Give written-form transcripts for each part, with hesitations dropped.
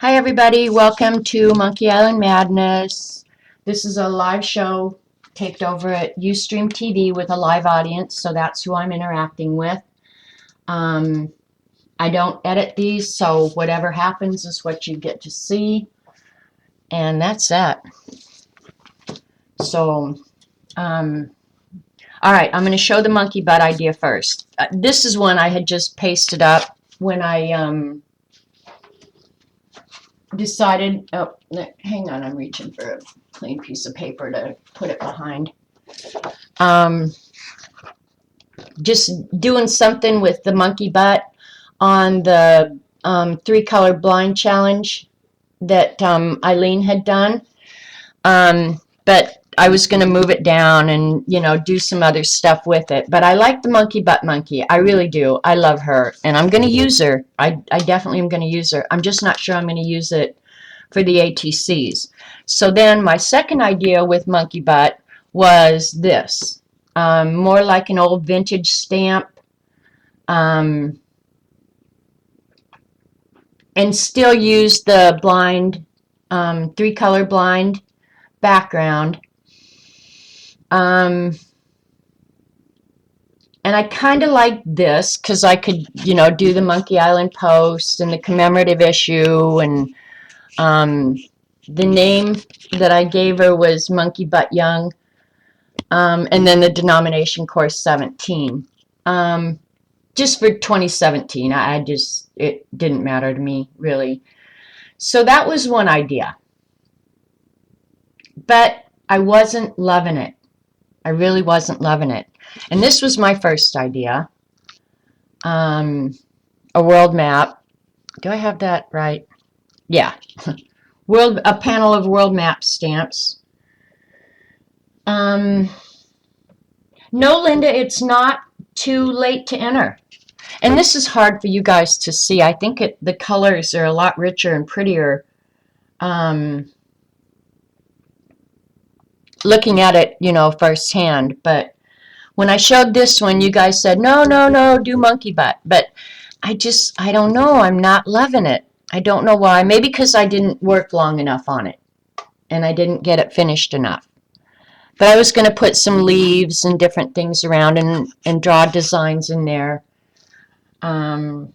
Hi everybody, welcome to Monkey Island Madness. This is a live show taped over at Ustream TV with a live audience, so that's who I'm interacting with. I don't edit these, so whatever happens is what you get to see, and that's that. So, all right, I'm going to show the monkey butt idea first. This is one I had just pasted up when I decided, oh, hang on, I'm reaching for a clean piece of paper to put it behind. Just doing something with the monkey butt on the 3-color blind challenge that Eileen had done. But I was going to move it down and, do some other stuff with it. But I like the monkey butt monkey. I really do. I love her. And I'm going to use her. I definitely am going to use her. I'm just not sure I'm going to use it for the ATCs. So then my second idea with monkey butt was this. More like an old vintage stamp. And still use the blind, 3-color blind background. And I kind of like this because I could, do the Monkey Island post and the commemorative issue, and the name that I gave her was Monkey Butt Young, and then the denomination course 17. Just for 2017, it didn't matter to me, really. So that was one idea. But I wasn't loving it. I really wasn't loving it. And this was my first idea. A world map. Do I have that right? Yeah. A panel of world map stamps. No, Linda, it's not too late to enter. And this is hard for you guys to see. I think the colors are a lot richer and prettier looking at it, firsthand. But when I showed this one, you guys said, no, no, no, do monkey butt. But I don't know. I'm not loving it. I don't know why. Maybe because I didn't work long enough on it and I didn't get it finished enough. But I was going to put some leaves and different things around and draw designs in there. But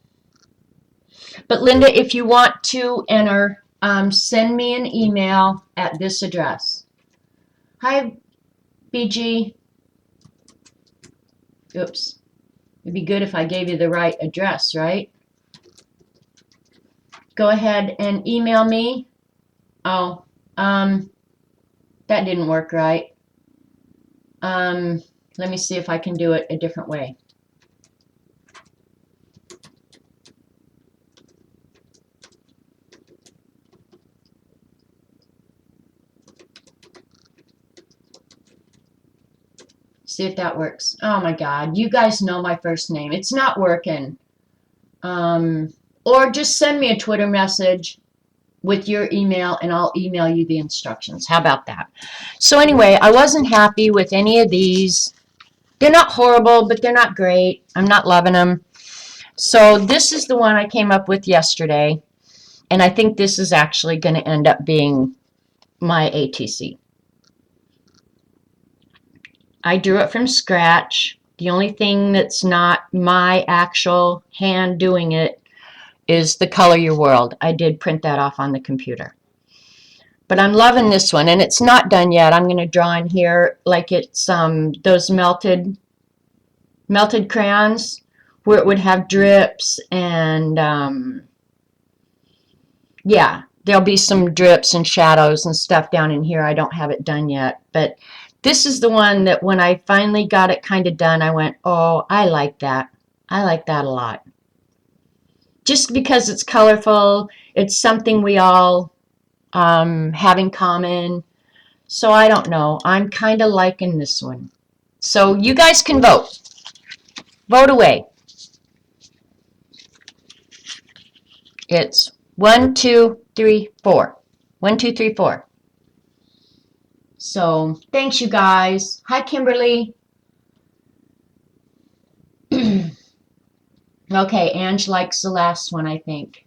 Linda, if you want to enter, send me an email at this address. Hi, BG. Oops. It'd be good if I gave you the right address, right? Go ahead and email me. Oh, that didn't work right. Let me see if I can do it a different way. See if that works. Oh my God, you guys know my first name. It's not working. Or just send me a Twitter message with your email and I'll email you the instructions. How about that? So anyway, I wasn't happy with any of these. They're not horrible, but they're not great. I'm not loving them. So this is the one I came up with yesterday. And I think this is actually going to end up being my ATC. I drew it from scratch. The only thing that's not my actual hand doing it is the Color Your World. I did print that off on the computer. But I'm loving this one, and it's not done yet. I'm going to draw in here like it's those melted crayons where it would have drips, and yeah, there'll be some drips and shadows and stuff down in here. I don't have it done yet, but this is the one that when I finally got it kind of done, I went, oh, I like that. I like that a lot. Just because it's colorful, it's something we all have in common. So I don't know. I'm kind of liking this one. So you guys can vote. Vote away. It's 1, 2, 3, 4. 1, 2, 3, 4. So thanks, you guys. Hi, Kimberly. Okay, Ange likes the last one, I think.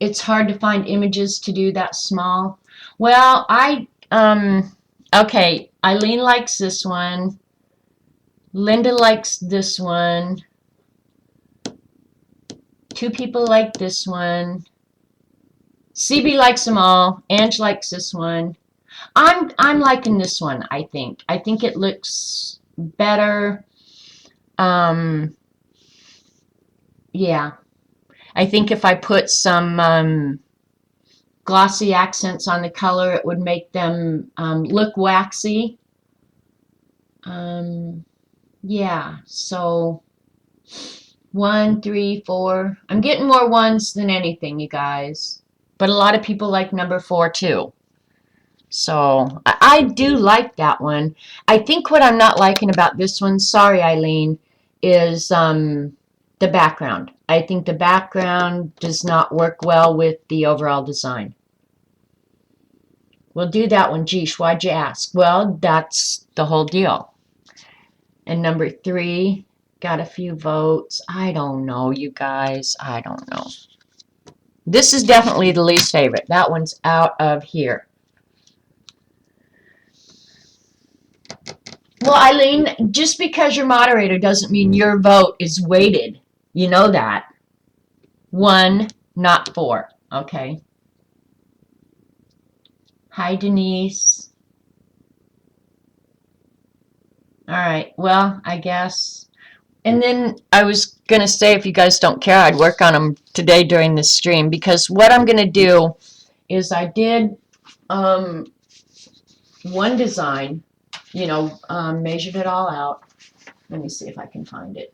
it's hard to find images to do that small. Well, okay, Eileen likes this one. Linda likes this one. 2 people like this one. CB likes them all. Ange likes this one. I'm liking this one, I think. I think it looks better. Yeah. I think if I put some glossy accents on the color, it would make them look waxy. Yeah, so 1, 3, 4. I'm getting more ones than anything, you guys. But a lot of people like number 4 too. So I do like that one. I think what I'm not liking about this one, sorry Eileen, is the background. I think the background does not work well with the overall design. We'll do that one. Geesh, why'd you ask? Well, that's the whole deal. And number 3 got a few votes. I don't know, you guys. I don't know. This is definitely the least favorite. That one's out of here. Well, Eileen, just because you're moderator doesn't mean your vote is weighted. You know that. 1, not 4. Okay. Hi, Denise. All right. Well, I guess. And then I was going to say, if you guys don't care, I'd work on them today during this stream, because what I'm going to do is I did one design, you know, measured it all out. Let me see if I can find it.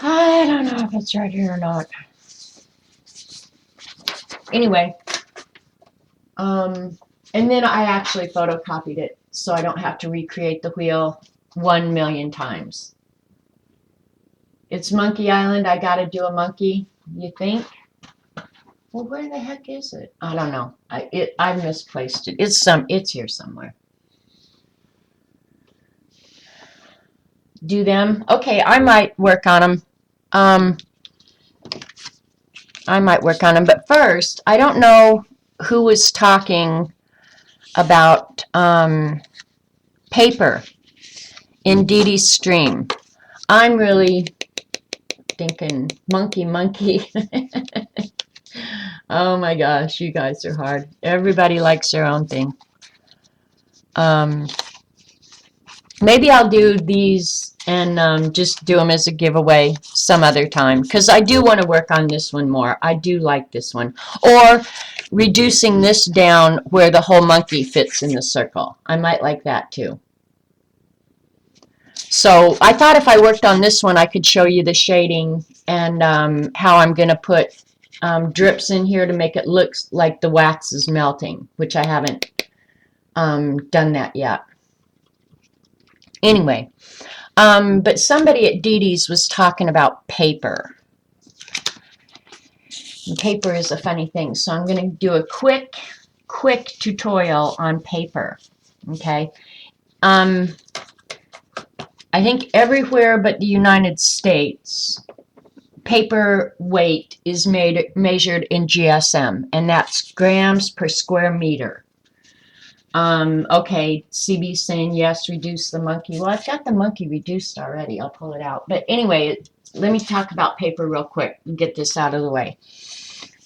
I don't know if it's right here or not. Anyway, and then I actually photocopied it so I don't have to recreate the wheel 1 million times. It's Monkey Island. I got to do a monkey, you think? Well, where the heck is it? I don't know. I misplaced it. It's here somewhere. Do them. Okay, I might work on them. I might work on them. But first, I don't know who was talking about paper in Dee Dee's stream. I'm really thinking monkey. Oh my gosh, you guys are hard. Everybody likes their own thing. Maybe I'll do these and just do them as a giveaway some other time, because I do want to work on this one more. I do like this one. Or reducing this down where the whole monkey fits in the circle. I might like that too. So I thought if I worked on this one, I could show you the shading and how I'm going to put drips in here to make it look like the wax is melting, which I haven't done that yet. Anyway, but somebody at Dee Dee's was talking about paper. And paper is a funny thing, so I'm going to do a quick tutorial on paper. Okay. I think everywhere but the United States, paper weight is measured in GSM, and that's grams per square meter. Okay, CB saying yes, reduce the monkey. Well, I've got the monkey reduced already. I'll pull it out. But anyway, let me talk about paper real quick and get this out of the way.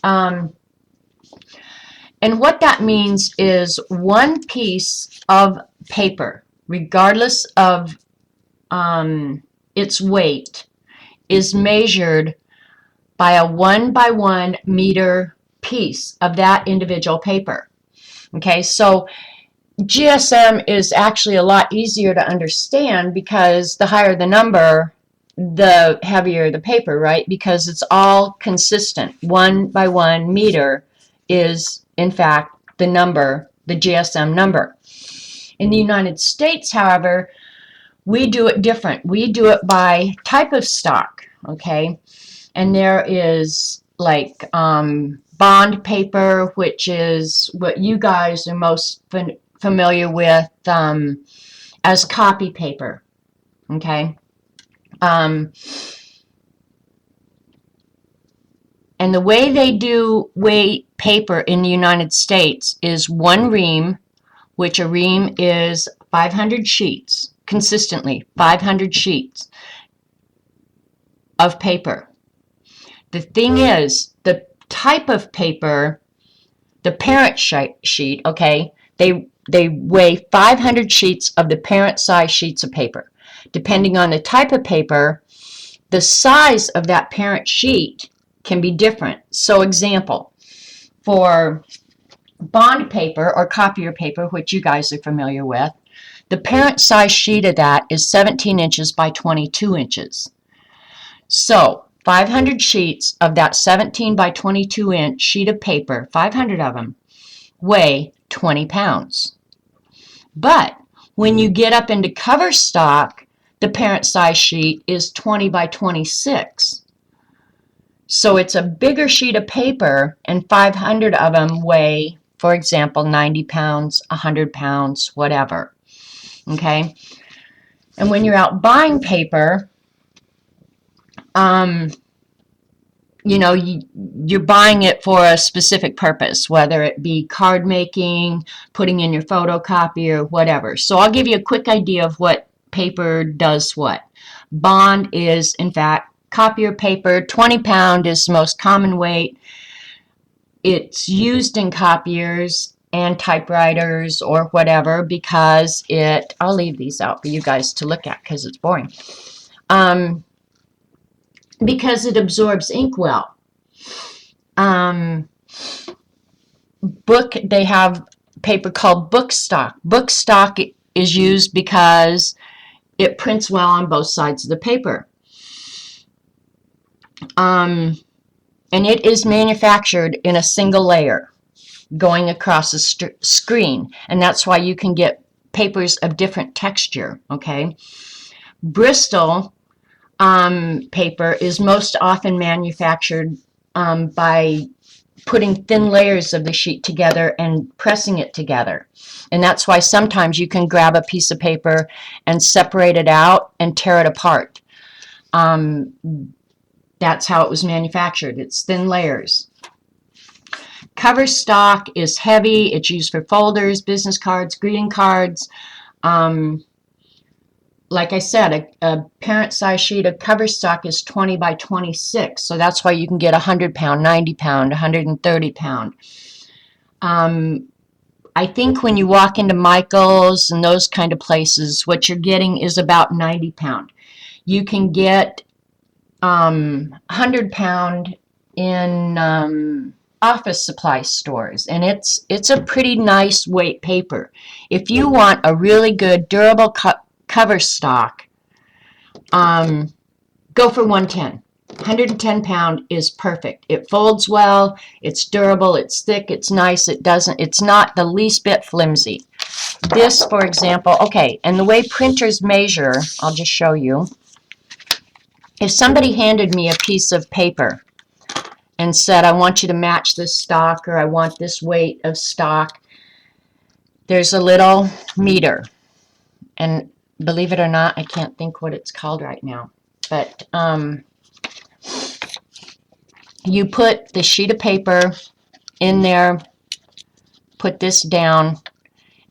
And what that means is one piece of paper, regardless of its weight, is measured by a 1 by 1 meter piece of that individual paper. Okay, so GSM is actually a lot easier to understand, because the higher the number, the heavier the paper, right? Because it's all consistent. 1 by 1 meter is, in fact, the number, the GSM number. In the United States, however, we do it different. We do it by type of stock, okay? And there is like bond paper, which is what you guys are most familiar with as copy paper, okay? And the way they do weigh paper in the United States is one ream, which a ream is 500 sheets, consistently 500 sheets of paper. The thing is, the type of paper, the parent sheet, okay, they weigh 500 sheets of the parent size sheets of paper. Depending on the type of paper, the size of that parent sheet can be different. So example, for bond paper or copier paper, which you guys are familiar with, the parent size sheet of that is 17 inches by 22 inches. So 500 sheets of that 17 by 22 inch sheet of paper, 500 of them, weigh 20 pounds. But when you get up into cover stock, the parent size sheet is 20 by 26. So it's a bigger sheet of paper, and 500 of them weigh, for example, 90 pounds, 100 pounds, whatever. Okay? And when you're out buying paper, you're buying it for a specific purpose, whether it be card making, putting in your photocopier, whatever. So I'll give you a quick idea of what paper does what. Bond is, in fact, copier paper. 20 pound is the most common weight. It's used in copiers and typewriters or whatever because I'll leave these out for you guys to look at because it's boring. Because it absorbs ink well. They have paper called book stock. Book stock is used because it prints well on both sides of the paper. And it is manufactured in a single layer going across the screen, and that's why you can get papers of different texture. Okay, Bristol paper is most often manufactured by putting thin layers of the sheet together and pressing it together. And that's why sometimes you can grab a piece of paper and separate it out and tear it apart. That's how it was manufactured. It's thin layers. Cover stock is heavy. It's used for folders, business cards, greeting cards. Like I said, a parent size sheet of cover stock is 20 by 26. So that's why you can get 100 pound, 90 pound, 130 pound. I think when you walk into Michael's and those kind of places, what you're getting is about 90 pound. You can get 100 pound in office supply stores, and it's a pretty nice weight paper. If you want a really good durable cover stock, go for 110. 110 pound is perfect. It folds well, it's durable, it's thick, it's nice, it's not the least bit flimsy. This, for example, okay, and the way printers measure, I'll just show you. If somebody handed me a piece of paper and said, I want you to match this stock, or I want this weight of stock, there's a little meter. And believe it or not, I can't think what it's called right now. But you put the sheet of paper in there, put this down,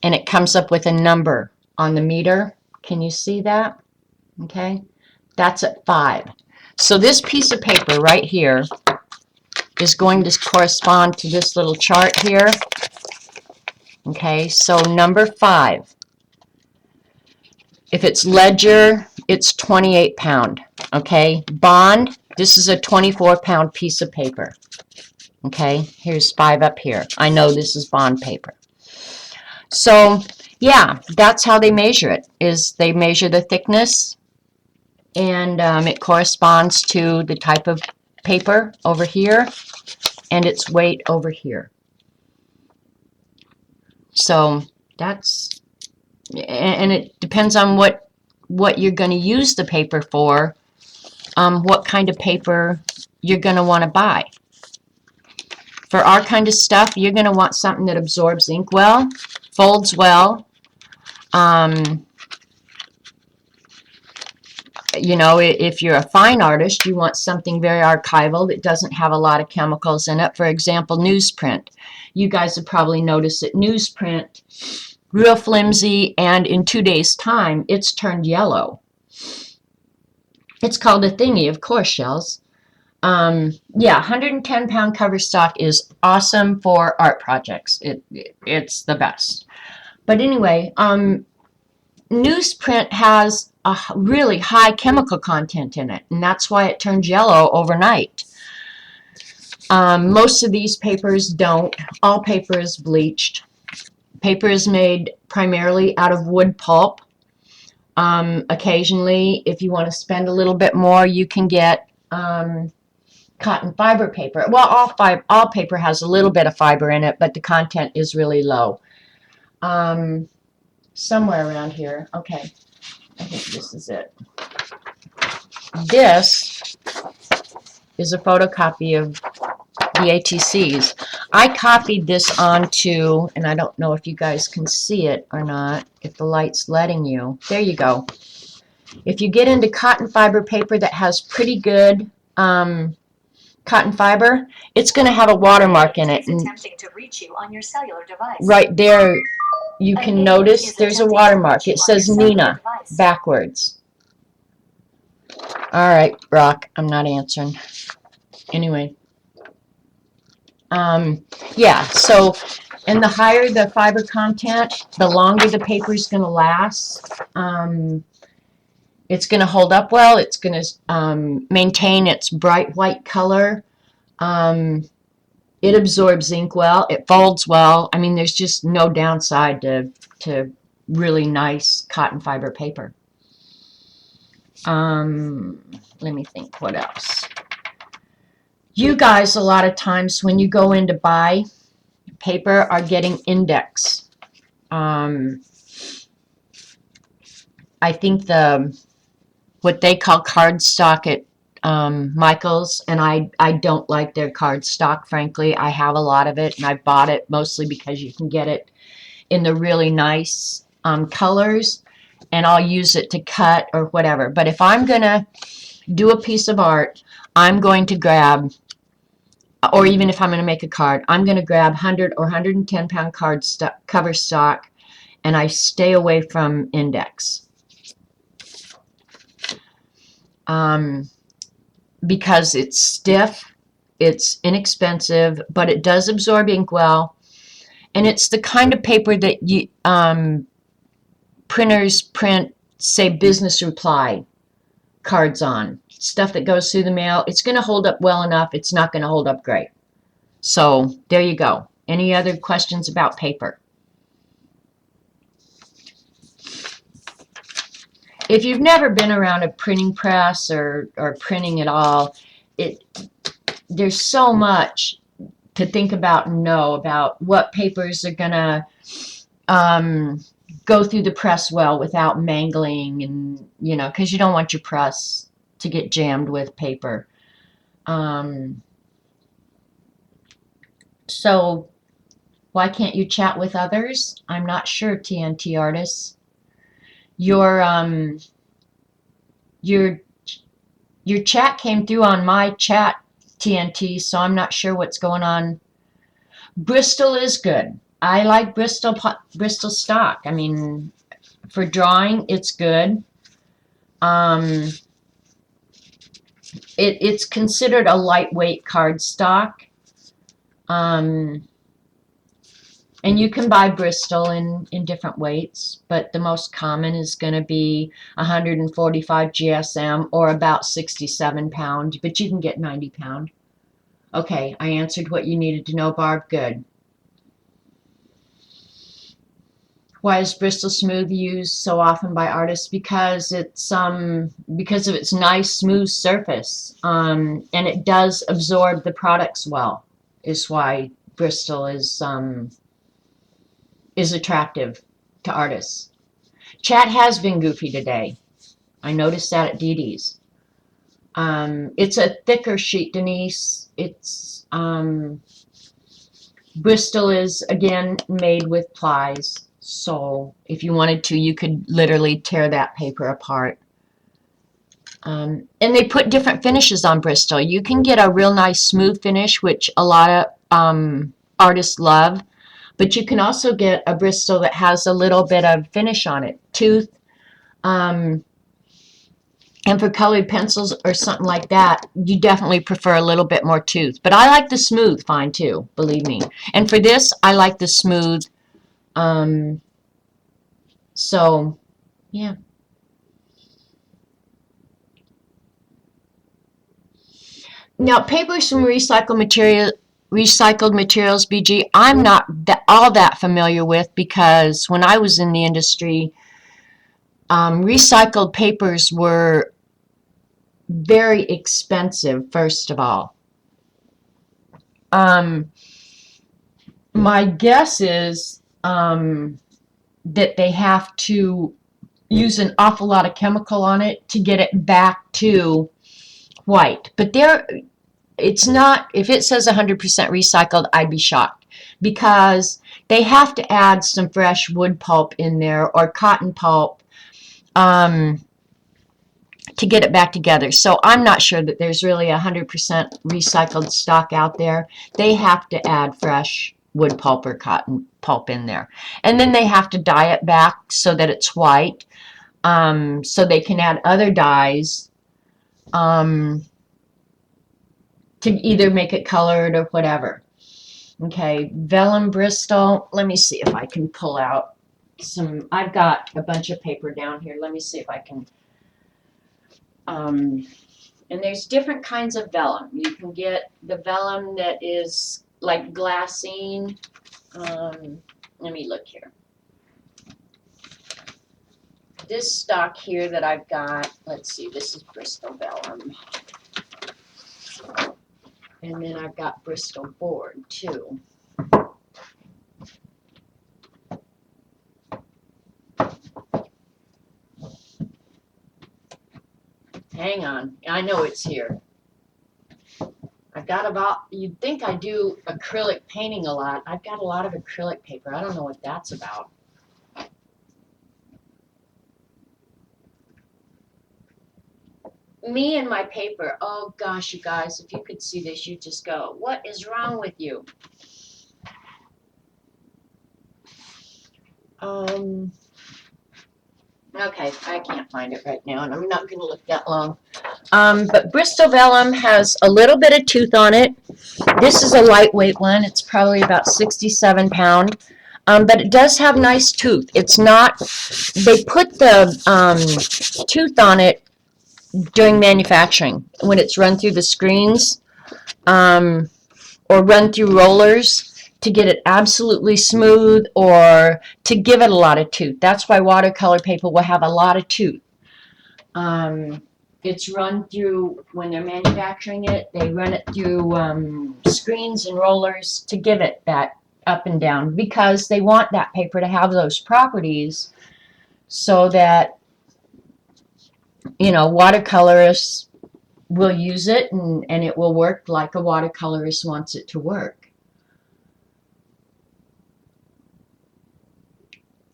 and it comes up with a number on the meter. Can you see that? Okay. That's at 5. So this piece of paper right here is going to correspond to this little chart here. Okay, so number 5. If it's ledger, it's 28 pound. Okay, bond, this is a 24 pound piece of paper. Okay, here's 5 up here. I know this is bond paper. So yeah, that's how they measure it, is they measure the thickness, and it corresponds to the type of paper over here and its weight over here. So that's, and it depends on what you're going to use the paper for, what kind of paper you're going to want to buy. For our kind of stuff, you're going to want something that absorbs ink well, folds well, You know, if you're a fine artist, you want something very archival that doesn't have a lot of chemicals in it. For example, newsprint. You guys have probably noticed that newsprint, real flimsy, and in 2 days' time, it's turned yellow. It's called a thingy, of course, Shells. Yeah, 110-pound cover stock is awesome for art projects. It's the best. But anyway, newsprint has a really high chemical content in it, and that's why it turns yellow overnight. Most of these papers don't. All paper is bleached. Paper is made primarily out of wood pulp. Occasionally, if you want to spend a little bit more, you can get cotton fiber paper. Well, all paper has a little bit of fiber in it, but the content is really low. Somewhere around here. Okay, I think this is it. This is a photocopy of the ATCs. I copied this onto, and I don't know if you guys can see it or not, if the light's letting you. There you go. If you get into cotton fiber paper that has pretty good cotton fiber, it's going to have a watermark in it. And to reach you on your cellular device. Right there, you can notice there's a watermark. It says Nina backwards. All right, Brock, I'm not answering. Anyway. Yeah, so, and the higher the fiber content, the longer the paper is going to last. It's going to hold up well. It's going to maintain its bright white color. It absorbs ink well. It folds well. I mean, there's just no downside to really nice cotton fiber paper. Let me think, what else? You guys, a lot of times when you go in to buy paper, are getting index. I think what they call cardstock at Michael's, and I don't like their cardstock, frankly. I have a lot of it, and I bought it mostly because you can get it in the really nice colors, and I'll use it to cut or whatever. But if I'm going to do a piece of art, I'm going to grab, or even if I'm going to make a card, I'm going to grab 100 or 110-pound cover stock, and I stay away from index. Because it's stiff, it's inexpensive, but it does absorb ink well, and it's the kind of paper that you printers print, say, business reply cards on. Stuff that goes through the mail. It's going to hold up well enough. It's not going to hold up great. So there you go. Any other questions about paper? If you've never been around a printing press or printing at all, there's so much to think about and know about what papers are going to go through the press well without mangling, and because you don't want your press to get jammed with paper. So why can't you chat with others? I'm not sure, TNT artists. Your chat came through on my chat, TNT, so I'm not sure what's going on. Bristol is good. I like Bristol stock. I mean, for drawing, it's good. It's considered a lightweight cardstock. And you can buy Bristol in different weights, but the most common is going to be 145 GSM or about 67 pound, but you can get 90 pound. Okay, I answered what you needed to know, Barb. Good. Why is Bristol Smooth used so often by artists? Because it's because of its nice smooth surface, and it does absorb the products well. Is why Bristol is attractive to artists. Chat has been goofy today. I noticed that at Dee Dee's. It's a thicker sheet, Denise. It's Bristol is again made with plies. So if you wanted to, you could literally tear that paper apart. And they put different finishes on Bristol. You can get a real nice smooth finish, which a lot of artists love, but you can also get a Bristol that has a little bit of finish on it, tooth. Um, and for colored pencils or something like that, you definitely prefer a little bit more tooth. But I like the smooth fine too, believe me. And for this, I like the smooth. Um, so, yeah. Now, papers from recycled materials, BG, I'm not all that familiar with because when I was in the industry, recycled papers were very expensive, first of all. My guess is that they have to use an awful lot of chemical on it to get it back to white. But it's not, if it says 100% recycled, I'd be shocked because they have to add some fresh wood pulp in there or cotton pulp to get it back together. So I'm not sure that there's really 100% recycled stock out there. They have to add fresh wood pulp or cotton pulp in there. And then they have to dye it back so that it's white. So they can add other dyes to either make it colored or whatever. Okay, vellum Bristol. Let me see if I can pull out some. I've got a bunch of paper down here. Let me see if I can. And there's different kinds of vellum. You can get the vellum that is like glassine. Let me look here. This stock here that I've got, let's see, this is Bristol vellum. And then I've got Bristol board too. Hang on, I know it's here. I've got about, you'd think I do acrylic painting a lot. I've got a lot of acrylic paper. I don't know what that's about. Me and my paper. Oh gosh, you guys, if you could see this, you'd just go, what is wrong with you? Okay, I can't find it right now, and I'm not going to look that long. But Bristol vellum has a little bit of tooth on it. This is a lightweight one. It's probably about 67 pound. But it does have nice tooth. It's not, they put the tooth on it during manufacturing when it's run through the screens or run through rollers to get it absolutely smooth or to give it a lot of tooth. That's why watercolor paper will have a lot of tooth. It's run through, when they're manufacturing it, they run it through screens and rollers to give it that up and down because they want that paper to have those properties so that, you know, watercolorists will use it and it will work like a watercolorist wants it to work.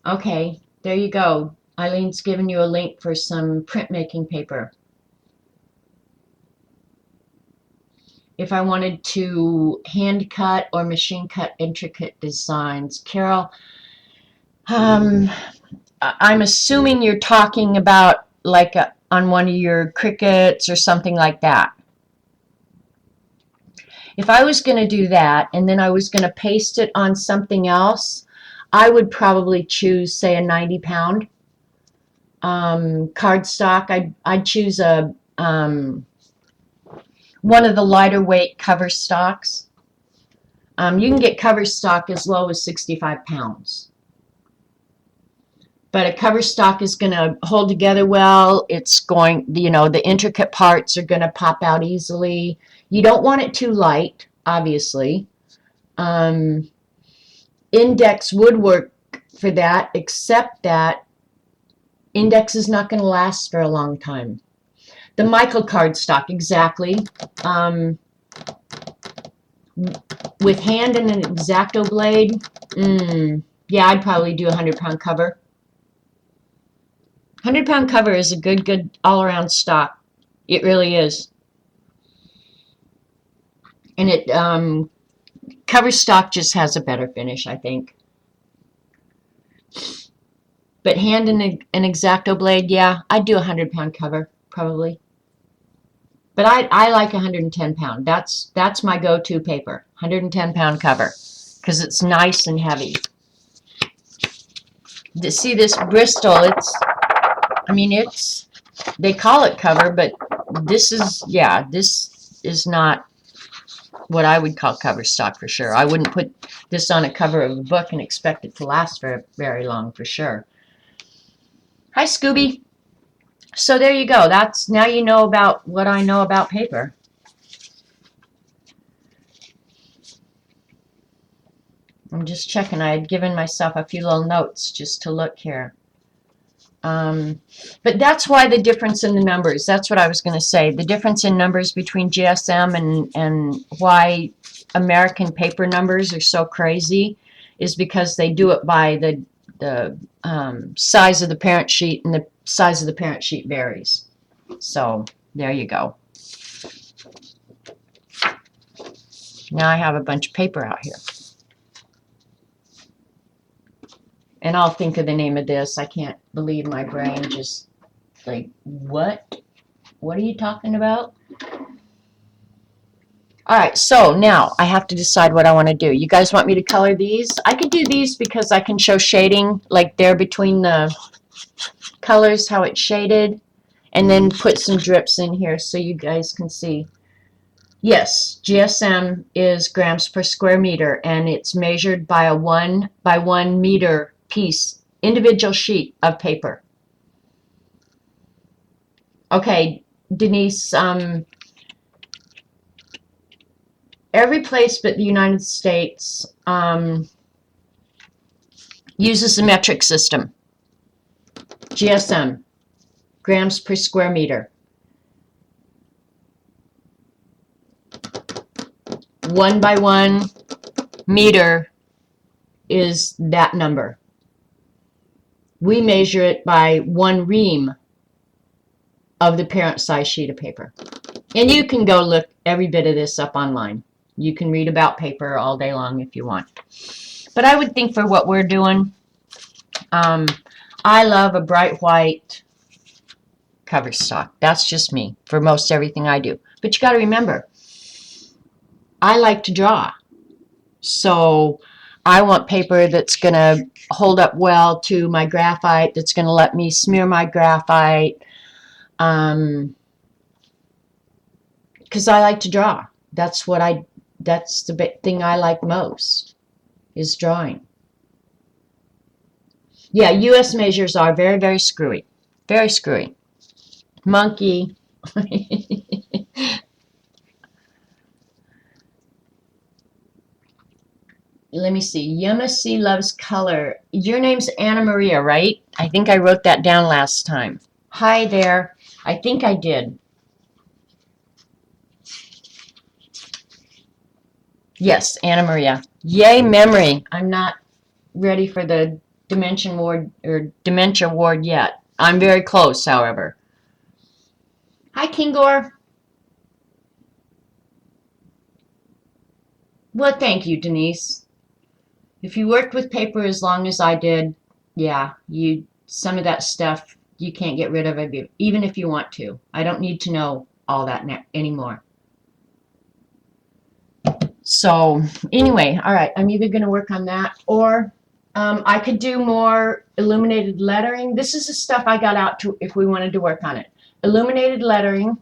Okay, there you go. Eileen's given you a link for some printmaking paper. If I wanted to hand cut or machine cut intricate designs, Carol, I'm assuming you're talking about like on one of your Cricuts or something like that. If I was going to do that and then I was going to paste it on something else, I would probably choose, say, a 90 pound cardstock. I'd choose a one of the lighter weight cover stocks. You can get cover stock as low as 65 pounds. But a cover stock is going to hold together well. It's going, you know, the intricate parts are going to pop out easily. You don't want it too light, obviously. Index would work for that, except that index is not going to last for a long time. The Michael cardstock, exactly. With hand and an X-Acto blade, yeah, I'd probably do a 100-pound cover. 100-pound cover is a good all-around stock. It really is. And it cover stock just has a better finish, I think. But hand and an X-Acto blade, yeah, I'd do a 100-pound cover probably. But I like 110-pound. That's my go-to paper. 110-pound cover because it's nice and heavy. See this Bristol? I mean, they call it cover, but this is not what I would call cover stock for sure. I wouldn't put this on a cover of a book and expect it to last for very long for sure. Hi, Scooby. So there you go. Now you know about what I know about paper. I'm just checking. I had given myself a few little notes just to look here. But that's why the difference in the numbers. That's what I was going to say. The difference in numbers between GSM and why American paper numbers are so crazy is because they do it by the size of the parent sheet, and the size of the parent sheet varies. So there you go. Now I have a bunch of paper out here. And I'll think of the name of this. I can't believe my brain just like, what? What are you talking about? All right, so now I have to decide what I want to do. You guys want me to color these? I could do these because I can show shading, like there between the colors, how it's shaded, and then put some drips in here so you guys can see. Yes, GSM is grams per square meter, and it's measured by a 1 by 1 meter piece, individual sheet of paper. Okay, Denise, every place but the United States uses the metric system. GSM, grams per square meter. 1 by 1 meter is that number. We measure it by 1 ream of the parent size sheet of paper. And you can go look every bit of this up online. You can read about paper all day long if you want. But I would think for what we're doing, I love a bright white cover stock. That's just me for most everything I do. But you got to remember, I like to draw. So I want paper that's going to hold up well to my graphite, that's going to let me smear my graphite, because I like to draw. That's the big thing I like most, is drawing. Yeah, US measures are very, very screwy. Very screwy. Monkey. Let me see. Yumasi loves color. Your name's Anna Maria, right? I think I wrote that down last time. Hi there. I think I did. Yes, Anna Maria. Yay, memory. I'm not ready for the dementia ward yet. I'm very close, however. Hi, Kingor. Well, thank you, Denise. If you worked with paper as long as I did, yeah, some of that stuff you can't get rid of it, even if you want to. I don't need to know all that anymore. So anyway, all right, I'm either going to work on that, or I could do more illuminated lettering. This is the stuff I got out to if we wanted to work on it. Illuminated lettering,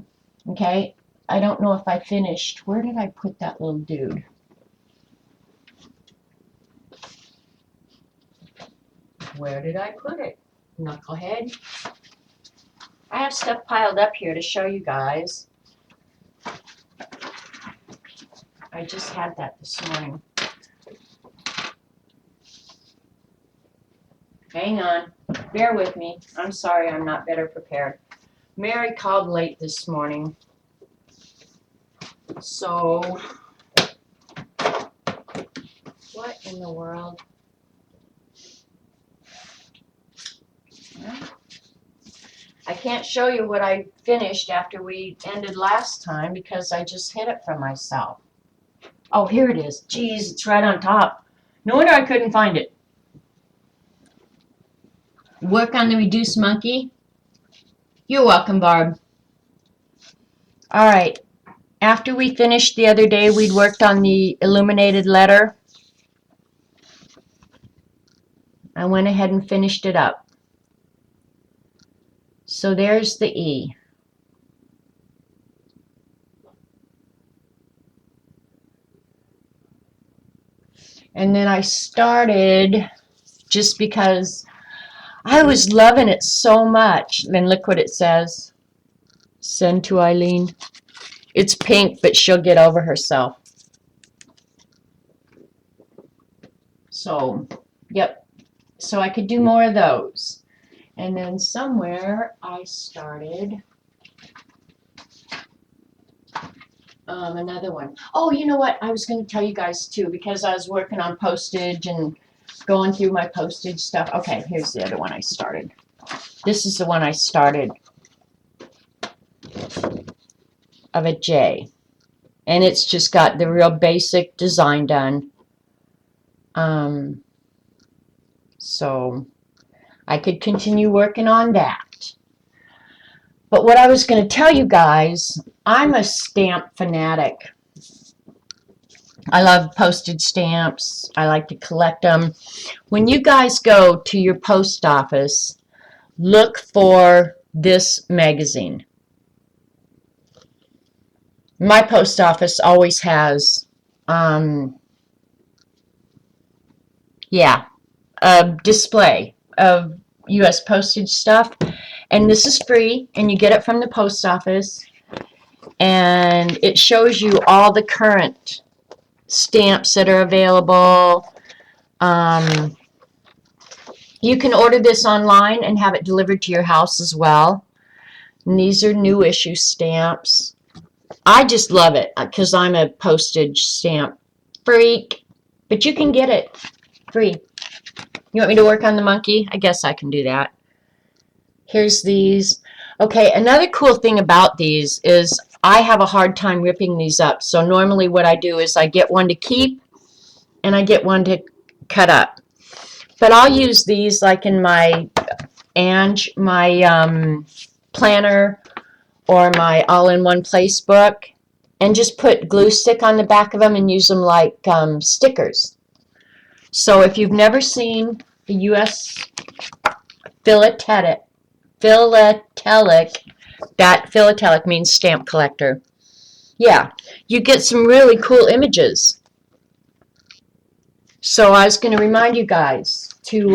okay. I don't know if I finished. Where did I put that little dude? Where did I put it? Knucklehead. I have stuff piled up here to show you guys. I just had that this morning. Hang on. Bear with me. I'm sorry I'm not better prepared. Mary called late this morning. So, what in the world? I can't show you what I finished after we ended last time because I just hid it from myself. Oh, here it is. Geez, it's right on top. No wonder I couldn't find it. Work on the reduced monkey. You're welcome, Barb. All right. After we finished the other day, we'd worked on the illuminated letter. I went ahead and finished it up. So there's the E. And then I started just because I was loving it so much. Then look what it says. Send to Eileen. It's pink, but she'll get over herself. So, yep. So I could do more of those. And then somewhere I started another one. Oh, you know what? I was going to tell you guys too, because I was working on postage and going through my postage stuff. Okay, here's the other one I started. This is the one I started of a J. And it's just got the real basic design done. So I could continue working on that. But what I was going to tell you guys, I'm a stamp fanatic. I love postage stamps. I like to collect them. When you guys go to your post office, look for this magazine. My post office always has, a display of U.S. postage stuff. And this is free, and you get it from the post office. And it shows you all the current stamps that are available. You can order this online and have it delivered to your house as well. And these are new issue stamps. I just love it because I'm a postage stamp freak. But you can get it free. You want me to work on the monkey? I guess I can do that. Here's these. Okay, another cool thing about these is I have a hard time ripping these up. So normally what I do is I get one to keep and I get one to cut up. But I'll use these like in my planner or my all-in-one place book and just put glue stick on the back of them and use them like stickers. So if you've never seen the U.S. philatelic, that philatelic means stamp collector. Yeah, you get some really cool images. So I was going to remind you guys to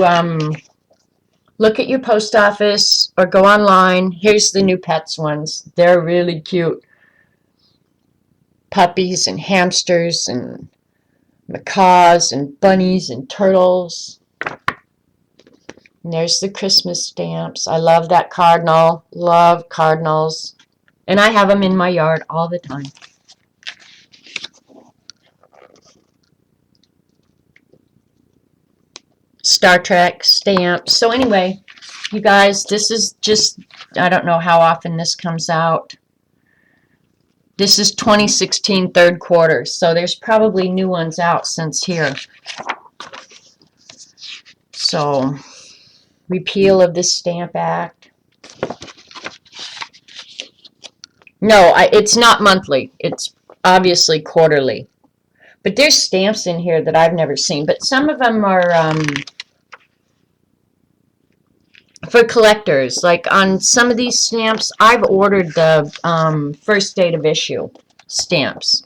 look at your post office or go online. Here's the new pets ones. They're really cute. Puppies and hamsters and macaws and bunnies and turtles. And there's the Christmas stamps. I love that cardinal. Love cardinals. And I have them in my yard all the time. Star Trek stamps. So anyway, you guys, this is just, I don't know how often this comes out. This is 2016 third quarter, so there's probably new ones out since here. So, repeal of the Stamp Act. No, it's not monthly. It's obviously quarterly. But there's stamps in here that I've never seen. But some of them are for collectors. Like on some of these stamps, I've ordered the first date of issue stamps.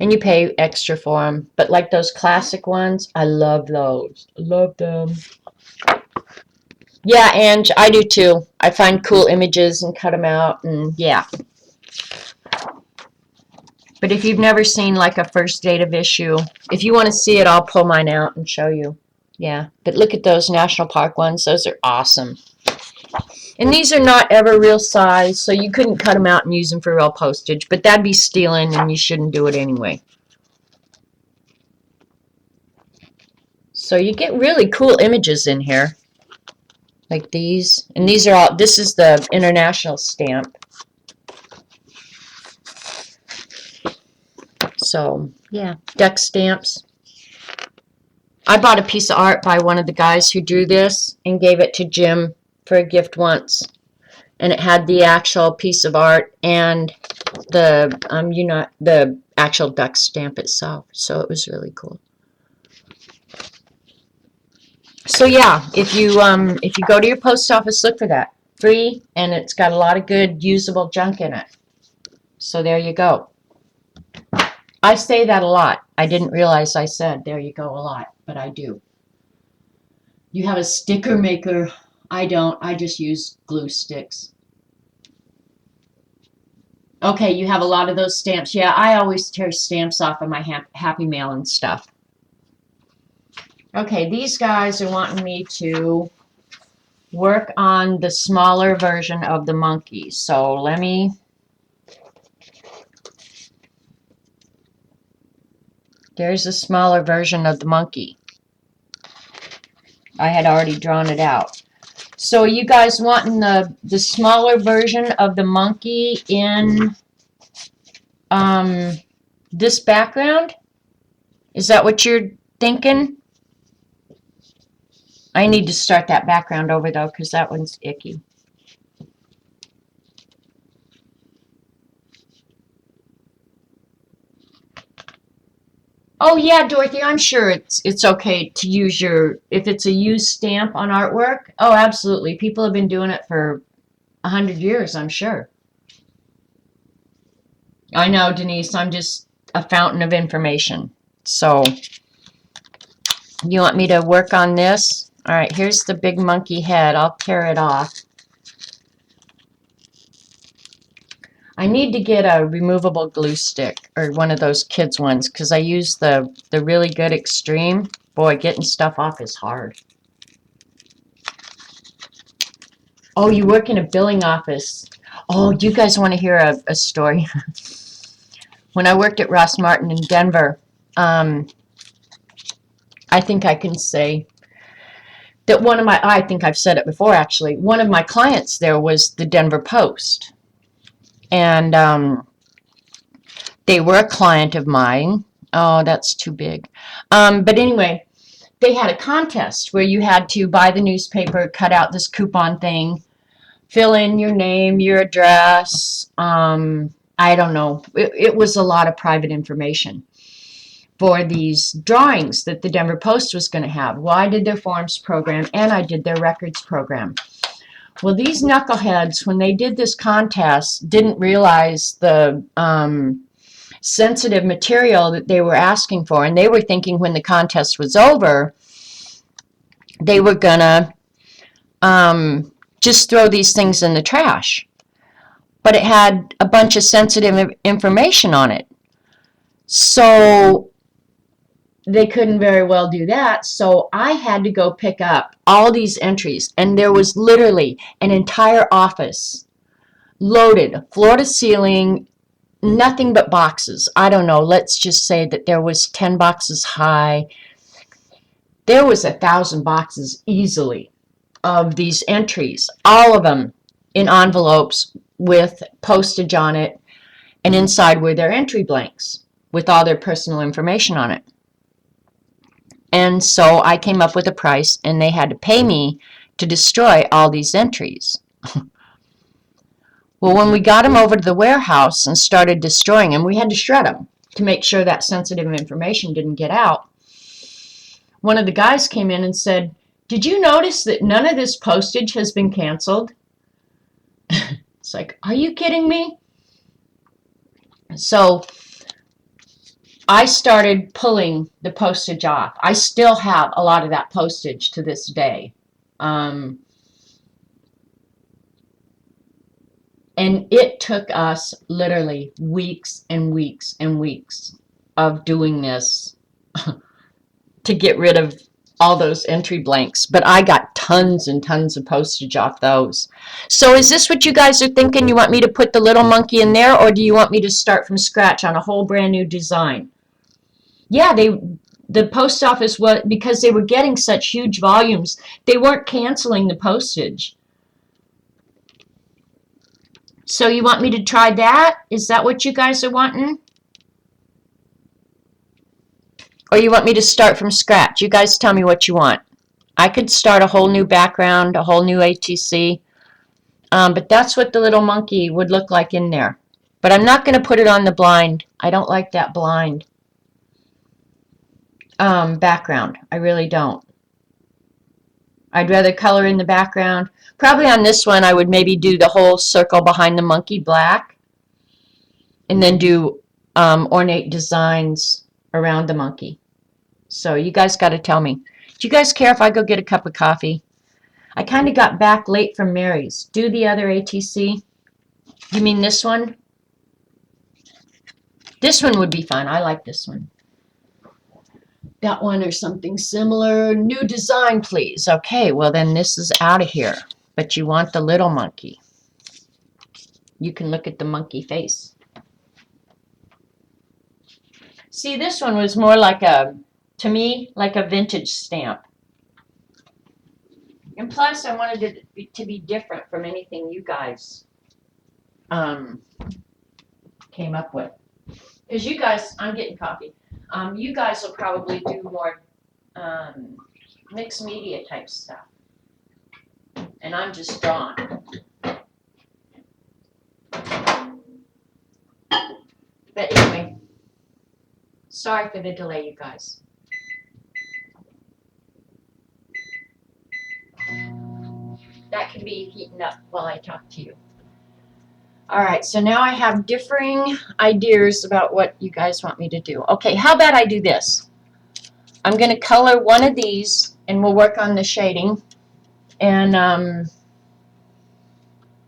And you pay extra for them. But like those classic ones, I love those. I love them. Yeah, and I do too. I find cool images and cut them out, and yeah. But if you've never seen like a first date of issue, if you want to see it, I'll pull mine out and show you. Yeah, but look at those National Park ones. Those are awesome. And these are not ever real size, so you couldn't cut them out and use them for real postage. But that'd be stealing, and you shouldn't do it anyway. So you get really cool images in here. like these. And these are all, this is the international stamp. So, yeah, deck stamps. I bought a piece of art by one of the guys who drew this and gave it to Jim for a gift once. And it had the actual piece of art and the, the actual duck stamp itself. So it was really cool. So yeah, if you go to your post office, look for that. Free, and it's got a lot of good usable junk in it. So there you go. I say that a lot. I didn't realize I said there you go a lot, but I do. You have a sticker maker. I don't. I just use glue sticks. Okay, you have a lot of those stamps. Yeah, I always tear stamps off of my Happy Mail and stuff. Okay, these guys are wanting me to work on the smaller version of the monkey. So let me... There's a smaller version of the monkey. I had already drawn it out. So are you guys wanting the smaller version of the monkey in this background? Is that what you're thinking? I need to start that background over though, because that one's icky. Oh yeah, Dorothy, I'm sure it's okay to use your, if it's a used stamp on artwork. Oh, absolutely. People have been doing it for 100 years, I'm sure. I know, Denise, I'm just a fountain of information. So, you want me to work on this? All right, here's the big monkey head. I'll tear it off. I need to get a removable glue stick, or one of those kids ones, because I use the really good Extreme. Boy, getting stuff off is hard. Oh, you work in a billing office. Oh, you guys want to hear a story? When I worked at Ross Martin in Denver, I think I can say that I think I've said it before actually, one of my clients there was the Denver Post. And they were a client of mine. Oh, that's too big. But anyway, they had a contest where you had to buy the newspaper, cut out this coupon thing, fill in your name, your address. I don't know. It was a lot of private information for these drawings that the Denver Post was going to have. Well, I did their forms program and I did their records program. Well, these knuckleheads, when they did this contest, didn't realize the sensitive material that they were asking for, and they were thinking when the contest was over, they were gonna just throw these things in the trash. But it had a bunch of sensitive information on it. So they couldn't very well do that, so I had to go pick up all these entries, and there was literally an entire office loaded, floor to ceiling, nothing but boxes. I don't know, let's just say that there was 10 boxes high. There was 1,000 boxes easily of these entries, all of them in envelopes with postage on it, and inside were their entry blanks with all their personal information on it. And so I came up with a price, and they had to pay me to destroy all these entries. Well, when we got them over to the warehouse and started destroying them, we had to shred them to make sure that sensitive information didn't get out. One of the guys came in and said, "Did you notice that none of this postage has been canceled?" It's like, are you kidding me? So I started pulling the postage off. I still have a lot of that postage to this day. And it took us literally weeks and weeks and weeks of doing this to get rid of all those entry blanks. But I got tons and tons of postage off those. So is this what you guys are thinking? You want me to put the little monkey in there, or do you want me to start from scratch on a whole brand new design? Yeah, the post office was, because they were getting such huge volumes, they weren't canceling the postage. So you want me to try that? Is that what you guys are wanting? Or you want me to start from scratch? You guys tell me what you want. I could start a whole new background, a whole new ATC. But that's what the little monkey would look like in there. But I'm not going to put it on the blind. I don't like that blind background. I really don't. I'd rather color in the background. Probably on this one, I would maybe do the whole circle behind the monkey black. And then do ornate designs around the monkey. So you guys got to tell me. Do you guys care if I go get a cup of coffee? I kind of got back late from Mary's. Do the other ATC. You mean this one? This one would be fun. I like this one. That one or something similar. New design, please. Okay, well then this is out of here. But you want the little monkey. You can look at the monkey face. See, this one was more like a, to me, like a vintage stamp. And plus, I wanted it to be different from anything you guys came up with. Because you guys, I'm getting coffee. You guys will probably do more mixed media type stuff. And I'm just drawing. But anyway, sorry for the delay, you guys. That can be heating up while I talk to you. All right, so now I have differing ideas about what you guys want me to do. Okay, how about I do this? I'm going to color one of these, and we'll work on the shading. And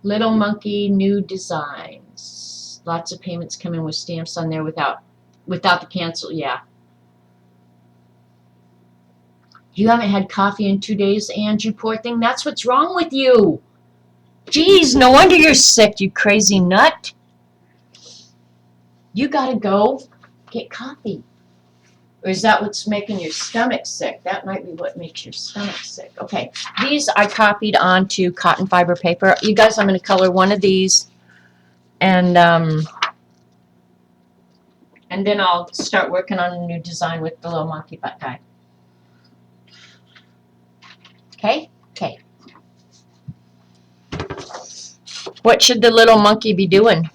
Little Monkey New Designs. Lots of payments come in with stamps on there without the cancel. Yeah. You haven't had coffee in 2 days, and you poor thing. That's what's wrong with you. Geez, no wonder you're sick, you crazy nut. You gotta go get coffee. Or is that what's making your stomach sick? That might be what makes your stomach sick. Okay, these I copied onto cotton fiber paper. You guys, I'm gonna color one of these, and then I'll start working on a new design with the little monkey butt guy. Okay? Okay. What should the little monkey be doing?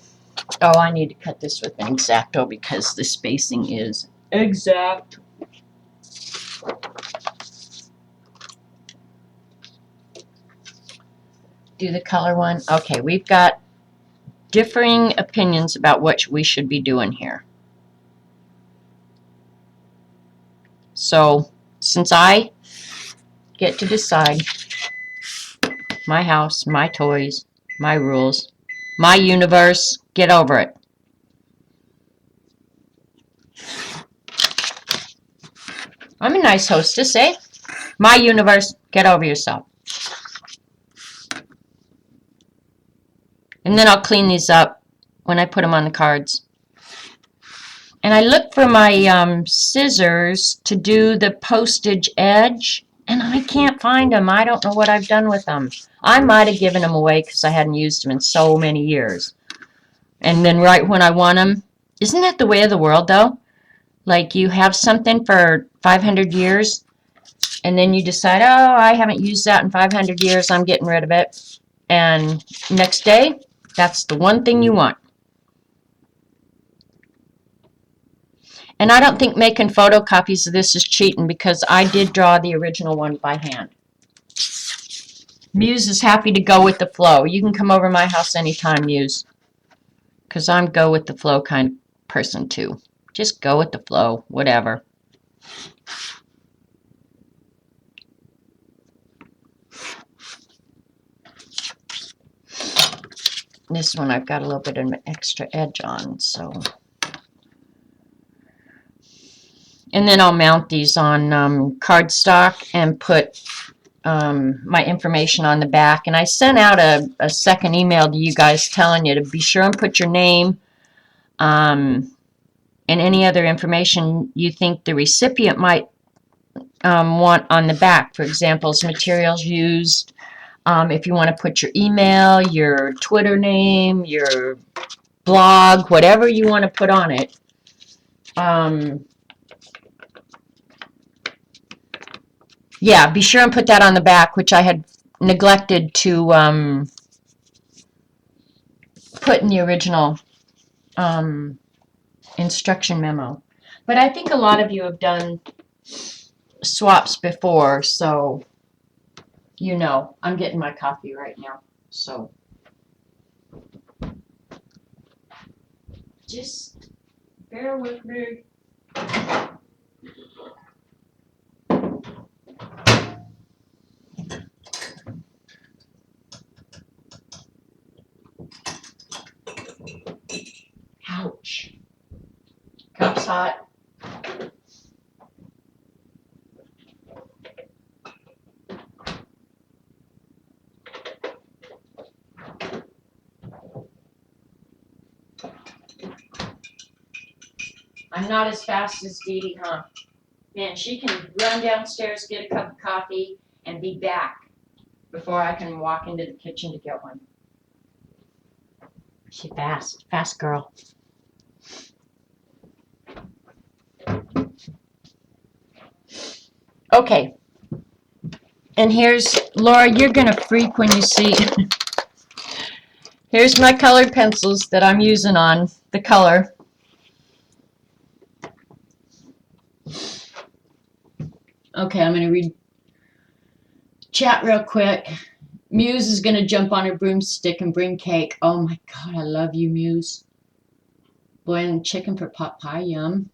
Oh, I need to cut this with an X-Acto because the spacing is exact. Do the color one. Okay, we've got differing opinions about what we should be doing here. So, since I get to decide, my house, my toys, my rules, my universe, get over it. I'm a nice hostess, eh? My universe, get over yourself. And then I'll clean these up when I put them on the cards. And I look for my scissors to do the postage edge, and I can't find them. I don't know what I've done with them. I might have given them away because I hadn't used them in so many years. And then right when I want them, isn't that the way of the world, though? Like you have something for 500 years, and then you decide, oh, I haven't used that in 500 years, I'm getting rid of it. And next day, that's the one thing you want. And I don't think making photocopies of this is cheating because I did draw the original one by hand. Muse is happy to go with the flow. You can come over to my house anytime, Muse. Because I'm go with the flow kind of person too. Just go with the flow, whatever. This one I've got a little bit of an extra edge on, so. And then I'll mount these on cardstock and put my information on the back. And I sent out a second email to you guys telling you to be sure and put your name, and any other information you think the recipient might want on the back. For example, materials used. If you want to put your email, your Twitter name, your blog, whatever you want to put on it. Yeah, be sure and put that on the back, which I had neglected to put in the original instruction memo. But I think a lot of you have done swaps before, so you know. I'm getting my coffee right now, so just bear with me. Ouch. Cup's hot. I'm not as fast as Dee Dee, huh? Man, she can run downstairs, get a cup of coffee, and be back before I can walk into the kitchen to get one. She's fast. Fast girl. Okay. And here's, Laura, you're going to freak when you see. Here's my colored pencils that I'm using on the color. Okay, I'm going to read chat real quick. Muse is going to jump on her broomstick and bring cake. Oh my God, I love you, Muse. Boiling chicken for pot pie, yum.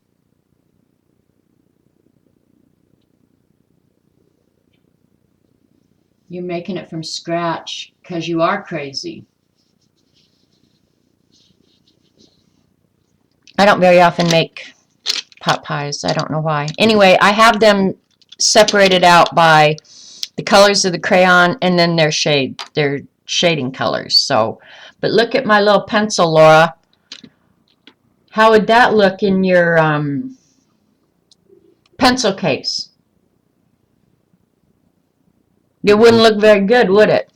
You're making it from scratch because you are crazy. I don't very often make pot pies. I don't know why. Anyway, I have them separated out by the colors of the crayon and then their shading colors. So, but look at my little pencil, Laura. How would that look in your pencil case? It wouldn't look very good, would it?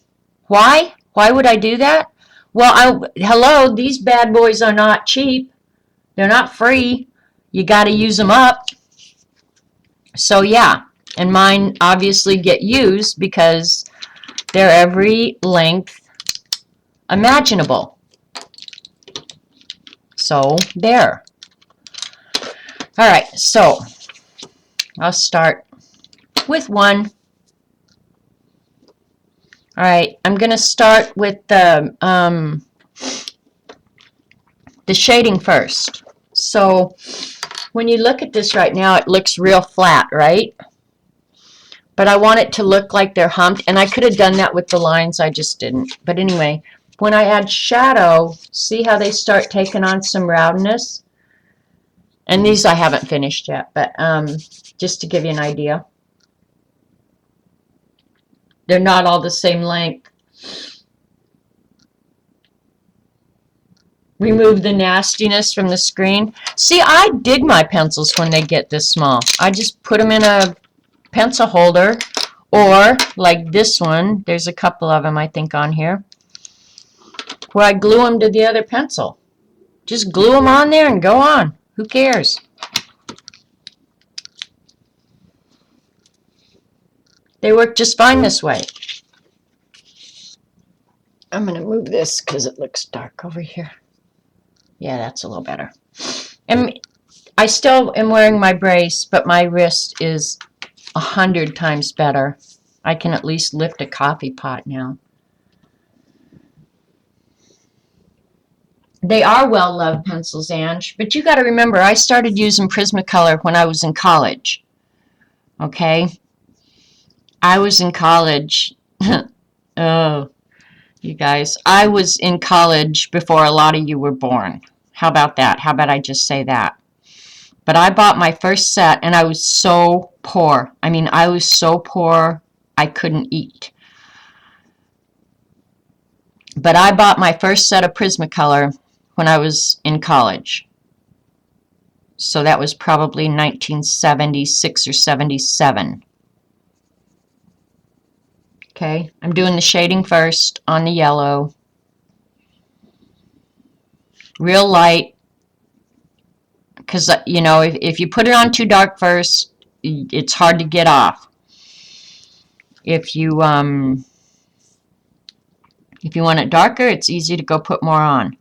Why? Why would I do that? Well, hello, these bad boys are not cheap. They're not free. You got to use them up. So yeah, and mine obviously get used because they're every length imaginable. So there. All right, so I'll start with one. All right, I'm going to start with the shading first. So when you look at this right now, it looks real flat, right? But I want it to look like they're humped, and I could have done that with the lines, I just didn't. But anyway, when I add shadow, see how they start taking on some roundness? And these I haven't finished yet, but just to give you an idea. They're not all the same length. Remove the nastiness from the screen. See, I dig my pencils when they get this small. I just put them in a pencil holder, or like this one, there's a couple of them I think on here, where I glue them to the other pencil. Just glue them on there and go on. Who cares? They work just fine this way. I'm going to move this because it looks dark over here. Yeah, that's a little better. And I still am wearing my brace, but my wrist is 100 times better. I can at least lift a coffee pot now. They are well-loved pencils, Ange, but you got to remember, I started using Prismacolor when I was in college. Okay? I was in college. Oh, you guys. I was in college before a lot of you were born. How about that? How about I just say that? But I bought my first set, and I was so poor. I mean, I was so poor, I couldn't eat. But I bought my first set of Prismacolor when I was in college. So that was probably 1976 or 77. Okay, I'm doing the shading first on the yellow. Real light, because, you know, if you put it on too dark first, it's hard to get off. If you want it darker, it's easy to go put more on.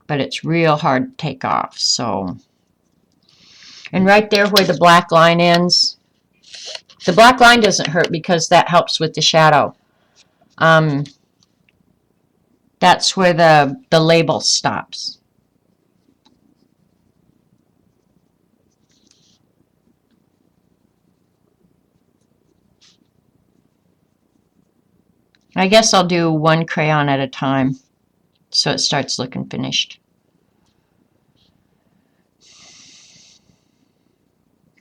But it's real hard to take off, so. And right there where the black line ends, the black line doesn't hurt because that helps with the shadow. That's where the label stops. I guess I'll do one crayon at a time so it starts looking finished.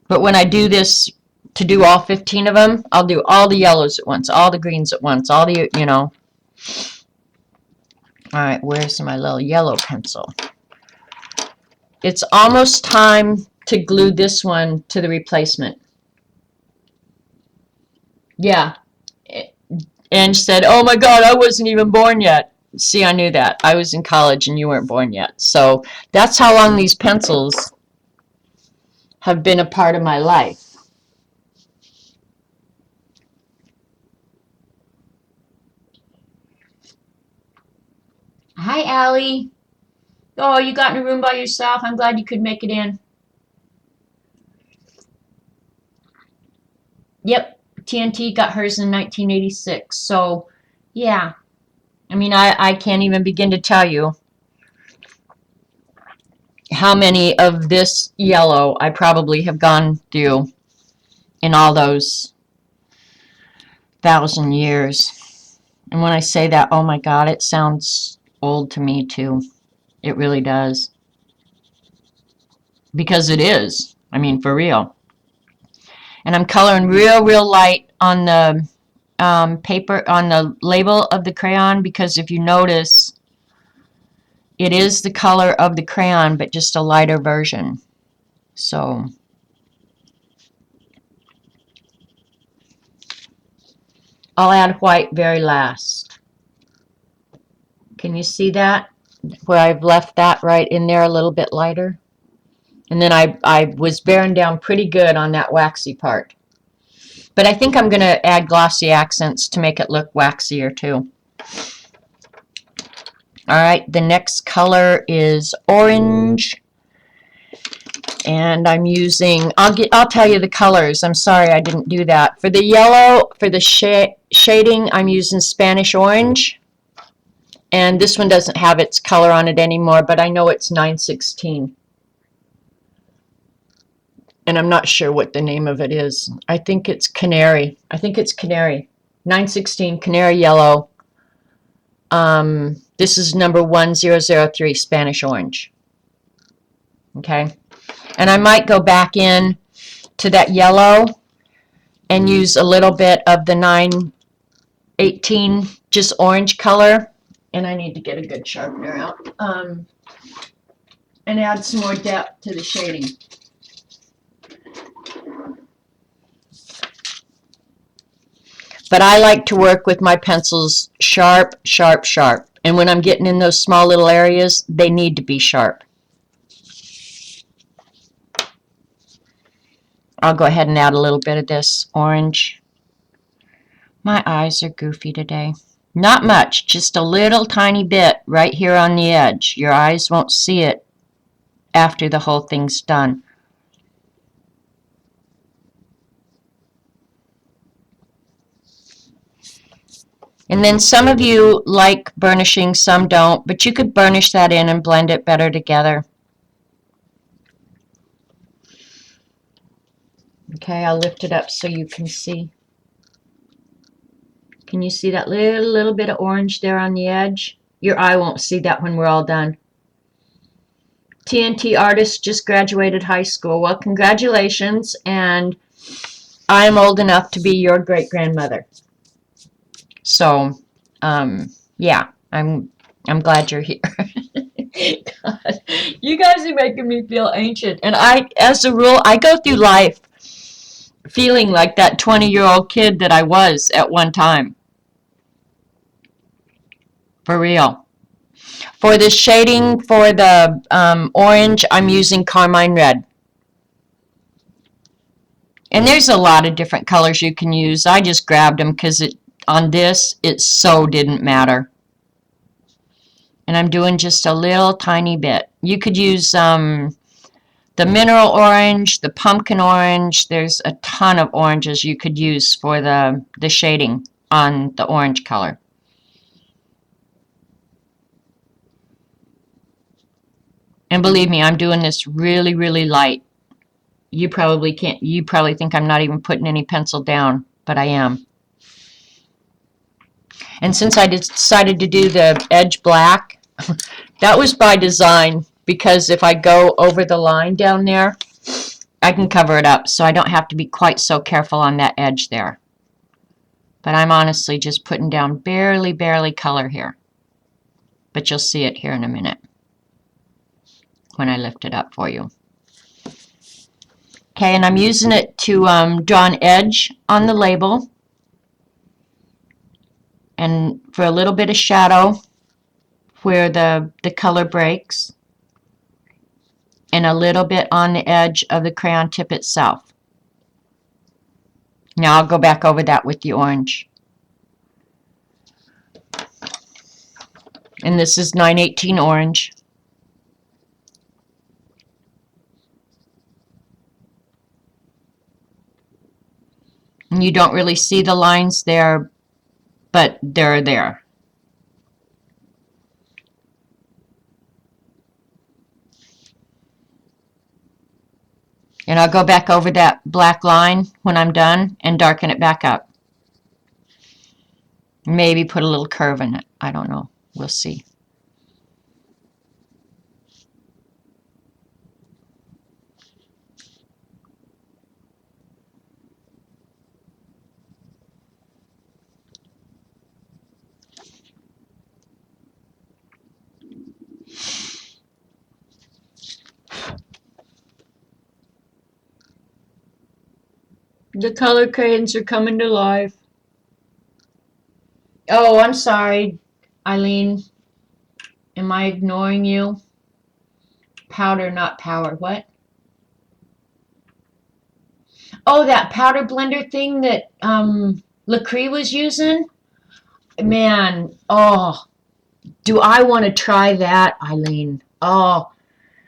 But when I do this, to do all 15 of them, I'll do all the yellows at once, all the greens at once, all the, you know. All right, where's my little yellow pencil? It's almost time to glue this one to the replacement. Yeah. And said, oh my God, I wasn't even born yet. See, I knew that. I was in college and you weren't born yet. So that's how long these pencils have been a part of my life. Hi, Allie. Oh, you got in a room by yourself? I'm glad you could make it in. Yep, TNT got hers in 1986. So, yeah. I mean, I can't even begin to tell you how many of this yellow I probably have gone through in all those 1,000 years. And when I say that, oh my God, it sounds old to me too. It really does. Because it is. I mean, for real. And I'm coloring real light on the paper, on the label of the crayon, because if you notice, it is the color of the crayon, but just a lighter version. So, I'll add white very last. Can you see that? Where I've left that right in there a little bit lighter. And then I was bearing down pretty good on that waxy part. But I think I'm going to add glossy accents to make it look waxier too. Alright, the next color is orange. And I'm using, I'll tell you the colors. I'm sorry I didn't do that. For the yellow, for the shading, I'm using Spanish orange. And this one doesn't have its color on it anymore, but I know it's 916. And I'm not sure what the name of it is. I think it's Canary. I think it's Canary. 916 Canary Yellow. This is number 1003 Spanish Orange. Okay. And I might go back in to that yellow and use a little bit of the 918 just orange color. And I need to get a good sharpener out. And add some more depth to the shading. But I like to work with my pencils sharp, sharp, sharp. And when I'm getting in those small little areas, they need to be sharp. I'll go ahead and add a little bit of this orange. My eyes are goofy today. Not much, just a little tiny bit right here on the edge. Your eyes won't see it after the whole thing's done. And then some of you like burnishing, some don't, but you could burnish that in and blend it better together. Okay, I'll lift it up so you can see. Can you see that little bit of orange there on the edge? Your eye won't see that when we're all done. TNT artist just graduated high school. Well, congratulations, and I'm old enough to be your great-grandmother. So, yeah, I'm glad you're here. God, you guys are making me feel ancient. And as a rule, I go through life feeling like that 20-year-old kid that I was at one time. For real. For the shading for the orange, I'm using Carmine Red. And there's a lot of different colors you can use. I just grabbed them because on this, it so didn't matter. And I'm doing just a little tiny bit. You could use the mineral orange, the pumpkin orange. There's a ton of oranges you could use for the shading on the orange color. And believe me, I'm doing this really, really light. You probably think I'm not even putting any pencil down, but I am. And since I decided to do the edge black, that was by design, because if I go over the line down there, I can cover it up, so I don't have to be quite so careful on that edge there. But I'm honestly just putting down barely color here. But you'll see it here in a minute when I lift it up for you. Okay, and I'm using it to draw an edge on the label, and for a little bit of shadow where the color breaks, and a little bit on the edge of the crayon tip itself. Now I'll go back over that with the orange. And this is 918 orange. And you don't really see the lines there, but they're there. And I'll go back over that black line when I'm done and darken it back up. Maybe put a little curve in it. I don't know. We'll see. The color crayons are coming to life. Oh, I'm sorry, Eileen. Am I ignoring you? Powder, not power. What? Oh, that powder blender thing that LaCree was using? Man, oh, do I want to try that, Eileen? Oh,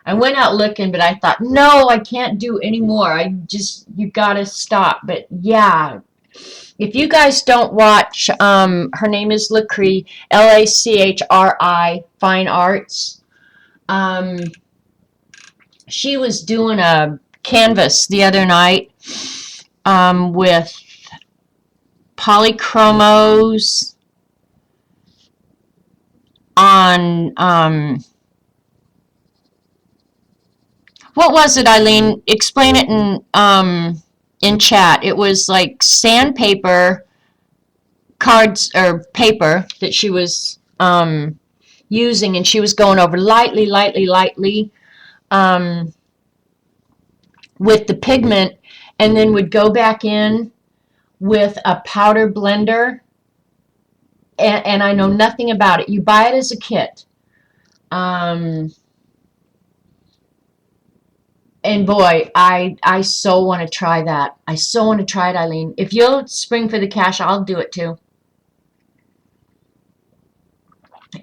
I went out looking, but I thought, no, I can't do any more. You gotta stop. But yeah, if you guys don't watch, her name is LaCree, LACHRI, Fine Arts. She was doing a canvas the other night with polychromos on what was it, Eileen? Explain it in chat. It was like sandpaper cards or paper that she was using, and she was going over lightly with the pigment, and then would go back in with a powder blender, and I know nothing about it. You buy it as a kit. And boy, I so want to try that. I so want to try it, Eileen. If you'll spring for the cash, I'll do it too.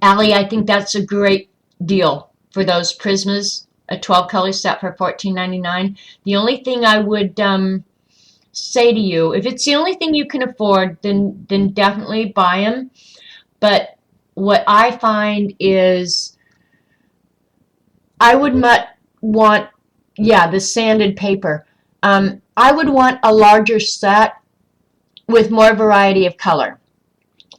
Allie, I think that's a great deal for those Prismas, a 12-color set for $14.99. The only thing I would say to you, if it's the only thing you can afford, then definitely buy them. But what I find is I would want, yeah, the sanded paper. I would want a larger set with more variety of color.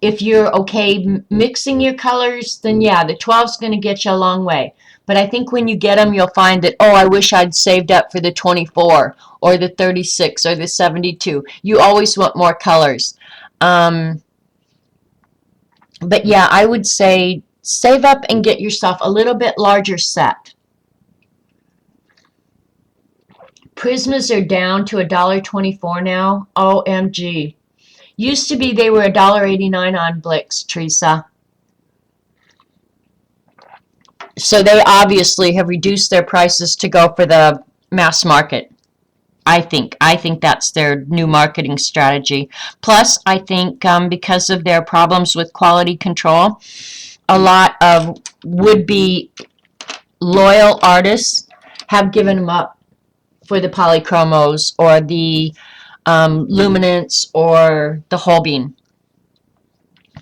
If you're okay mixing your colors, then yeah, the 12's going to get you a long way. But I think when you get them, you'll find that, oh, I wish I'd saved up for the 24 or the 36 or the 72. You always want more colors. But yeah, I would say Save up and get yourself a little bit larger set. Prismas are down to $1.24 now. OMG. Used to be they were $1.89 on Blix, Teresa. So they obviously have reduced their prices to go for the mass market. I think that's their new marketing strategy. Plus, I think because of their problems with quality control, a lot of would-be loyal artists have given them up for the polychromos or the luminance or the Holbein.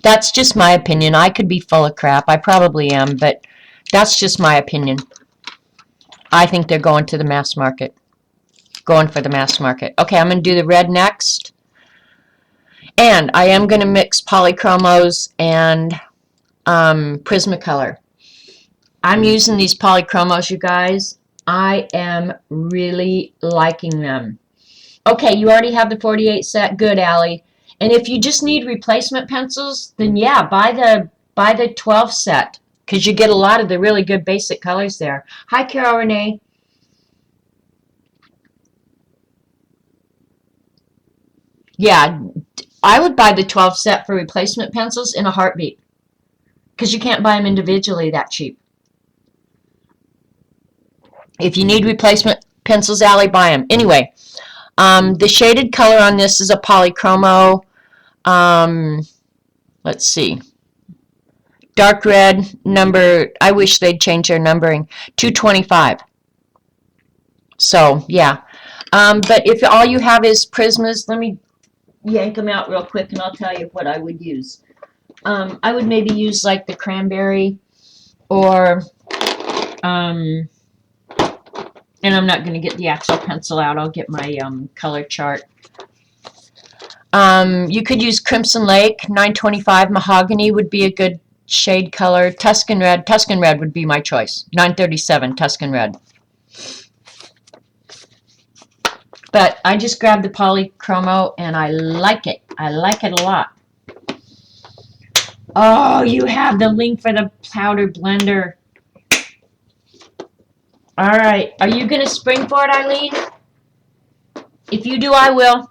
That's just my opinion. I could be full of crap. I probably am, but that's just my opinion. I think they're going to the mass market. Going for the mass market. Okay, I'm going to do the red next. And I am going to mix polychromos and Prismacolor. I'm using these polychromos, you guys. I am really liking them. Okay, you already have the 48 set. Good, Allie. And if you just need replacement pencils, then yeah, buy the 12 set, because you get a lot of the really good basic colors there. Hi, Carol Renee. Yeah, I would buy the 12 set for replacement pencils in a heartbeat, because you can't buy them individually that cheap. If you need replacement pencils, Allie, buy them. Anyway, the shaded color on this is a polychromo. Let's see. Dark red number, I wish they'd change their numbering, 225. So, yeah. But if all you have is Prismas, let me yank them out real quick and I'll tell you what I would use. I would maybe use like the cranberry or, and I'm not going to get the actual pencil out. I'll get my color chart. You could use Crimson Lake. 925 Mahogany would be a good shade color. Tuscan Red would be my choice. 937 Tuscan Red. But I just grabbed the polychromo and I like it. I like it a lot. Oh, you have the link for the powder blender. All right. Are you going to spring for it, Eileen? If you do, I will.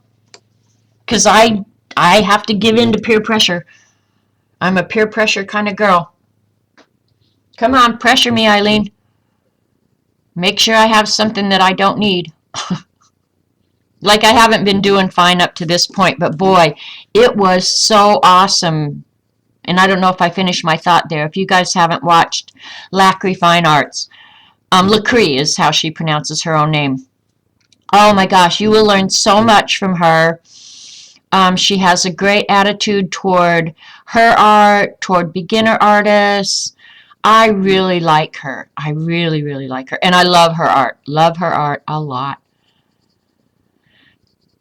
Because I have to give in to peer pressure. I'm a peer pressure kind of girl. Come on, pressure me, Eileen. Make sure I have something that I don't need. Like I haven't been doing fine up to this point, but boy, it was so awesome. And I don't know if I finished my thought there. If you guys haven't watched Lacry Fine Arts, Lacry is how she pronounces her own name. Oh my gosh, you will learn so much from her. She has a great attitude toward her art, toward beginner artists. I really like her. I really, really like her. And I love her art. Love her art a lot.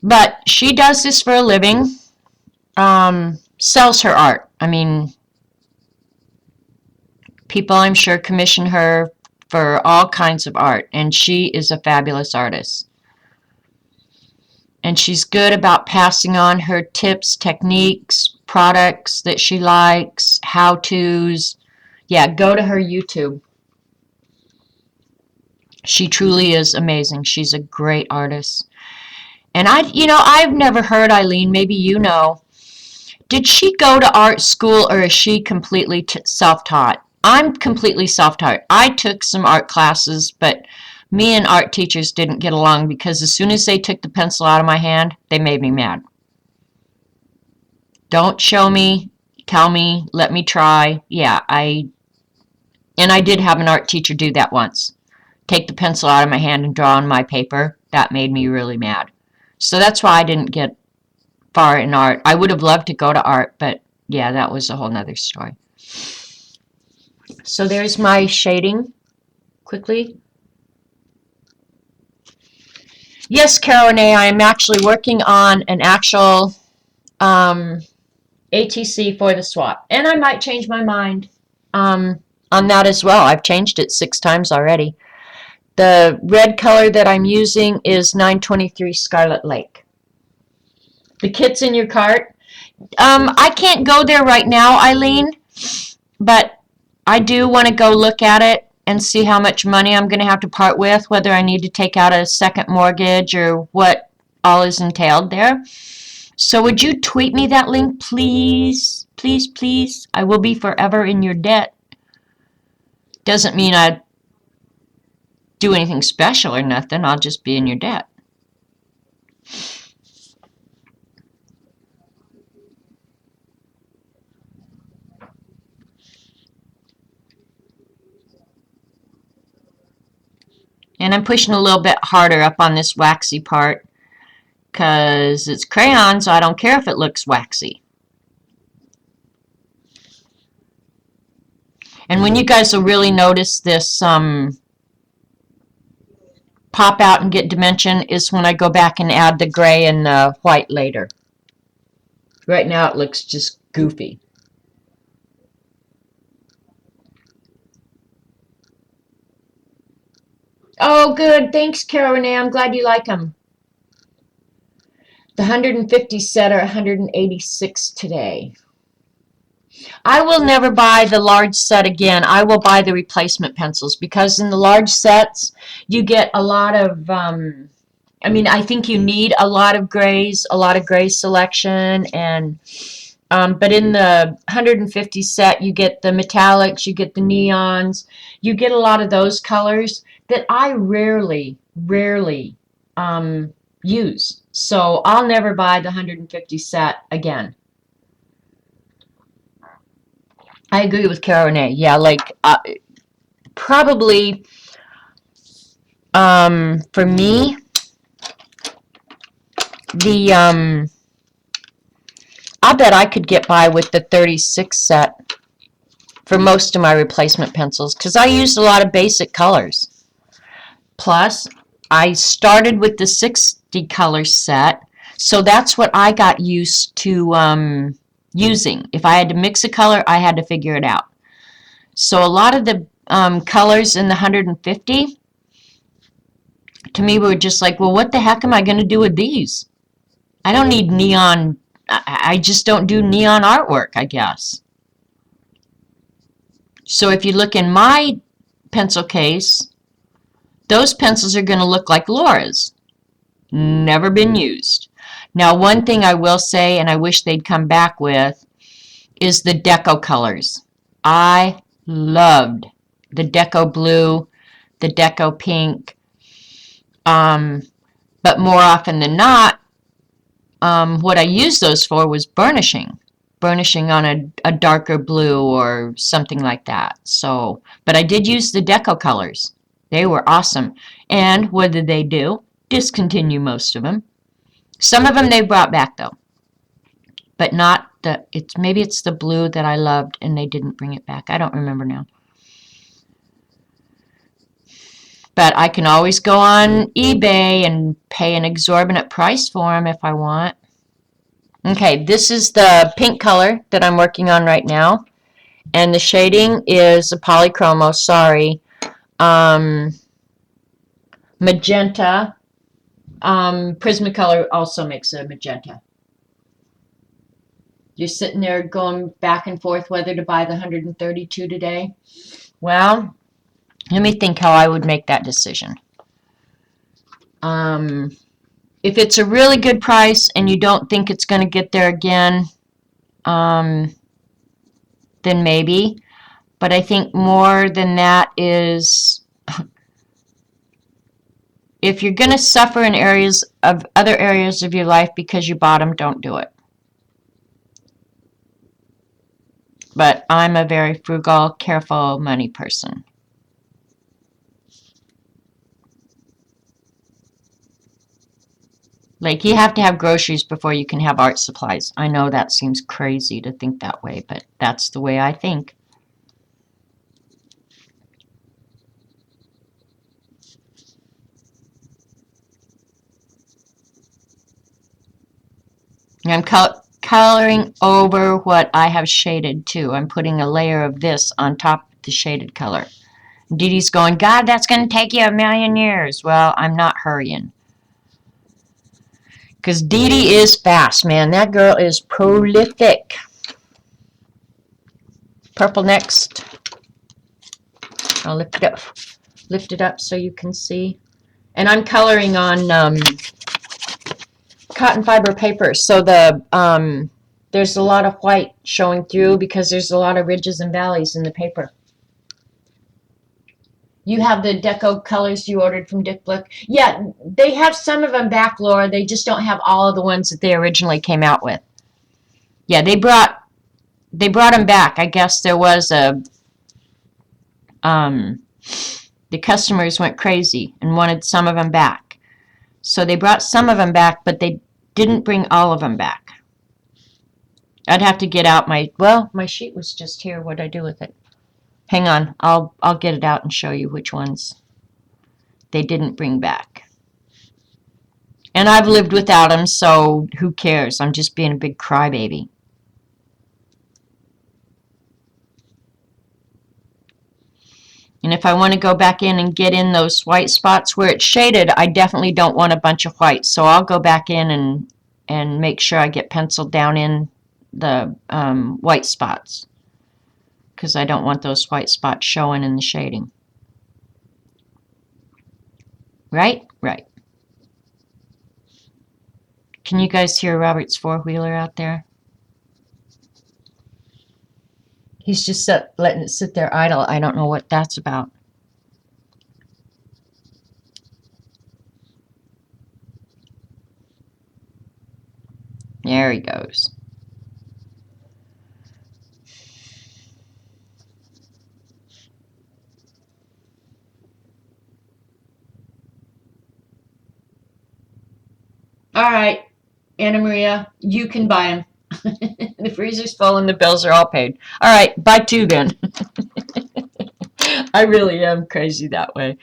But she does this for a living. Sells her art. I mean, people I'm sure commission her for all kinds of art. And she is a fabulous artist. And she's good about passing on her tips, techniques, products that she likes, how-tos. Yeah, go to her YouTube. She truly is amazing. She's a great artist. And I've never heard, Eileen, maybe you know. Did she go to art school or is she completely self-taught? I'm completely self-taught. I took some art classes, but me and art teachers didn't get along because as soon as they took the pencil out of my hand, they made me mad. Don't show me, tell me, let me try. Yeah, I did have an art teacher do that once. Take the pencil out of my hand and draw on my paper. That made me really mad. So that's why I didn't get far in art. I would have loved to go to art, but yeah, that was a whole nother story. So there's my shading quickly. Yes, Carol Renee, I am actually working on an actual ATC for the swap. And I might change my mind on that as well. I've changed it 6 times already. The red color that I'm using is 923 Scarlet Lake. The kit's in your cart. I can't go there right now, Eileen, but I do want to go look at it and see how much money I'm going to have to part with, whether I need to take out a second mortgage or what all is entailed there. So would you tweet me that link, please? Please, please. I will be forever in your debt. Doesn't mean I do anything special or nothing. I'll just be in your debt. And I'm pushing a little bit harder up on this waxy part because it's crayon, so I don't care if it looks waxy. And when you guys will really notice this pop out and get dimension is when I go back and add the gray and the white later. Right now it looks just goofy. Oh, good. Thanks, Carol Renee. I'm glad you like them. The 150 set are 186 today. I will never buy the large set again. I will buy the replacement pencils because in the large sets you get a lot of, I mean, I think you need a lot of grays selection, and but in the 150 set you get the metallics, you get the neons, you get a lot of those colors that I rarely use. So I'll never buy the 150 set again. I agree with Carol Renee. Yeah, like probably for me the I bet I could get by with the 36 set for most of my replacement pencils because I used a lot of basic colors. Plus, I started with the 60 color set, so that's what I got used to using. If I had to mix a color, I had to figure it out. So a lot of the colors in the 150 to me were just like, well, what the heck am I going to do with these? I don't need neon. I just don't do neon artwork, I guess. So if you look in my pencil case, those pencils are going to look like Laura's. Never been used. Now, one thing I will say, and I wish they'd come back with, is the deco colors. I loved the deco blue, the deco pink, but more often than not, what I used those for was burnishing on a darker blue or something like that. So, but I did use the deco colors. They were awesome. And what did they do? Discontinue most of them. Some of them they brought back though, but not the. Maybe it's the blue that I loved and they didn't bring it back. I don't remember now. But I can always go on eBay and pay an exorbitant price for them if I want. Okay, this is the pink color that I'm working on right now. And the shading is a polychromo, sorry. Magenta. Prismacolor also makes a magenta. You're sitting there going back and forth whether to buy the 132 today. Well, let me think how I would make that decision. If it's a really good price and you don't think it's going to get there again, then maybe. But I think more than that is if you're going to suffer in other areas of your life because you bought them, don't do it. But I'm a very frugal, careful money person. Like, you have to have groceries before you can have art supplies. I know that seems crazy to think that way, but that's the way I think. I'm coloring over what I have shaded too. I'm putting a layer of this on top of the shaded color. Dee Dee's going, God, that's going to take you a million years. Well, I'm not hurrying. Because Dee Dee is fast, man. That girl is prolific. Purple next. I'll lift it up so you can see. And I'm coloring on cotton fiber paper, so there's a lot of white showing through because there's a lot of ridges and valleys in the paper. You have the deco colors you ordered from Dick Blick? Yeah, they have some of them back, Laura. They just don't have all of the ones that they originally came out with. Yeah, they brought them back. I guess there was the customers went crazy and wanted some of them back. So they brought some of them back, but they didn't bring all of them back. I'd have to get out my sheet was just here. What'd I do with it? Hang on, I'll get it out and show you which ones they didn't bring back. And I've lived without them, so who cares? I'm just being a big crybaby. And if I want to go back in and get in those white spots where it's shaded, I definitely don't want a bunch of white. So I'll go back in and make sure I get penciled down in the white spots, because I don't want those white spots showing in the shading. Right? Right. Can you guys hear Robert's four-wheeler out there? He's just letting it sit there idle. I don't know what that's about. There he goes. All right, Anna Maria, you can buy them. The freezer's full and the bills are all paid. All right, buy two then. I really am crazy that way.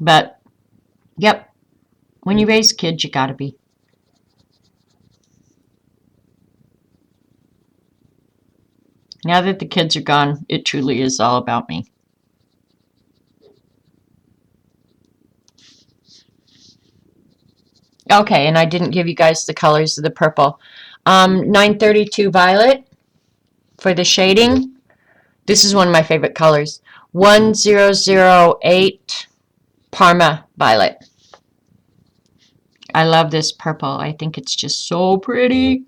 But, yep, when you raise kids, you gotta be. Now that the kids are gone, it truly is all about me. Okay, and I didn't give you guys the colors of the purple. 932 Violet for the shading. This is one of my favorite colors. 1008 Parma Violet. I love this purple. I think it's just so pretty.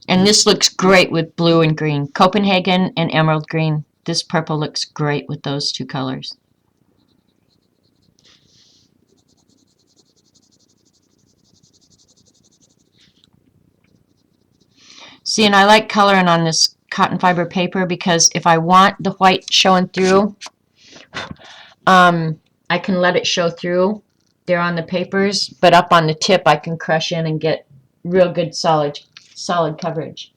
And this looks great with blue and green. Copenhagen and emerald green. This purple looks great with those two colors. See, and I like coloring on this cotton fiber paper because if I want the white showing through, I can let it show through there on the papers, but up on the tip I can crush in and get real good solid coverage.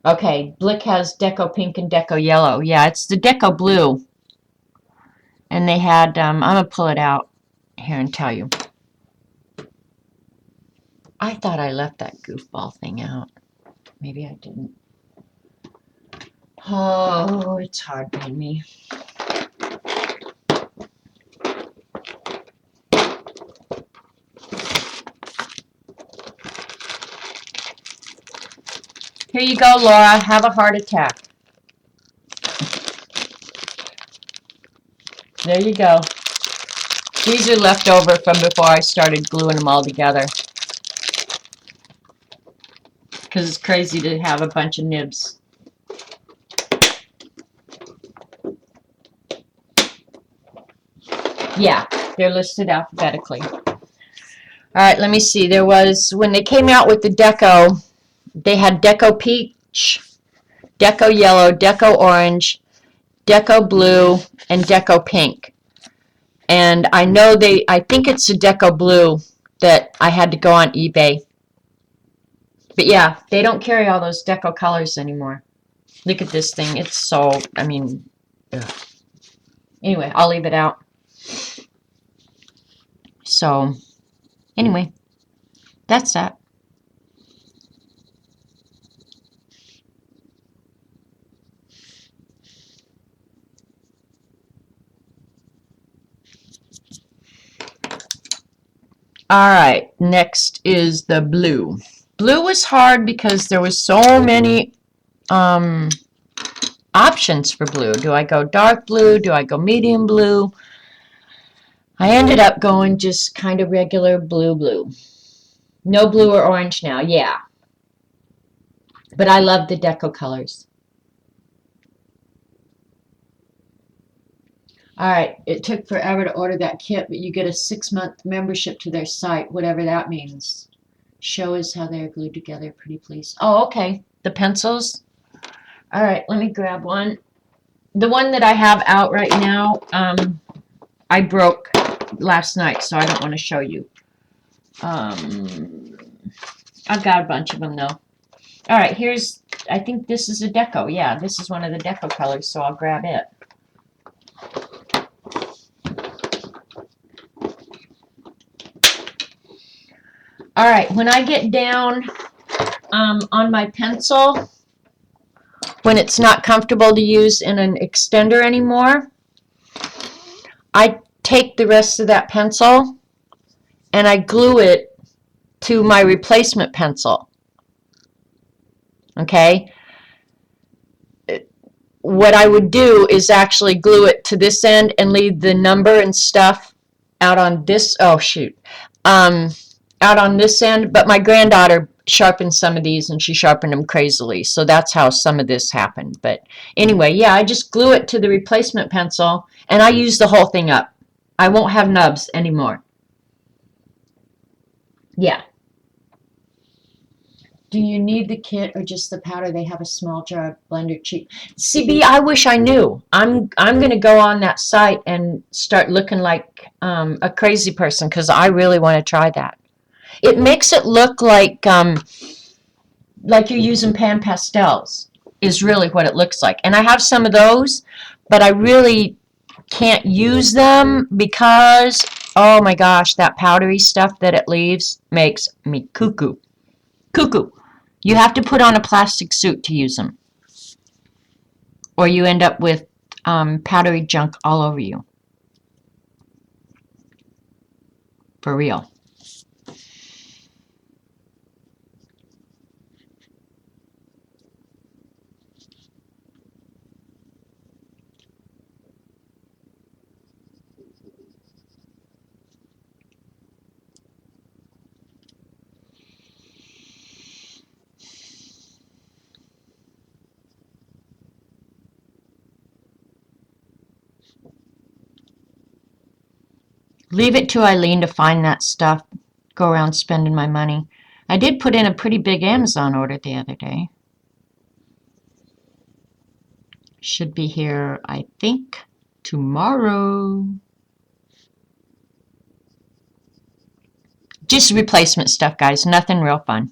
Okay, Blick has Deco Pink and Deco Yellow. Yeah, it's the Deco Blue. And they had, I'm going to pull it out here and tell you. I thought I left that goofball thing out. Maybe I didn't. Oh, it's hard being me. Here you go, Laura. Have a heart attack. There you go. These are left over from before I started gluing them all together. Because it's crazy to have a bunch of nibs. Yeah, they're listed alphabetically. All right, let me see. There was, when they came out with the Deco, they had Deco Peach, Deco Yellow, Deco Orange, Deco Blue, and Deco Pink. And I know I think it's the Deco Blue that I had to go on eBay. But yeah, they don't carry all those Deco colors anymore. Look at this thing. It's so, I mean, ugh. Anyway, I'll leave it out. So, anyway, that's that. All right, next is the blue. Blue was hard because there was so many options for blue. Do I go dark blue? Do I go medium blue? I ended up going just kind of regular blue. No blue or orange now, yeah. But I love the deco colors. All right, it took forever to order that kit, but you get a 6-month membership to their site, whatever that means. Show us how they're glued together, pretty please. Oh, okay, the pencils. All right, let me grab one. The one that I have out right now, I broke last night, so I don't want to show you. I've got a bunch of them, though. All right, here's, I think this is a deco. Yeah, this is one of the deco colors, so I'll grab it. All right, when I get down on my pencil, when it's not comfortable to use in an extender anymore, I take the rest of that pencil and I glue it to my replacement pencil. Okay? What I would do is actually glue it to this end and leave the number and stuff out on this, oh shoot, out on this end, but my granddaughter sharpened some of these and she sharpened them crazily, so that's how some of this happened. But anyway, yeah, I just glue it to the replacement pencil and I use the whole thing up. I won't have nubs anymore. Yeah. Do you need the kit or just the powder? They have a small jar of blender cheap. CB, I wish I knew. I'm going to go on that site and start looking like a crazy person because I really want to try that. It makes it look like you're using pan pastels is really what it looks like. And I have some of those, but I really can't use them because, oh my gosh, that powdery stuff that it leaves makes me cuckoo. Cuckoo. You have to put on a plastic suit to use them, or you end up with powdery junk all over you. For real. Leave it to Eileen to find that stuff. Go around spending my money. I did put in a pretty big Amazon order the other day. Should be here, I think, tomorrow. Just replacement stuff, guys. Nothing real fun.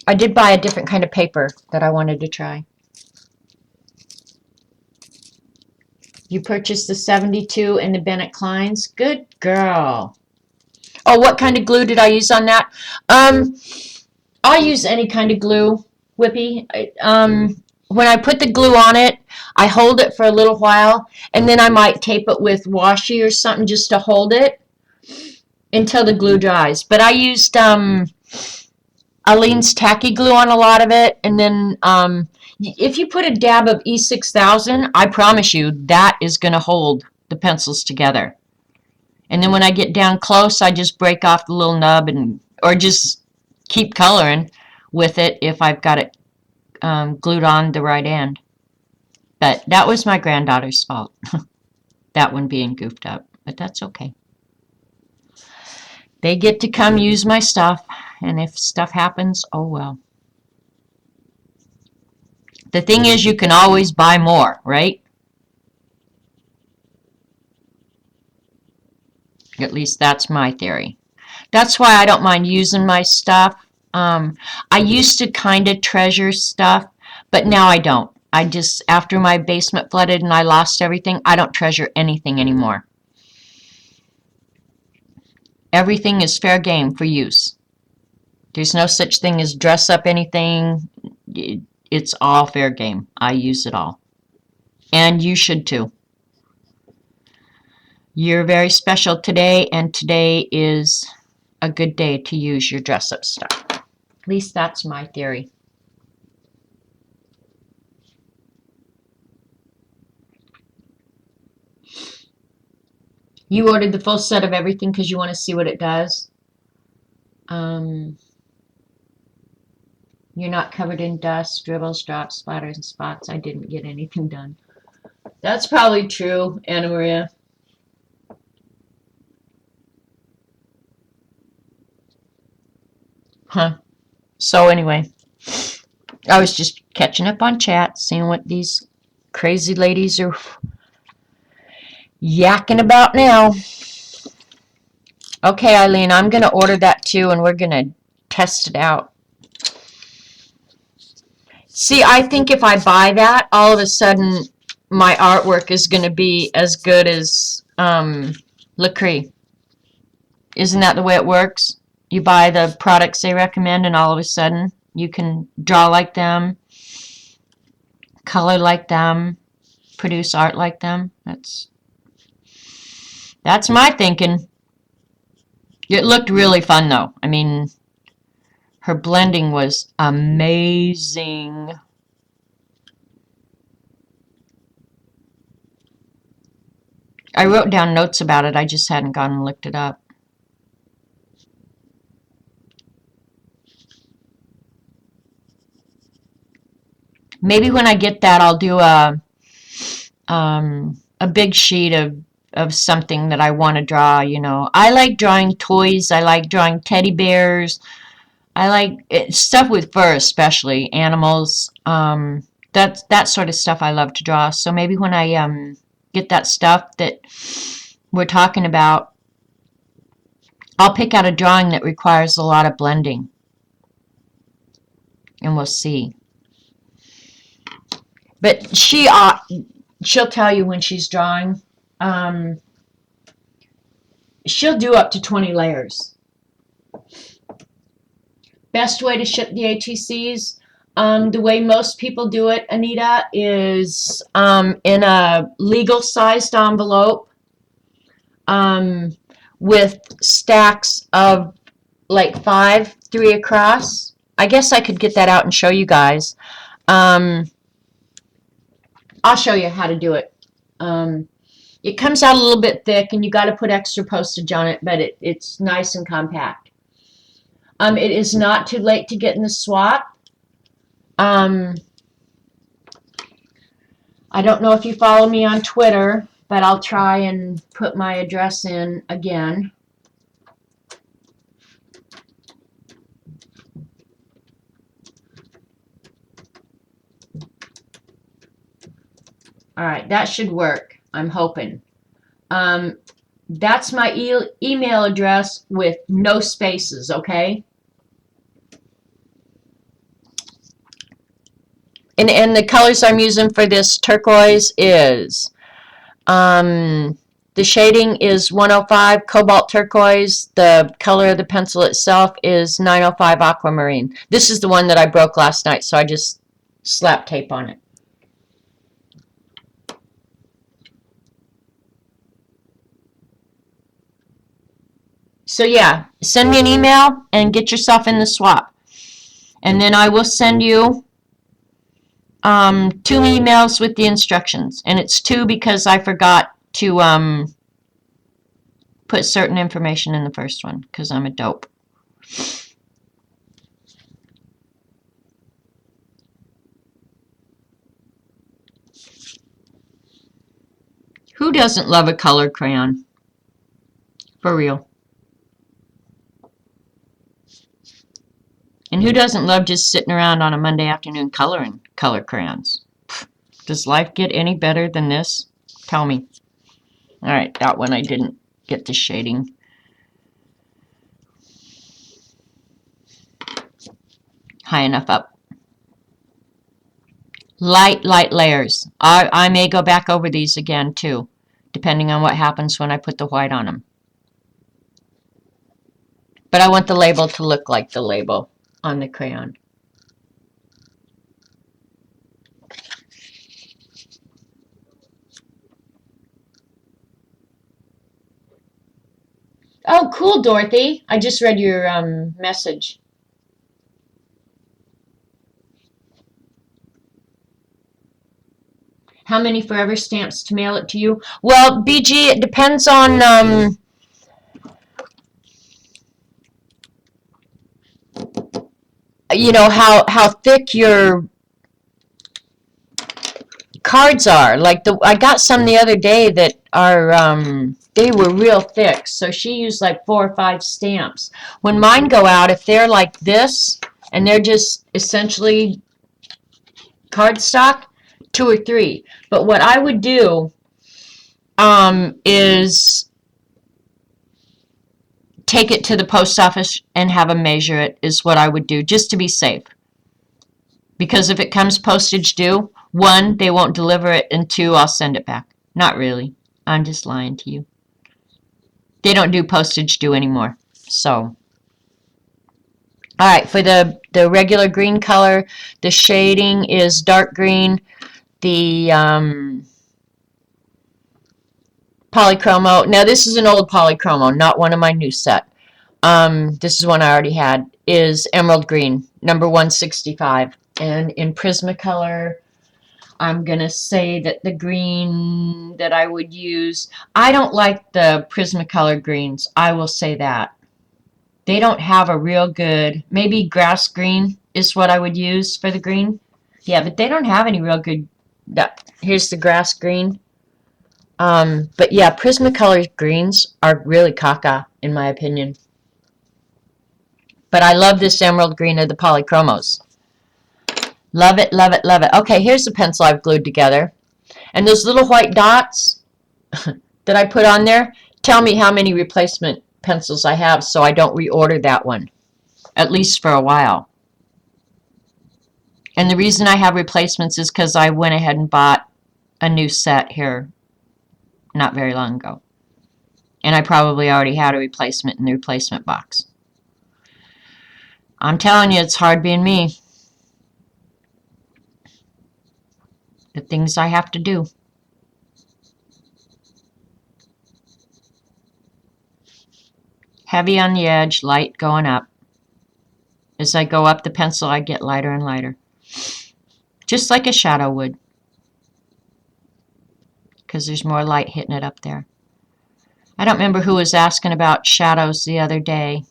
I did buy a different kind of paper that I wanted to try. You purchased the 72 and the Bennett Kleins. Good girl. Oh, what kind of glue did I use on that? I'll use any kind of glue, Whippy. When I put the glue on it, I hold it for a little while, and then I might tape it with washi or something just to hold it until the glue dries. But I used Eileen's tacky glue on a lot of it, and then if you put a dab of E6000, I promise you that is going to hold the pencils together. And then when I get down close, I just break off the little nub or just keep coloring with it if I've got it glued on the right end. But that was my granddaughter's fault. That one being goofed up, but that's okay. They get to come use my stuff, and if stuff happens, oh well. The thing is, you can always buy more, right? At least that's my theory. That's why I don't mind using my stuff. I used to kind of treasure stuff, but now I don't. I just, after my basement flooded and I lost everything, I don't treasure anything anymore. Everything is fair game for use. There's no such thing as dress up anything. It's all fair game. I use it all. And you should too. You're very special today, and today is a good day to use your dress up stuff. At least that's my theory. You ordered the full set of everything because you want to see what it does. You're not covered in dust, dribbles, drops, splatters, and spots. I didn't get anything done. That's probably true, Anna Maria. Huh. So anyway, I was just catching up on chat, seeing what these crazy ladies are yakking about now. Okay, Eileen, I'm going to order that too, and we're going to test it out. See, I think if I buy that, all of a sudden my artwork is going to be as good as Lacree. Isn't that the way it works? You buy the products they recommend, and all of a sudden you can draw like them, color like them, produce art like them. That's my thinking. It looked really fun, though. I mean, her blending was amazing. I wrote down notes about it. I just hadn't gone and looked it up. Maybe when I get that, I'll do a big sheet of something that I want to draw. You know, I like drawing toys. I like drawing teddy bears. I like stuff with fur, especially animals. That sort of stuff I love to draw. So maybe when I get that stuff that we're talking about, I'll pick out a drawing that requires a lot of blending, and we'll see. But she'll tell you when she's drawing. She'll do up to 20 layers. Best way to ship the ATCs, the way most people do it, Anita, is in a legal-sized envelope with stacks of like 5, 3 across. I guess I could get that out and show you guys. I'll show you how to do it. It comes out a little bit thick, and you got to put extra postage on it, but it's nice and compact. It is not too late to get in the swap. I don't know if you follow me on Twitter, but I'll try and put my address in again. All right, that should work. I'm hoping. That's my email address with no spaces, okay? And the colors I'm using for this turquoise is, the shading is 105 cobalt turquoise. The color of the pencil itself is 905 aquamarine. This is the one that I broke last night, so I just slapped tape on it. So yeah, send me an email and get yourself in the swap. And then I will send you 2 emails with the instructions. And it's 2 because I forgot to put certain information in the first one because I'm a dope. Who doesn't love a colored crayon? For real. And who doesn't love just sitting around on a Monday afternoon coloring color crayons? Does life get any better than this? Tell me. All right, that one I didn't get the shading. High enough up. Light layers. I may go back over these again too, depending on what happens when I put the white on them. But I want the label to look like the label on the crayon. Oh, cool, Dorothy. I just read your message. How many forever stamps to mail it to you? Well, BG, it depends on, you know, how thick your cards are. Like I got some the other day that are, they were real thick. So she used like 4 or 5 stamps. When mine go out, if they're like this and they're just essentially cardstock, 2 or 3. But what I would do is take it to the post office and have them measure it is what I would do, just to be safe. Because if it comes postage due, 1, they won't deliver it, and 2, I'll send it back. Not really. I'm just lying to you. They don't do postage due anymore. So, all right, for the regular green color, the shading is dark green. The polychromo, now this is an old polychromo, not one of my new set. This is one I already had, is emerald green, number 165. And in Prismacolor, I'm going to say that the green that I would use, I don't like the Prismacolor greens. I will say that. They don't have a real good, maybe grass green is what I would use for the green. Yeah, but they don't have any real good, here's the grass green. But yeah, Prismacolor greens are really caca, in my opinion. But I love this emerald green of the polychromos. Love it, love it, love it. Okay, here's the pencil I've glued together. And those little white dots that I put on there, tell me how many replacement pencils I have so I don't reorder that one, at least for a while. And the reason I have replacements is because I went ahead and bought a new set here not very long ago. And I probably already had a replacement in the replacement box. I'm telling you, it's hard being me. The things I have to do. Heavy on the edge, light going up. As I go up the pencil, I get lighter and lighter. Just like a shadow would. Because there's more light hitting it up there. I don't remember who was asking about shadows the other day.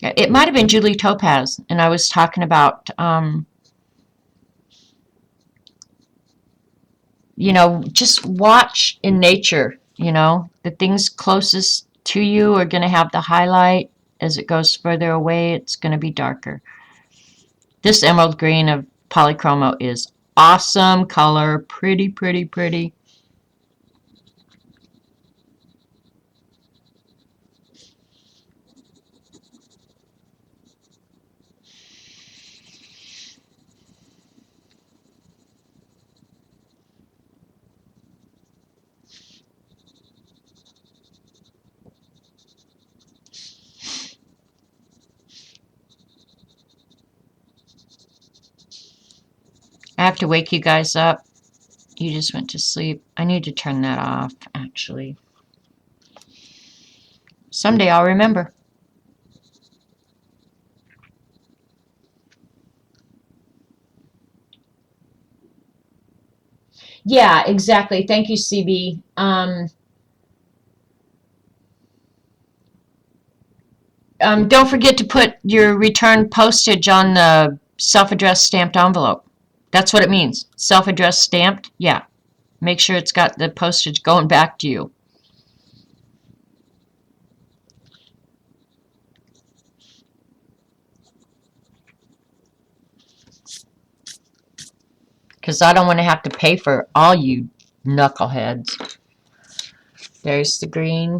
It might have been Julie Topaz, and I was talking about, you know, just watch in nature, you know. The things closest to you are going to have the highlight. As it goes further away, it's going to be darker. This emerald green of polychromo is awesome color. Pretty, pretty, pretty. I have to wake you guys up. You just went to sleep. I need to turn that off, actually. Someday I'll remember. Yeah, exactly. Thank you, CB. Don't forget to put your return postage on the self-addressed stamped envelope. That's what it means. Self-addressed stamped? Yeah. Make sure it's got the postage going back to you. Because I don't want to have to pay for all you knuckleheads. There's the green.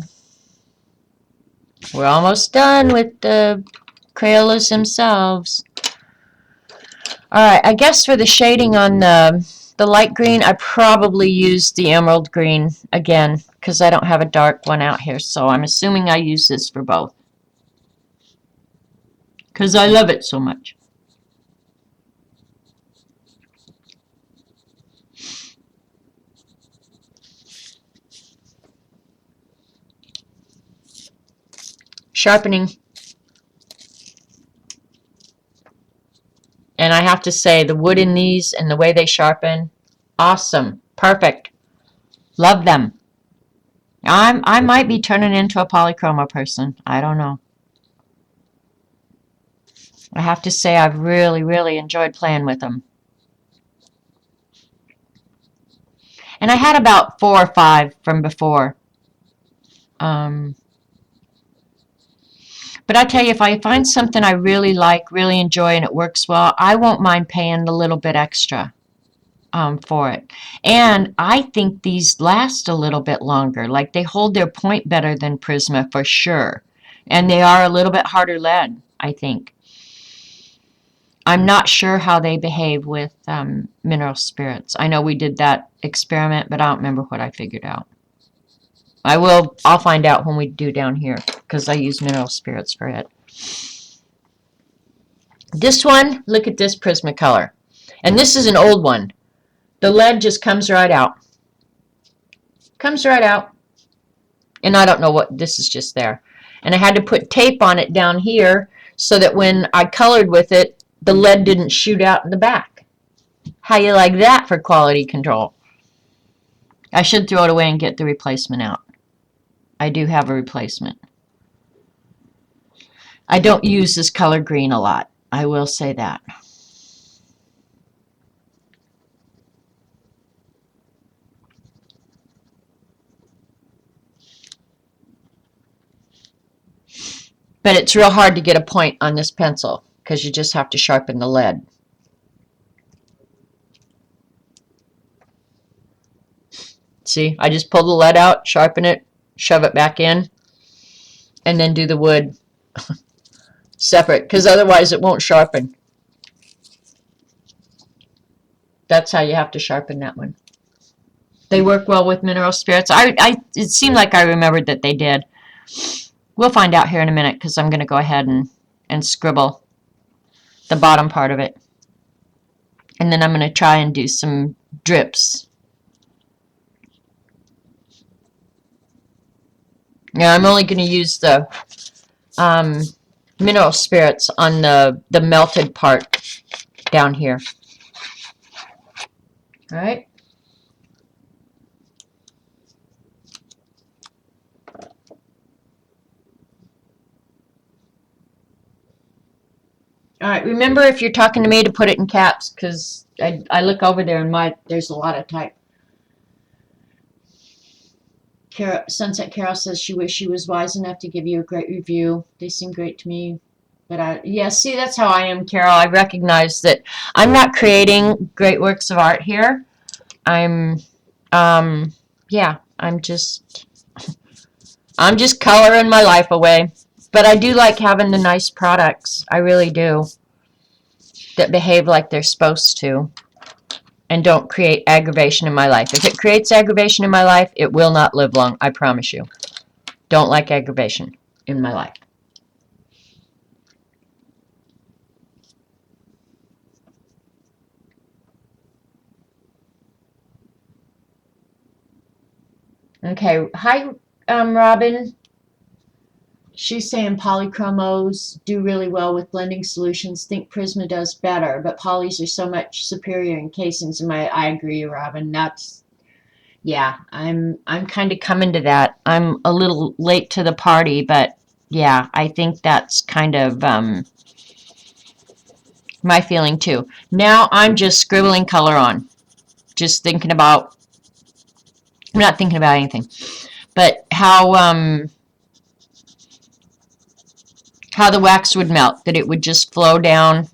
We're almost done with the Crayolas themselves. Alright, I guess for the shading on the light green, I probably used the emerald green again, because I don't have a dark one out here, so I'm assuming I use this for both. Because I love it so much. Sharpening. And I have to say, the wood in these and the way they sharpen, awesome. Perfect. Love them. I might be turning into a polychroma person. I don't know. I have to say, I've really, really enjoyed playing with them. And I had about 4 or 5 from before. But I tell you, if I find something I really like, really enjoy, and it works well, I won't mind paying a little bit extra for it. And I think these last a little bit longer. Like, they hold their point better than Prisma for sure. And they are a little bit harder lead, I think. I'm not sure how they behave with mineral spirits. I know we did that experiment, but I don't remember what I figured out. I'll find out when we do down here, because I use mineral spirits for it. This one, look at this Prismacolor. And this is an old one. The lead just comes right out. Comes right out. And I don't know what, this is just there. And I had to put tape on it down here so that when I colored with it, the lead didn't shoot out in the back. How you like that for quality control? I should throw it away and get the replacement out. I do have a replacement. I don't use this color green a lot. I will say that. But it's real hard to get a point on this pencil because you just have to sharpen the lead. See, I just pull the lead out, sharpen it, shove it back in, and then do the wood separate, because otherwise it won't sharpen. That's how you have to sharpen that one. They work well with mineral spirits. It seemed like I remembered that they did. We'll find out here in a minute, because I'm going to go ahead and scribble the bottom part of it. And then I'm going to try and do some drips. Now I'm only going to use the mineral spirits on the melted part down here. All right. All right, remember if you're talking to me to put it in caps, because I look over there and there's a lot of type. Sunset Carol says she wished she was wise enough to give you a great review. They seem great to me. But yeah, see, that's how I am, Carol. I recognize that I'm not creating great works of art here. Yeah, I'm just coloring my life away. But I do like having the nice products. I really do. That behave like they're supposed to. And don't create aggravation in my life. If it creates aggravation in my life, it will not live long. I promise you. Don't like aggravation in my life. Okay. Hi, Robin. She's saying polychromos do really well with blending solutions. Think Prisma does better, but polys are so much superior in casings. I agree, Robin. Yeah, I'm kind of coming to that. I'm a little late to the party, but yeah, I think that's kind of my feeling too. Now I'm just scribbling color on, just thinking about. I'm not thinking about anything, but how the wax would melt, that it would just flow down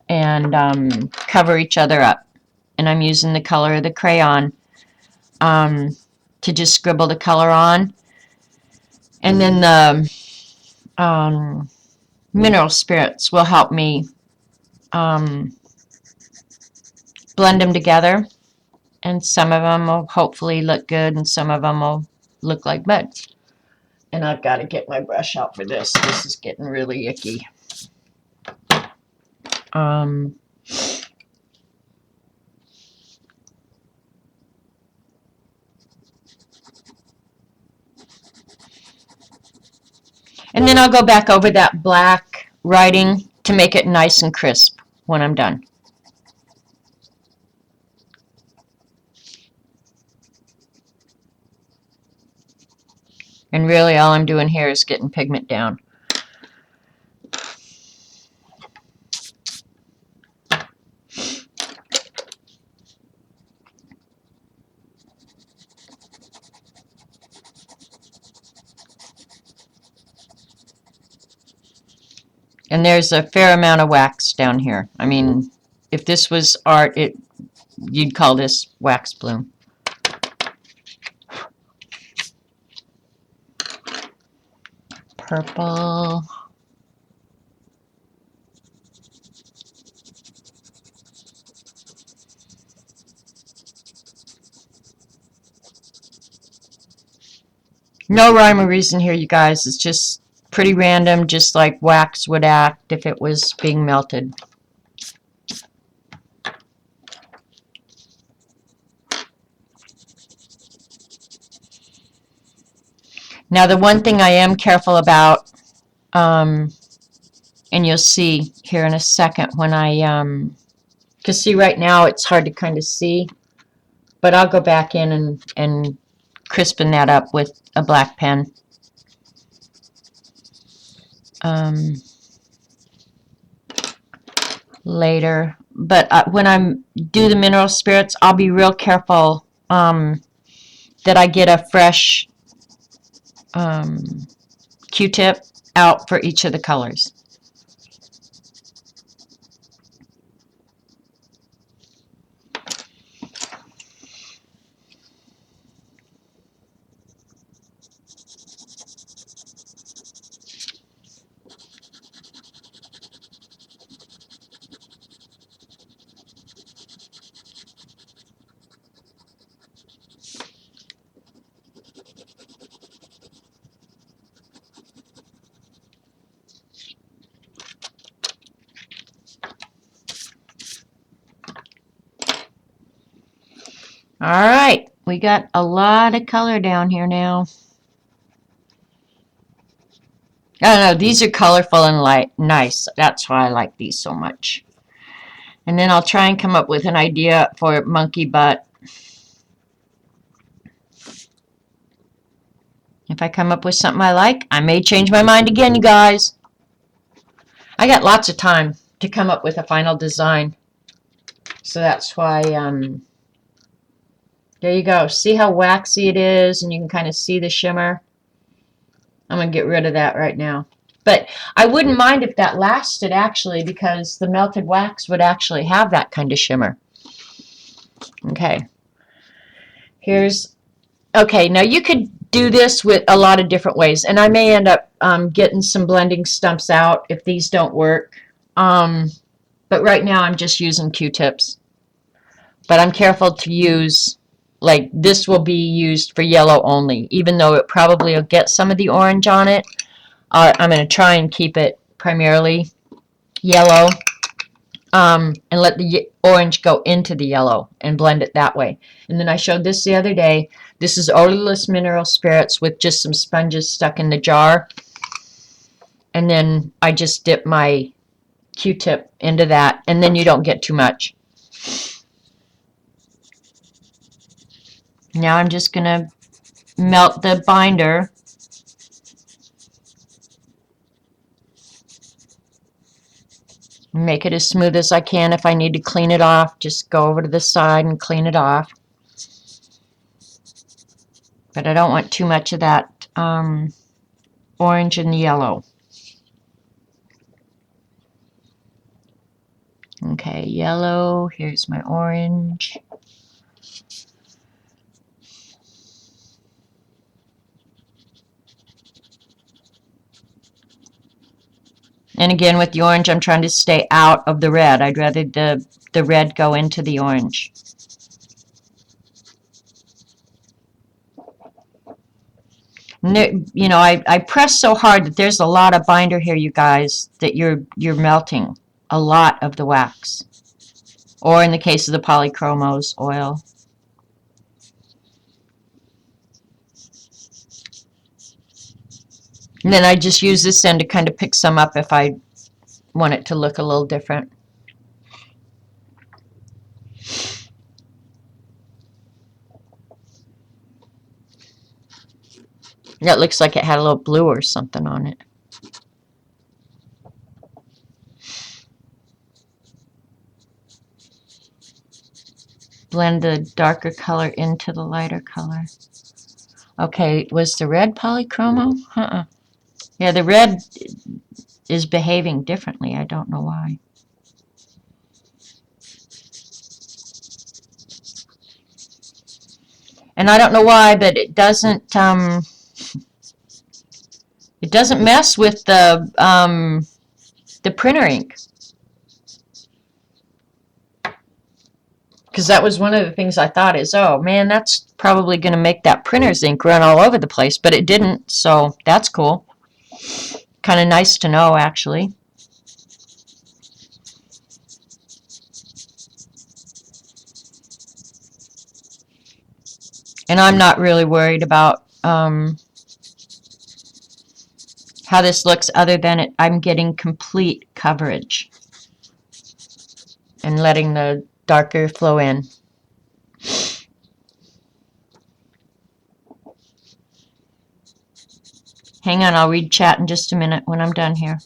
and cover each other up. And I'm using the color of the crayon to just scribble the color on. And then the mineral spirits will help me blend them together. And some of them will hopefully look good, and some of them will look like mud. And I've got to get my brush out for this. This is getting really icky. And then I'll go back over that black writing to make it nice and crisp. when I'm done. And really all I'm doing here is getting pigment down. And there's a fair amount of wax down here. I mean, if this was art, you'd call this wax bloom. Purple. No rhyme or reason here, you guys. It's just pretty random, just like wax would act if it was being melted. Now, the one thing I am careful about, and you'll see here in a second when because see right now it's hard to kind of see, but I'll go back in and crispen that up with a black pen. Later, but when I do the mineral spirits, I'll be real careful that I get a fresh Q-tip out for each of the colors. All right, we got a lot of color down here now. I don't know, these are colorful and light, nice. That's why I like these so much. And then I'll try and come up with an idea for monkey butt. If I come up with something I like, I may change my mind again, you guys. I got lots of time to come up with a final design. So that's why, there you go. See how waxy it is, and you can kind of see the shimmer. I'm going to get rid of that right now. But I wouldn't mind if that lasted, actually, because the melted wax would actually have that kind of shimmer. Okay. Okay, now you could do this with a lot of different ways, and I may end up getting some blending stumps out if these don't work. But right now I'm just using Q-tips. But I'm careful to use, like this will be used for yellow only, even though it probably will get some of the orange on it. I'm going to try and keep it primarily yellow, and let the orange go into the yellow and blend it that way. And then I showed this the other day. This is odorless mineral spirits with just some sponges stuck in the jar. And then I just dip my Q-tip into that, and then you don't get too much. Now I'm just going to melt the binder. Make it as smooth as I can. If I need to clean it off, just go over to the side and clean it off. But I don't want too much of that orange and yellow. Okay, yellow. Here's my orange. And again, with the orange, I'm trying to stay out of the red. I'd rather the red go into the orange. You know, I press so hard that there's a lot of binder here, you guys, that you're melting a lot of the wax. Or in the case of the polychromos, oil. And then I just use this end to kind of pick some up if I want it to look a little different. That looks like it had a little blue or something on it. Blend the darker color into the lighter color. Okay, was the red polychromo? Yeah, the red is behaving differently. I don't know why. And I don't know why, but it doesn't mess with the printer ink. Because that was one of the things I thought is, oh man, that's probably going to make that printer's ink run all over the place, but it didn't, so that's cool. Kind of nice to know, actually. And I'm not really worried about how this looks other than I'm getting complete coverage and letting the darker flow in. Hang on, I'll read chat in just a minute when I'm done here.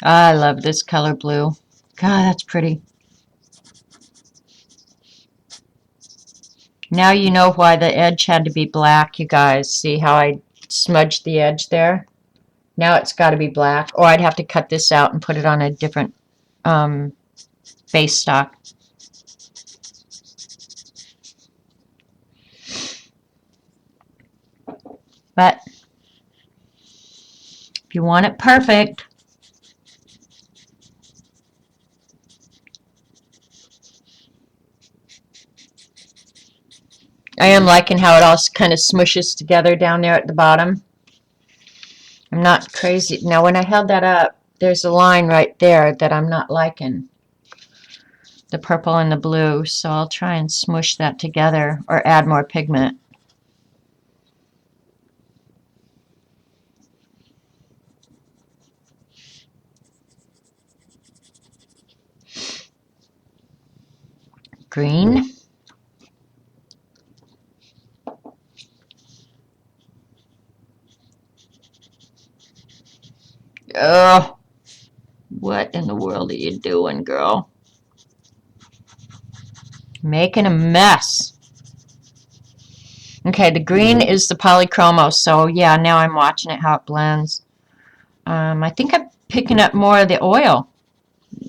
I love this color blue. God, that's pretty. Now you know why the edge had to be black, you guys. See how I smudged the edge there? Now it's got to be black, or I'd have to cut this out and put it on a different base stock. But if you want it perfect, I am liking how it all kind of smushes together down there at the bottom. I'm not crazy. Now, when I held that up, there's a line right there that I'm not liking. The purple and the blue, so I'll try and smush that together or add more pigment. Green. Oh, what in the world are you doing, girl? Making a mess. Okay, the green is the polychromo, so yeah, now I'm watching it how it blends. I think I'm picking up more of the oil.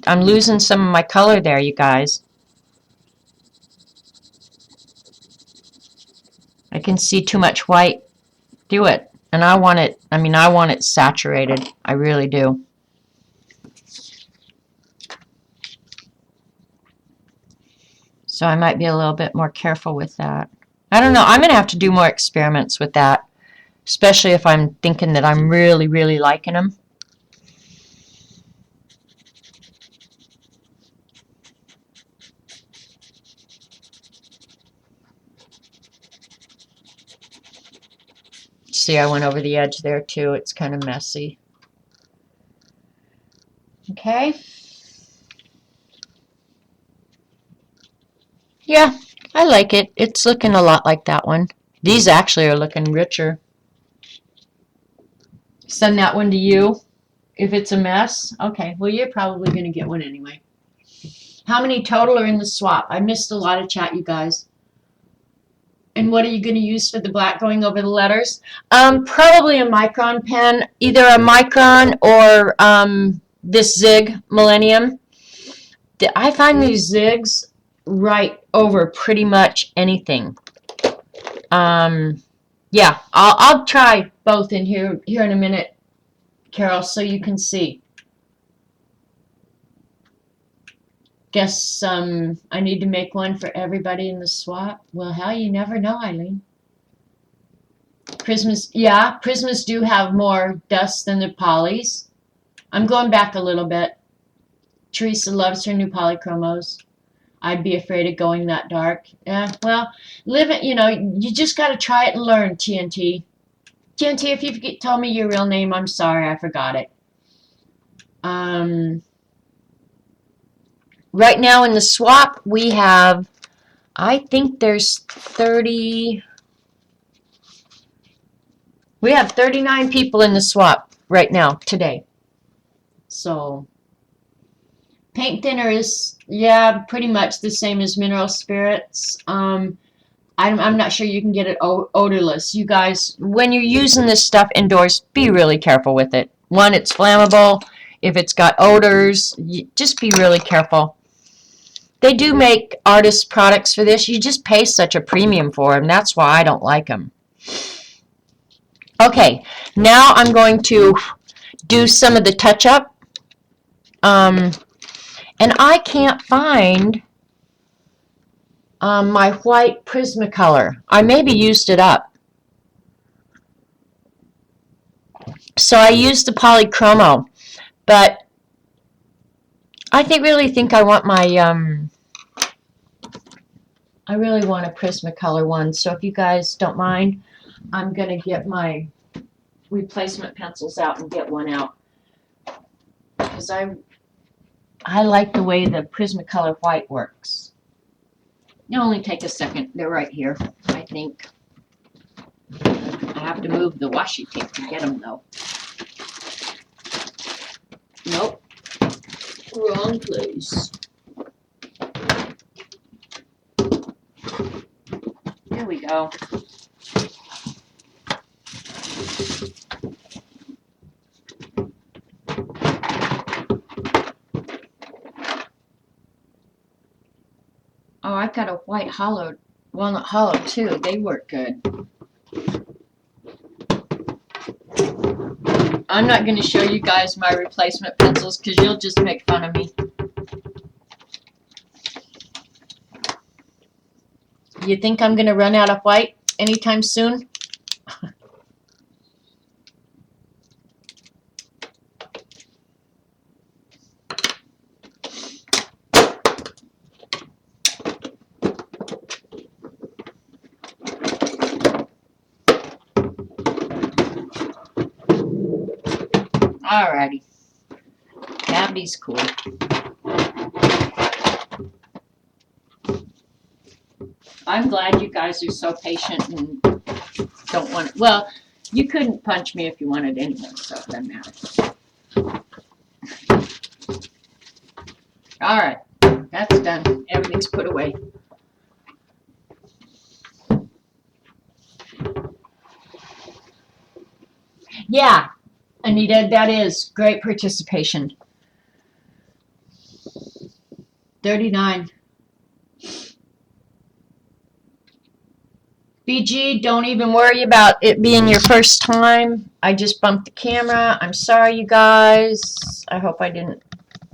I'm losing some of my color there, you guys. I can see too much white through it, and I want it, I want it saturated. I really do. So I might be a little bit more careful with that. I don't know. I'm going to have to do more experiments with that, especially if I'm thinking that I'm really, really liking them. See, I went over the edge there too. It's kind of messy. Okay. Yeah, I like it. It's looking a lot like that one. These actually are looking richer. Send that one to you if it's a mess. Okay, well, you're probably going to get one anyway. How many total are in the swap? I missed a lot of chat, you guys. And what are you going to use for the black going over the letters? Probably a micron pen, either a micron or this Zig Millennium. I find these Zigs right over pretty much anything. Yeah, I'll try both in here in a minute, Carol, so you can see. Guess I need to make one for everybody in the swap. Well, hell, you never know, Eileen. Prismas, yeah, Prismas do have more dust than the polys. I'm going back a little bit. Teresa loves her new polychromos. I'd be afraid of going that dark. Yeah, well, live it, you just got to try it and learn, TNT. TNT, if you told me your real name, I'm sorry, I forgot it. Right now in the swap, we have, I think there's 30, we have 39 people in the swap right now, today. So, paint thinner is, yeah, pretty much the same as mineral spirits. I'm not sure you can get it odorless. You guys, when you're using this stuff indoors, be really careful with it. One, it's flammable. If it's got odors, just be really careful. They do make artist products for this. You just pay such a premium for them. That's why I don't like them. Okay, now I'm going to do some of the touch-up. And I can't find my white Prismacolor. I maybe used it up. So I used the polychromo. But I really think I want my, I really want a Prismacolor one. So if you guys don't mind, I'm going to get my replacement pencils out and get one out. Because I like the way the Prismacolor white works. It'll only take a second. They're right here, I think. I have to move the washi tape to get them, though. Nope. Wrong place. There we go. Oh, I've got a white hollowed, walnut hollow too. They work good. I'm not going to show you guys my replacement pencils because you'll just make fun of me. You think I'm going to run out of white anytime soon? Alrighty. Cavity's cool. I'm glad you guys are so patient and don't want it. Well, you couldn't punch me if you wanted anyway, so it doesn't matter. Alright, that's done. Everything's put away. Yeah, Anita, that is great participation. 39. BG, don't even worry about it being your first time. I just bumped the camera. I'm sorry, you guys. I hope I didn't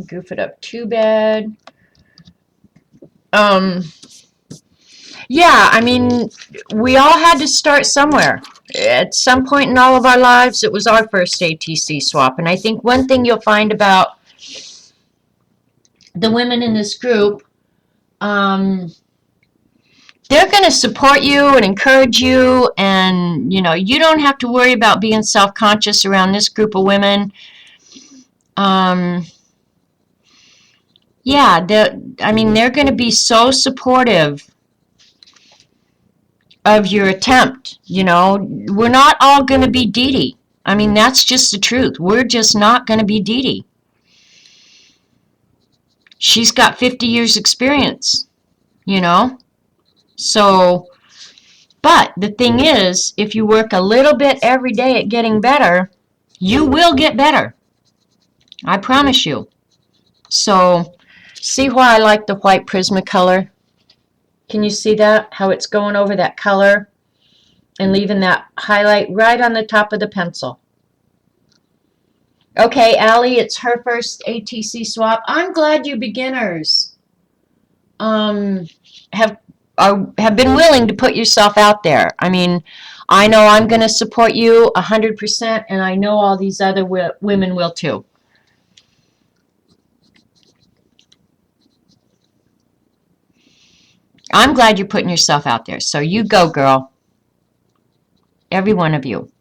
goof it up too bad. Yeah, I mean, we all had to start somewhere. At some point in all of our lives, it was our first ATC swap. And I think one thing you'll find about the women in this group, they're going to support you and encourage you, and you don't have to worry about being self-conscious around this group of women. Yeah, they're going to be so supportive of your attempt. We're not all going to be Dee Dee. I mean, that's just the truth. We're just not going to be Dee Dee. She's got 50 years experience, So, but the thing is, if you work a little bit every day at getting better, you will get better. I promise you. So, see why I like the white Prismacolor? Can you see that? How it's going over that color and leaving that highlight right on the top of the pencil. Okay, Allie, it's her first ATC swap. I'm glad you beginners have been willing to put yourself out there. I mean, I know I'm going to support you 100%, and I know all these other women will too. I'm glad you're putting yourself out there. So you go, girl. Every one of you.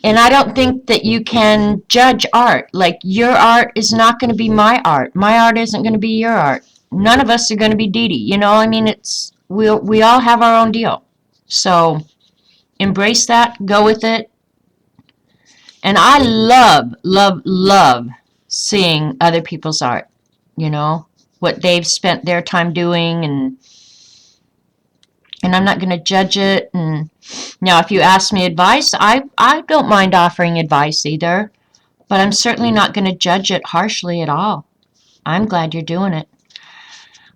And I don't think that you can judge art. Like, your art is not going to be my art. My art isn't going to be your art. None of us are going to be Dee Dee. You know, I mean, we all have our own deal. So embrace that. Go with it. And I love, love, love seeing other people's art. You know, what they've spent their time doing, and I'm not going to judge it. And now, if you ask me advice, I don't mind offering advice either, but I'm certainly not going to judge it harshly at all. I'm glad you're doing it.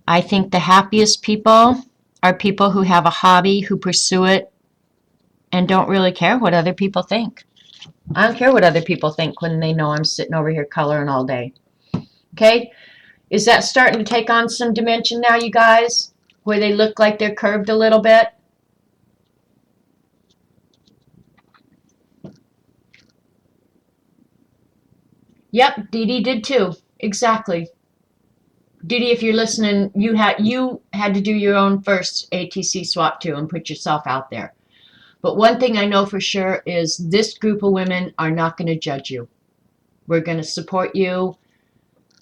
I think the happiest people are people who have a hobby, who pursue it, and don't really care what other people think. I don't care what other people think when they know I'm sitting over here coloring all day. Okay? Is that starting to take on some dimension now, you guys? Where they look like they're curved a little bit? Yep, Dee Dee did too. Exactly. Dee Dee, if you're listening, you had to do your own first ATC swap too and put yourself out there. But one thing I know for sure is this group of women are not going to judge you. We're going to support you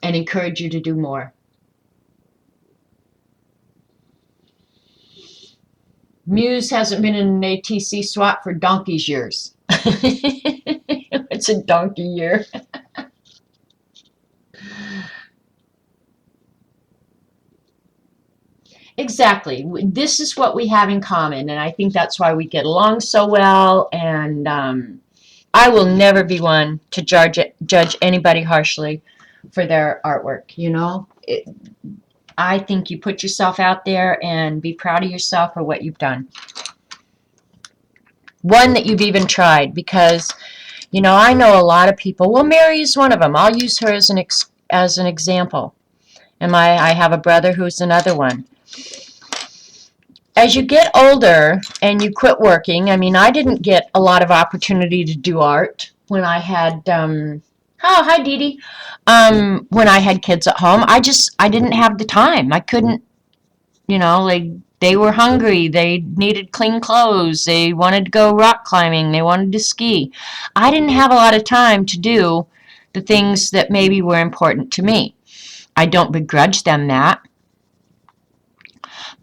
and encourage you to do more. Muse hasn't been in an ATC swap for donkey's years. It's a donkey year. Exactly. This is what we have in common, and I think that's why we get along so well. And I will never be one to judge anybody harshly for their artwork. You know, I think you put yourself out there and be proud of yourself for what you've done. One that you've even tried, because you know, I know a lot of people. Well, Mary is one of them. I'll use her as an example. And I have a brother who's another one. As you get older and you quit working, I mean, I didn't get a lot of opportunity to do art when I had, oh, hi, Dee Dee. When I had kids at home, I didn't have the time. I couldn't, you know, like, they were hungry. They needed clean clothes. They wanted to go rock climbing. They wanted to ski. I didn't have a lot of time to do the things that maybe were important to me. I don't begrudge them that.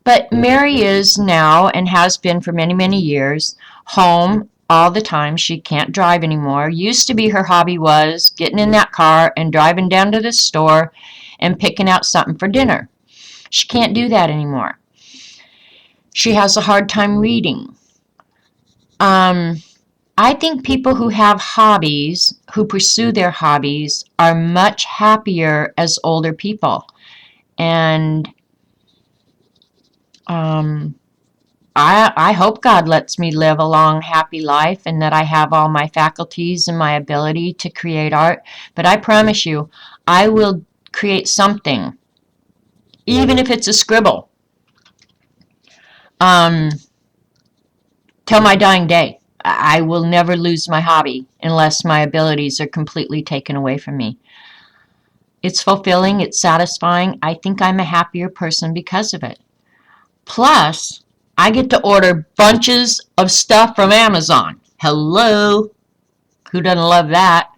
But Mary is now, and has been for many, many years, home all the time. She can't drive anymore. Used to be her hobby was getting in that car and driving down to the store and picking out something for dinner. She can't do that anymore. She has a hard time reading. I think people who have hobbies, who pursue their hobbies, are much happier as older people. And I hope God lets me live a long, happy life, and that I have all my faculties and my ability to create art. But I promise you, I will create something, even if it's a scribble, till my dying day. I will never lose my hobby unless my abilities are completely taken away from me. It's fulfilling, it's satisfying. I think I'm a happier person because of it. Plus, I get to order bunches of stuff from Amazon. Hello? Who doesn't love that?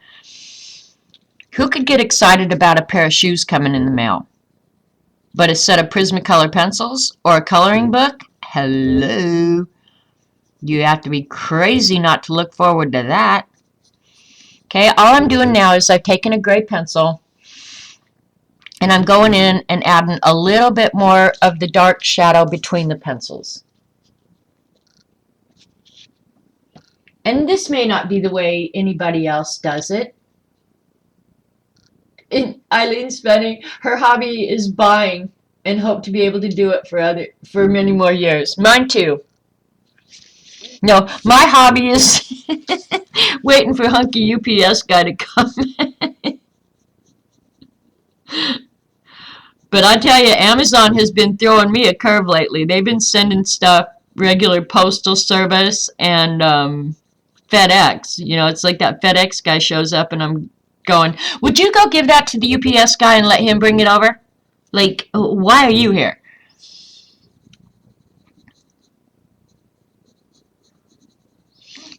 Who could get excited about a pair of shoes coming in the mail? But a set of Prismacolor pencils or a coloring book? Hello? You have to be crazy not to look forward to that. Okay, all I'm doing now is I've taken a gray pencil and I'm going in and adding a little bit more of the dark shadow between the pencils. And this may not be the way anybody else does it. Eileen's funny. Her hobby is buying and hope to be able to do it for many more years. Mine too. No, my hobby is waiting for hunky UPS guy to come. But I tell you, Amazon has been throwing me a curve lately. They've been sending stuff, regular postal service and FedEx. You know, it's like that FedEx guy shows up and I'm going, would you go give that to the UPS guy and let him bring it over? Like, why are you here?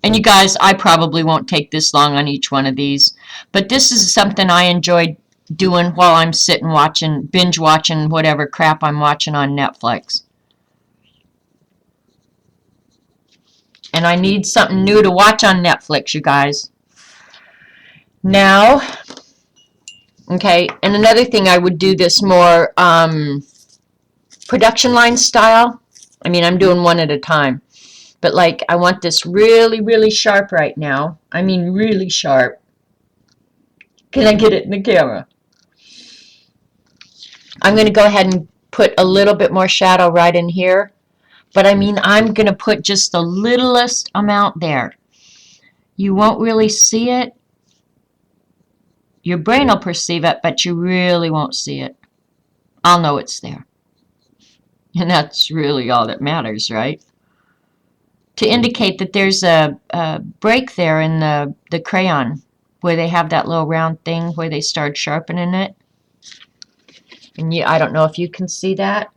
And you guys, I probably won't take this long on each one of these, but this is something I enjoy doing while I'm sitting watching, binge watching whatever crap I'm watching on Netflix. And I need something new to watch on Netflix, you guys. Now, okay, and another thing, I would do this more production line style. I mean, I'm doing one at a time. But like, I want this really, really sharp right now. I mean, really sharp. Can I get it in the camera? I'm going to go ahead and put a little bit more shadow right in here. But I mean, I'm going to put just the littlest amount there. You won't really see it. Your brain will perceive it, but you really won't see it. I'll know it's there. And that's really all that matters, right? To indicate that there's a break there in the crayon where they have that little round thing where they start sharpening it. And I don't know if you can see that,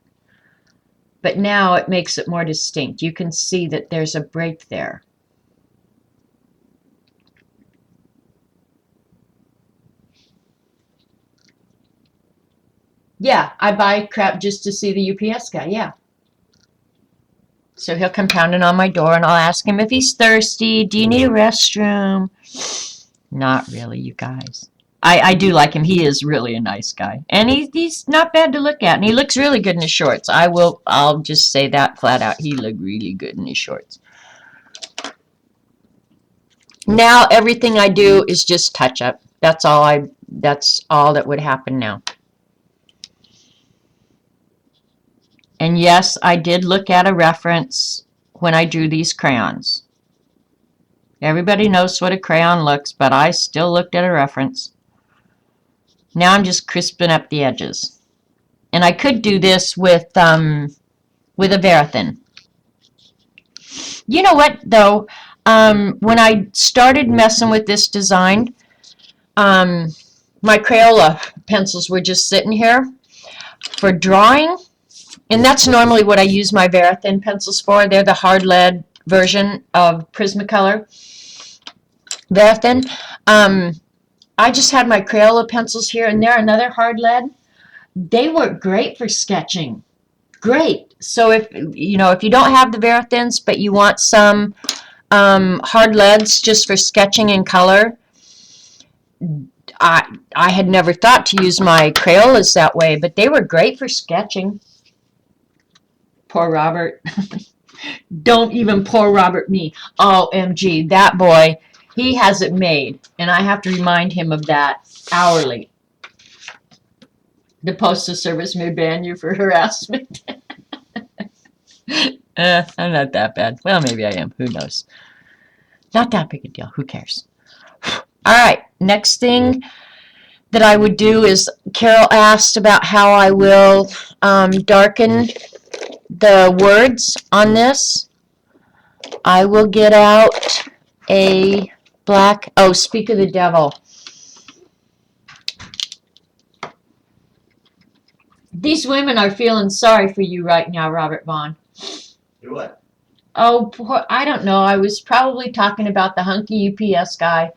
but now it makes it more distinct. You can see that there's a break there. Yeah, I buy crap just to see the UPS guy, yeah. So he'll come pounding on my door and I'll ask him if he's thirsty. Do you need a restroom? Not really, you guys. I do like him. He is really a nice guy. And he's not bad to look at. And he looks really good in his shorts. I'll just say that flat out. He looked really good in his shorts. Now everything I do is just touch up. That's all that would happen now. And yes, I did look at a reference when I drew these crayons. Everybody knows what a crayon looks, but I still looked at a reference. Now I'm just crisping up the edges. And I could do this with a Verithin. You know what, though? When I started messing with this design, my Crayola pencils were just sitting here for drawing. And that's normally what I use my Verithin pencils for. They're the hard lead version of Prismacolor Verithin. I just had my Crayola pencils here, and they're another hard lead. They work great for sketching. Great. So if you don't have the Verithins, but you want some hard leads just for sketching in color, I had never thought to use my Crayolas that way, but they were great for sketching. Poor Robert. Don't even poor Robert me. OMG, that boy, he has it made, and I have to remind him of that hourly. The Postal Service may ban you for harassment. I'm not that bad. Well, maybe I am. Who knows? Not that big a deal. Who cares? All right. Next thing that I would do is, Carol asked about how I will darken the words on this. I will get out a black, oh, speak of the devil. These women are feeling sorry for you right now, Robert Vaughn. Do what? Oh, poor, I don't know. I was probably talking about the hunky UPS guy,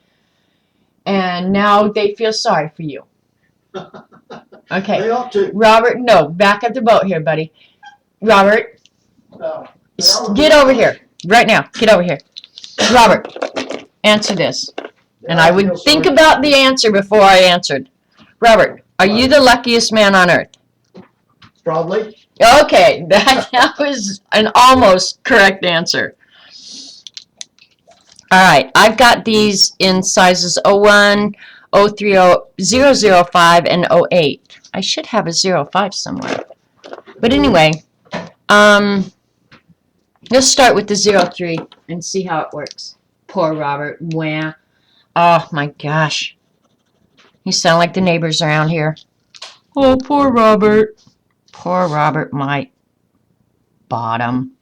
and now they feel sorry for you. Okay. They ought to. Robert, no, back up the boat here, buddy. Robert, No. get over here. Right now. Get over here. Robert, answer this. And I would think about the answer before I answered. Robert, are you the luckiest man on earth? Probably. Okay, that was an almost correct answer. All right, I've got these in sizes 01, 030, 005, and 08. I should have a 05 somewhere. But anyway, let's start with the 03 and see how it works. Poor Robert. Wah. Oh my gosh. You sound like the neighbors around here. Oh, poor Robert. Poor Robert, my bottom.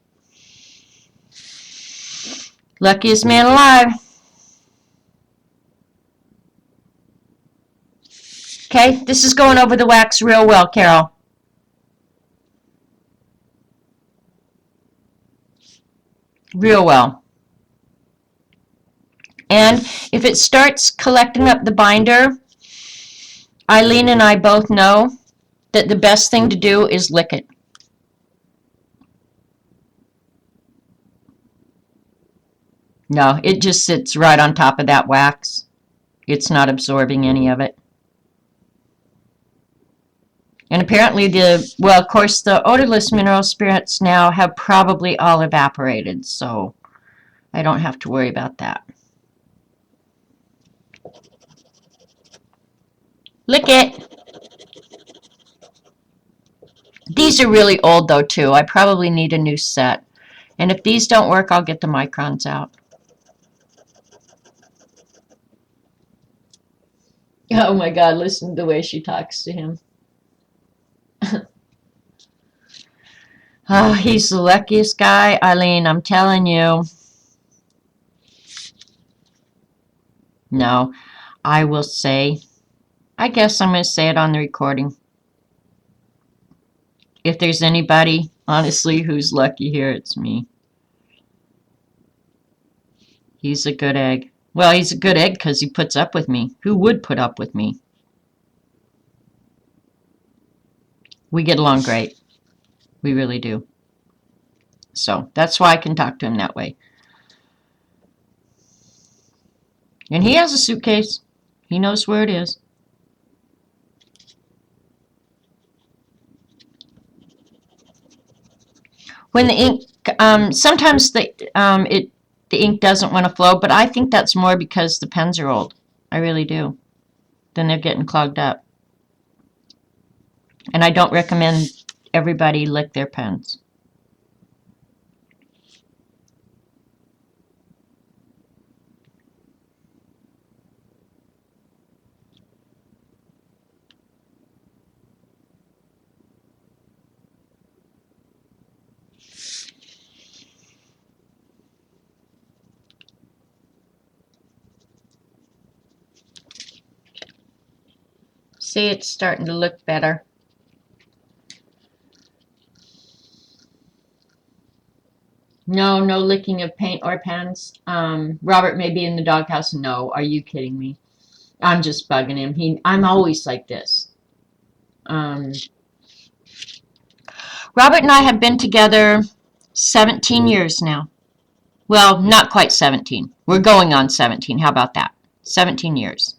Luckiest man alive. Okay, this is going over the wax real well, Carol. real well. And if it starts collecting up the binder, Eileen and I both know that the best thing to do is lick it. No, it just sits right on top of that wax. It's not absorbing any of it. And apparently well, of course, the odorless mineral spirits now have probably all evaporated, so I don't have to worry about that. Lick it. These are really old, though, too. I probably need a new set. And if these don't work, I'll get the microns out. Oh, my God, listen to the way she talks to him. Oh, he's the luckiest guy, Eileen, I'm telling you. No, I will say, I guess I'm going to say it on the recording. If there's anybody, honestly, who's lucky here, it's me. He's a good egg. Well, he's a good egg because he puts up with me. Who would put up with me? We get along great. We really do. So that's why I can talk to him that way. And he has a suitcase. He knows where it is. When the ink, sometimes the ink doesn't want to flow, but I think that's more because the pens are old. I really do. Then they're getting clogged up. And I don't recommend everybody lick their pens. See, it's starting to look better. No, no licking of paint or pens. Robert may be in the doghouse. No, are you kidding me? I'm just bugging him. I'm always like this. Robert and I have been together 17 years now. Well, not quite 17. We're going on 17. How about that? 17 years.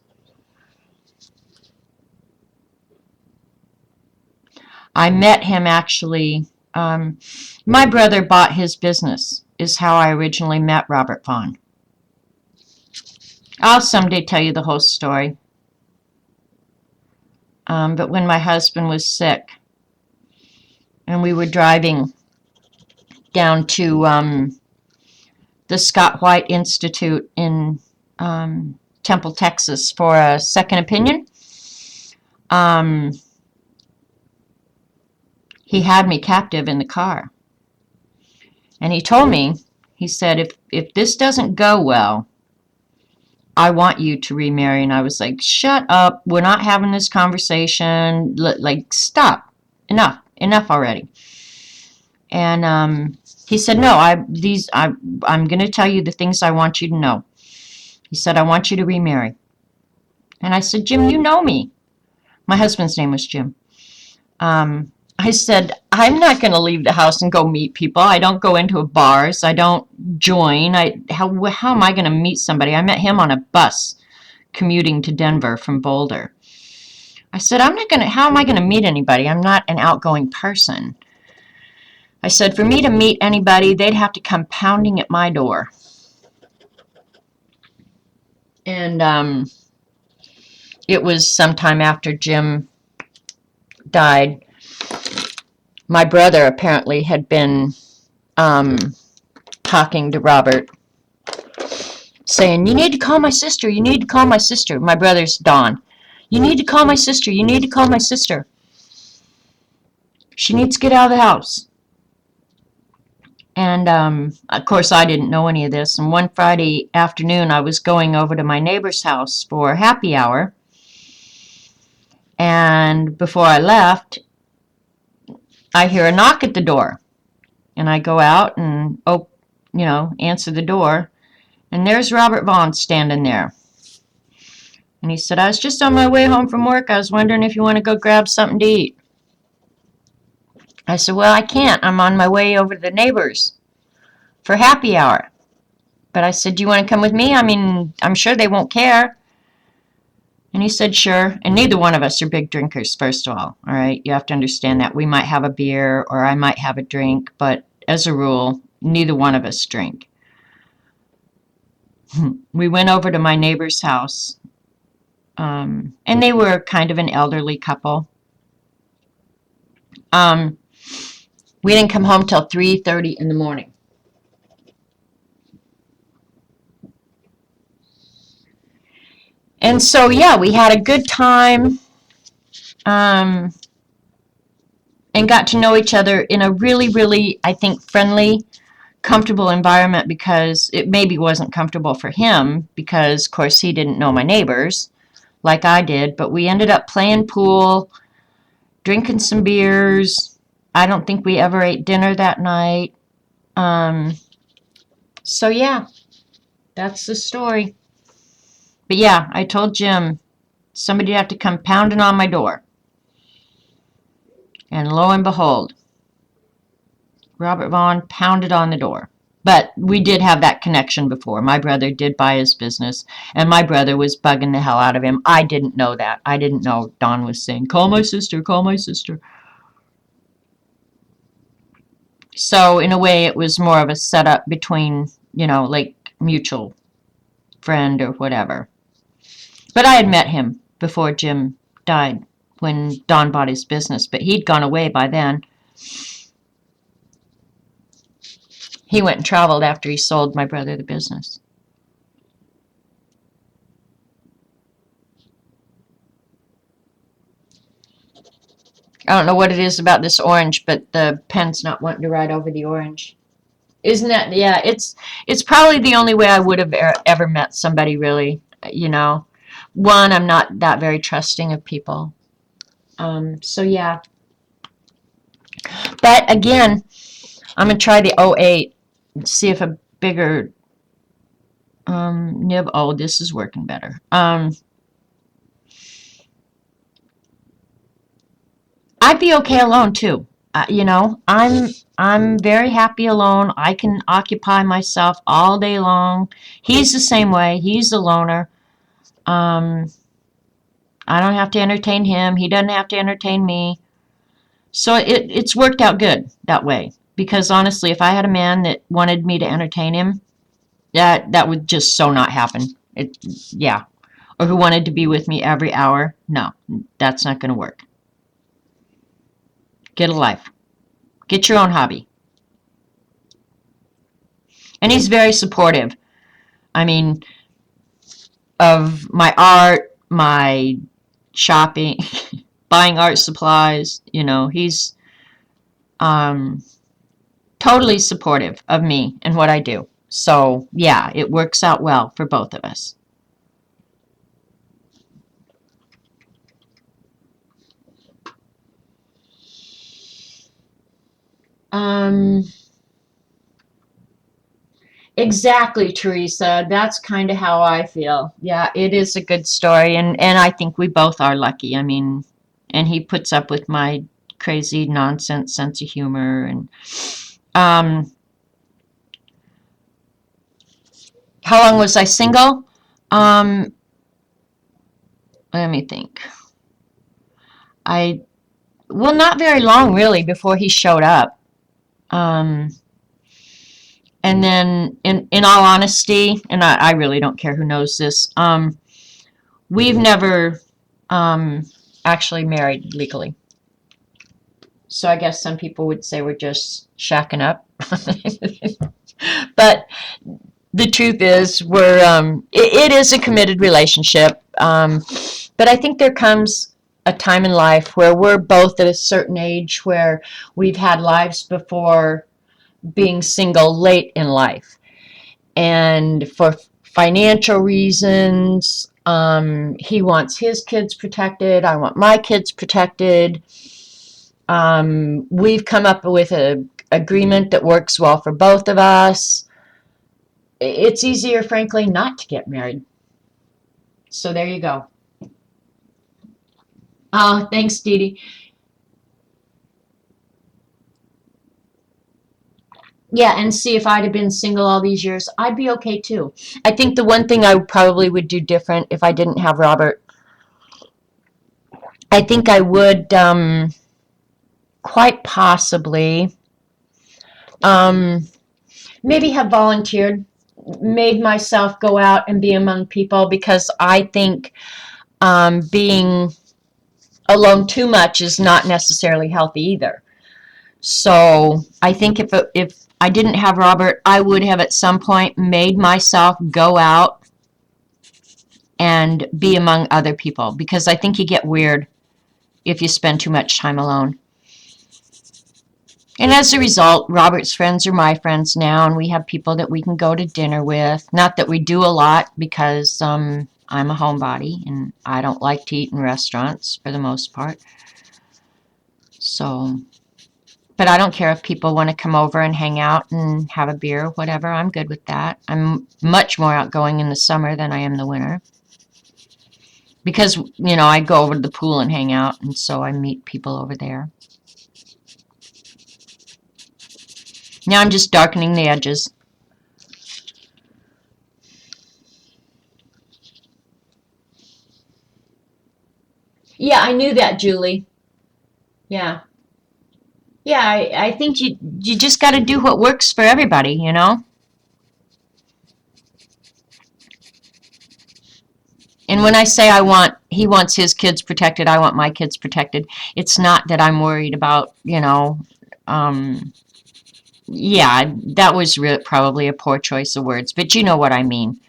I met him actually. My brother bought his business, is how I originally met Robert Vaughn. I'll someday tell you the whole story. But when my husband was sick, and we were driving down to the Scott White Institute in Temple, Texas for a second opinion, he had me captive in the car. And he told me, he said, if this doesn't go well, I want you to remarry. And I was like, shut up. We're not having this conversation. Like, stop. Enough already. And he said, no, I'm going to tell you the things I want you to know. He said, I want you to remarry. And I said, Jim, you know me. My husband's name was Jim. I said, I'm not going to leave the house and go meet people. I don't go into bars. I don't join. How am I going to meet somebody? I met him on a bus commuting to Denver from Boulder. I said, how am I going to meet anybody? I'm not an outgoing person. I said, for me to meet anybody, they'd have to come pounding at my door. And it was sometime after Jim died. My brother apparently had been talking to Robert, saying, you need to call my sister, you need to call my sister. My brother's Don. You need to call my sister, you need to call my sister. She needs to get out of the house. And, of course, I didn't know any of this. And one Friday afternoon, I was going over to my neighbor's house for happy hour. And before I left, I hear a knock at the door. And I go out and answer the door. And there's Robert Vaughn standing there. And he said, I was just on my way home from work. I was wondering if you want to go grab something to eat. I said, well, I can't. I'm on my way over to the neighbors for happy hour. But I said, do you want to come with me? I mean, I'm sure they won't care. And he said, sure. And neither one of us are big drinkers, first of all. All right. You have to understand that. We might have a beer or I might have a drink. But as a rule, neither one of us drink. We went over to my neighbor's house. And they were kind of an elderly couple. We didn't come home till 3:30 in the morning. And so, yeah, we had a good time and got to know each other in a really, really, I think, friendly, comfortable environment, because it maybe wasn't comfortable for him because, of course, he didn't know my neighbors like I did. But we ended up playing pool, drinking some beers. I don't think we ever ate dinner that night. So, yeah, that's the story. But yeah, I told Jim somebody'd have to come pounding on my door. And lo and behold, Robert Vaughn pounded on the door. But we did have that connection before. My brother did buy his business, and my brother was bugging the hell out of him. I didn't know that. I didn't know Don was saying, call my sister, call my sister. So in a way, it was more of a setup between, like mutual friend or whatever. But I had met him before Jim died, when Don bought his business, but he'd gone away by then. He went and traveled after he sold my brother the business. I don't know what it is about this orange, but the pen's not wanting to ride over the orange. Isn't that, yeah, it's probably the only way I would have ever met somebody, really, One, I'm not that very trusting of people. So, yeah. But, again, I'm going to try the 08 and see if a bigger nib. Oh, this is working better. I'd be okay alone, too. I'm very happy alone. I can occupy myself all day long. He's the same way. He's the loner. I don't have to entertain him. He doesn't have to entertain me. So it's worked out good that way. Because honestly, if I had a man that wanted me to entertain him, that would just so not happen. Yeah. Or who wanted to be with me every hour, no, that's not going to work. Get a life. Get your own hobby. And he's very supportive. I mean, of my art, my shopping, buying art supplies, he's totally supportive of me and what I do. So, yeah, it works out well for both of us. Exactly, Teresa. That's kind of how I feel. Yeah, it is a good story, and I think we both are lucky. I mean, and he puts up with my crazy nonsense sense of humor, and how long was I single? Let me think. Well, not very long, really, before he showed up. And then, in all honesty, and I really don't care who knows this, we've never actually married legally. So I guess some people would say we're just shacking up. But the truth is, it is a committed relationship. But I think there comes a time in life where we're both at a certain age where we've had lives before being single late in life. And for financial reasons, he wants his kids protected. I want my kids protected. We've come up with an agreement that works well for both of us. it's easier, frankly, not to get married. So there you go. Oh, thanks, Dee Dee. Yeah, and see, if I'd have been single all these years, I'd be okay too. I think the one thing I probably would do different if I didn't have Robert, I think I would quite possibly maybe have volunteered, made myself go out and be among people, because I think being alone too much is not necessarily healthy either. So I think if I didn't have Robert, I would have at some point made myself go out and be among other people, because I think you get weird if you spend too much time alone. And as a result, Robert's friends are my friends now, and we have people that we can go to dinner with. Not that we do a lot, because I'm a homebody and I don't like to eat in restaurants for the most part. So, but I don't care if people want to come over and hang out and have a beer or whatever. I'm good with that. I'm much more outgoing in the summer than I am in the winter, because, I go over to the pool and hang out, and so I meet people over there. Now I'm just darkening the edges. Yeah, I knew that, Julie. Yeah. Yeah, I think you just got to do what works for everybody, And when I say he wants his kids protected, I want my kids protected. It's not that I'm worried about, yeah, that was probably a poor choice of words, but you know what I mean,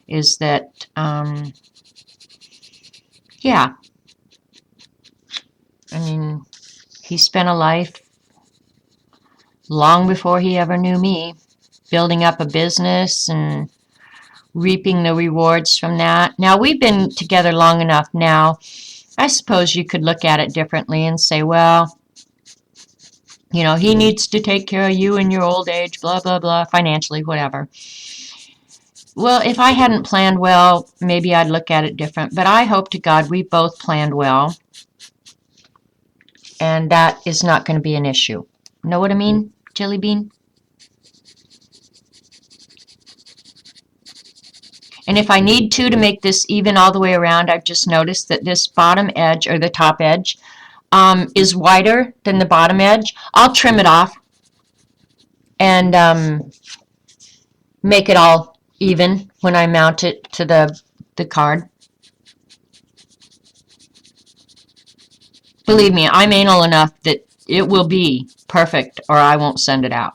is that, yeah, I mean, he spent a life long before he ever knew me, building up a business and reaping the rewards from that. Now, we've been together long enough now. I suppose you could look at it differently and say, well, he needs to take care of you in your old age, blah, blah, blah, financially, whatever. Well, if I hadn't planned well, maybe I'd look at it different. But I hope to God we both planned well, and that is not going to be an issue. Know what I mean, Jelly Bean? And if I need to make this even all the way around, I've just noticed that this bottom edge, or the top edge, is wider than the bottom edge. I'll trim it off and make it all even when I mount it to the card. Believe me, I'm anal enough that it will be perfect, or I won't send it out.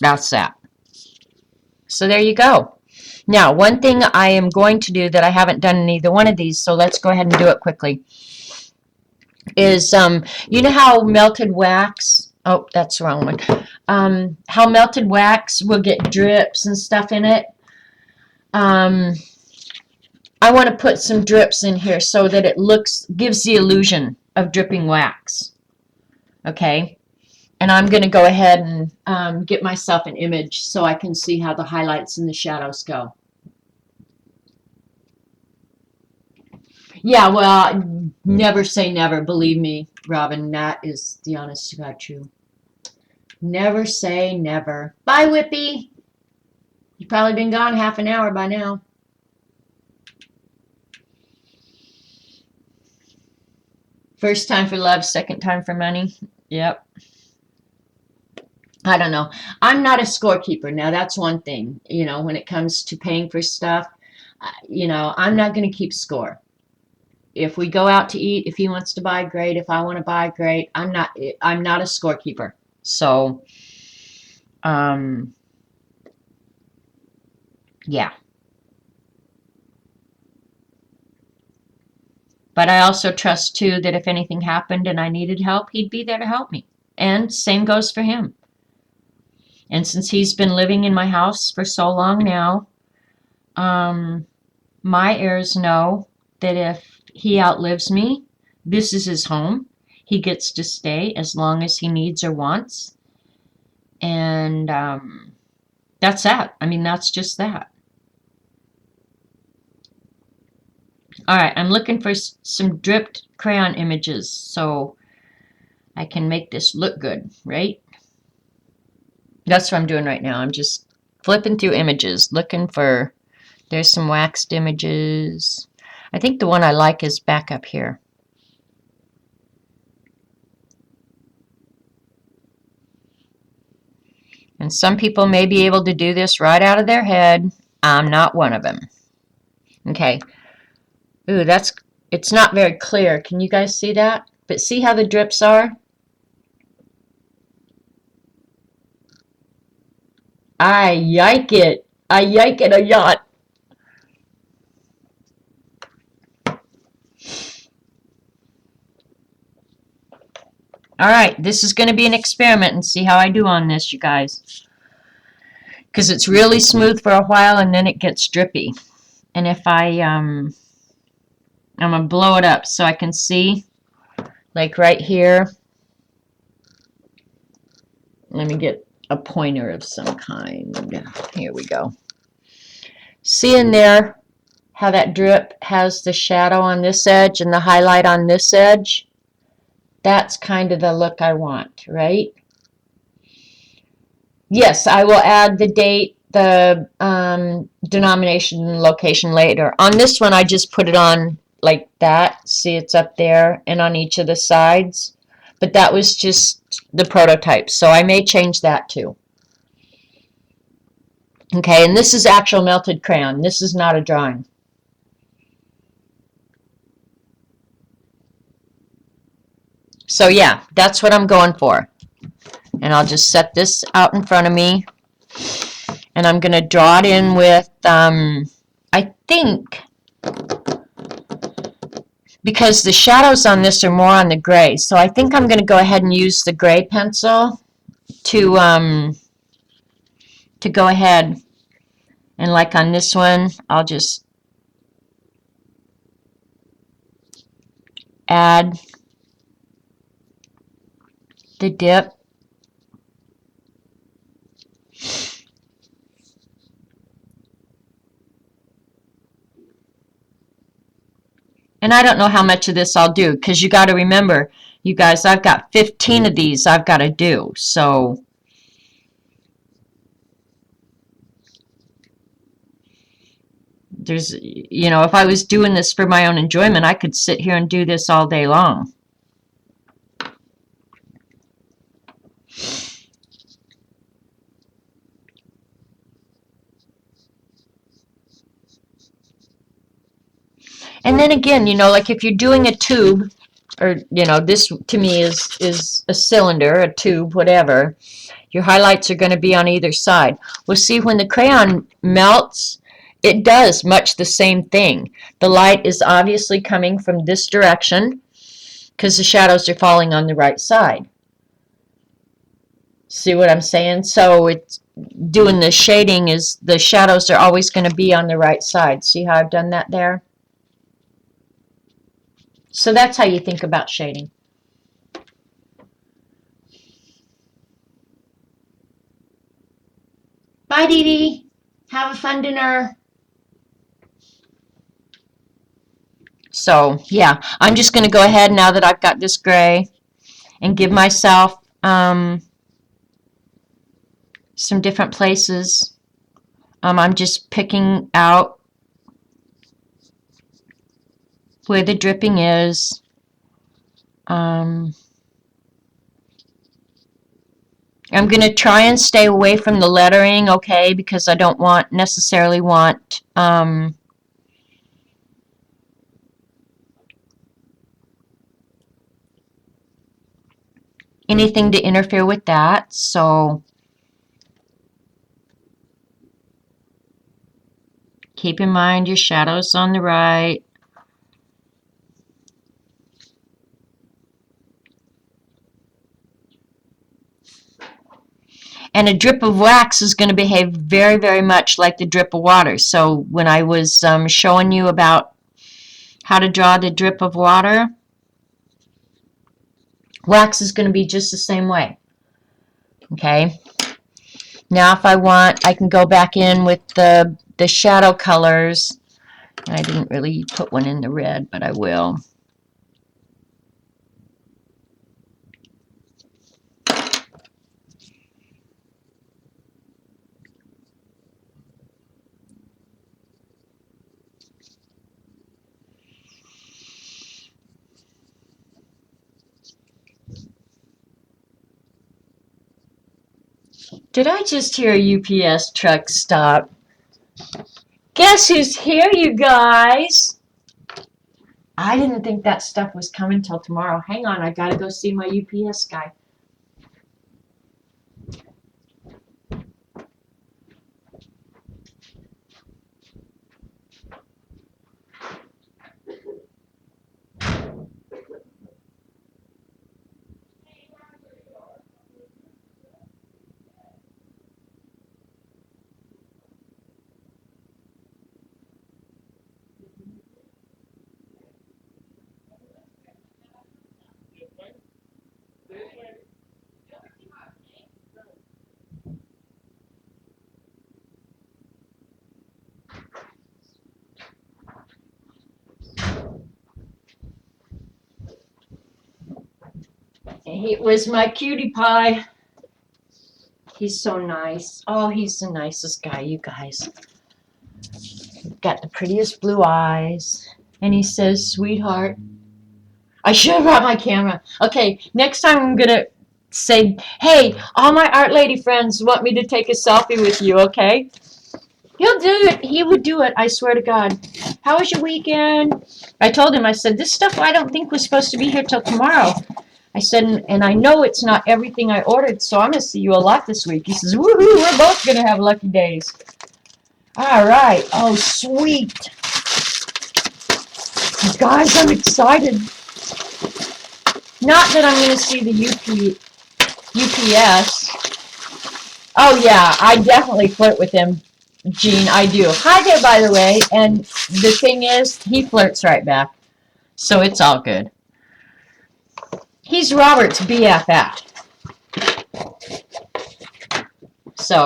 That's that. So there you go. Now, one thing I am going to do that I haven't done in either one of these, so let's go ahead and do it quickly, is, you know how melted wax, oh, that's the wrong one, how melted wax will get drips and stuff in it. I want to put some drips in here so that it gives the illusion of dripping wax. Okay? And I'm going to go ahead and get myself an image so I can see how the highlights and the shadows go. Yeah, well, never say never. Believe me, Robin, that is the honest to God truth. Never say never. Bye, Whippy. You've probably been gone half an hour by now. First time for love, second time for money. Yep. I don't know. I'm not a scorekeeper. Now, that's one thing. When it comes to paying for stuff, I'm not going to keep score. If we go out to eat, if he wants to buy, great. If I want to buy, great. I'm not a scorekeeper. So, yeah. But I also trust, too, that if anything happened and I needed help, he'd be there to help me. And same goes for him. And since he's been living in my house for so long now, my heirs know that if he outlives me, this is his home. He gets to stay as long as he needs or wants. And That's that. I mean, that's just that. All right, I'm looking for some dripped crayon images so I can make this look good, right? That's what I'm doing right now. I'm just flipping through images, looking for, there's some waxed images. I think the one I like is back up here. And some people may be able to do this right out of their head. I'm not one of them. Okay. Ooh, it's not very clear. Can you guys see that? But see how the drips are? I yike it. I yike it a yacht. All right, this is going to be an experiment and see how I do on this, you guys. Because it's really smooth for a while and then it gets drippy. And if I'm going to blow it up so I can see, like right here. Let me get a pointer of some kind. Here we go. See in there how that drip has the shadow on this edge and the highlight on this edge? That's kind of the look I want, right? Yes, I will add the date, the denomination and location later. On this one, I just put it on like that. See, it's up there and on each of the sides. But that was just the prototype, so I may change that too. Okay, and this is actual melted crayon. This is not a drawing. So yeah, that's what I'm going for. And I'll just set this out in front of me. And I'm going to draw it in with, I think, because the shadows on this are more on the gray. So I think I'm going to go ahead and use the gray pencil to go ahead. And like on this one, I'll just add the dip. And I don't know how much of this I'll do, because you got to remember, you guys, I've got 15 of these I've got to do. So there's, you know, if I was doing this for my own enjoyment, I could sit here and do this all day long. And then again, you know, like if you're doing a tube, or, you know, this to me is a cylinder, a tube, whatever, your highlights are going to be on either side. Well, see, when the crayon melts, it does much the same thing. The light is obviously coming from this direction because the shadows are falling on the right side. See what I'm saying? So it's doing the shading is the shadows are always going to be on the right side. See how I've done that there? So that's how you think about shading. Bye, Dee Dee. Have a fun dinner. So, yeah, I'm just going to go ahead now that I've got this gray and give myself some different places. I'm just picking out where the dripping is. I'm going to try and stay away from the lettering, okay, because I don't necessarily want anything to interfere with that. So keep in mind your shadows on the right. And a drip of wax is going to behave very, very much like the drip of water. So when I was showing you about how to draw the drip of water, wax is going to be just the same way. Okay? Now if I want, I can go back in with the shadow colors. I didn't really put one in the red, but I will. Did I just hear a UPS truck stop? Guess who's here, you guys? I didn't think that stuff was coming till tomorrow. Hang on, I gotta go see my UPS guy. He was my cutie pie. He's so nice. Oh, he's the nicest guy, you guys. Got the prettiest blue eyes. And he says, sweetheart. I should have brought my camera. Okay, next time I'm going to say, hey, all my art lady friends want me to take a selfie with you, okay? He'll do it. He would do it, I swear to God. How was your weekend? I told him, I said, this stuff I don't think was supposed to be here till tomorrow. I said, and I know it's not everything I ordered, so I'm going to see you a lot this week. He says, woohoo, we're both going to have lucky days. All right. Oh, sweet. Guys, I'm excited. Not that I'm going to see the UPS. Oh, yeah, I definitely flirt with him, Gene. I do. Hi there, by the way. And the thing is, he flirts right back. So it's all good. He's Robert's BFF. So,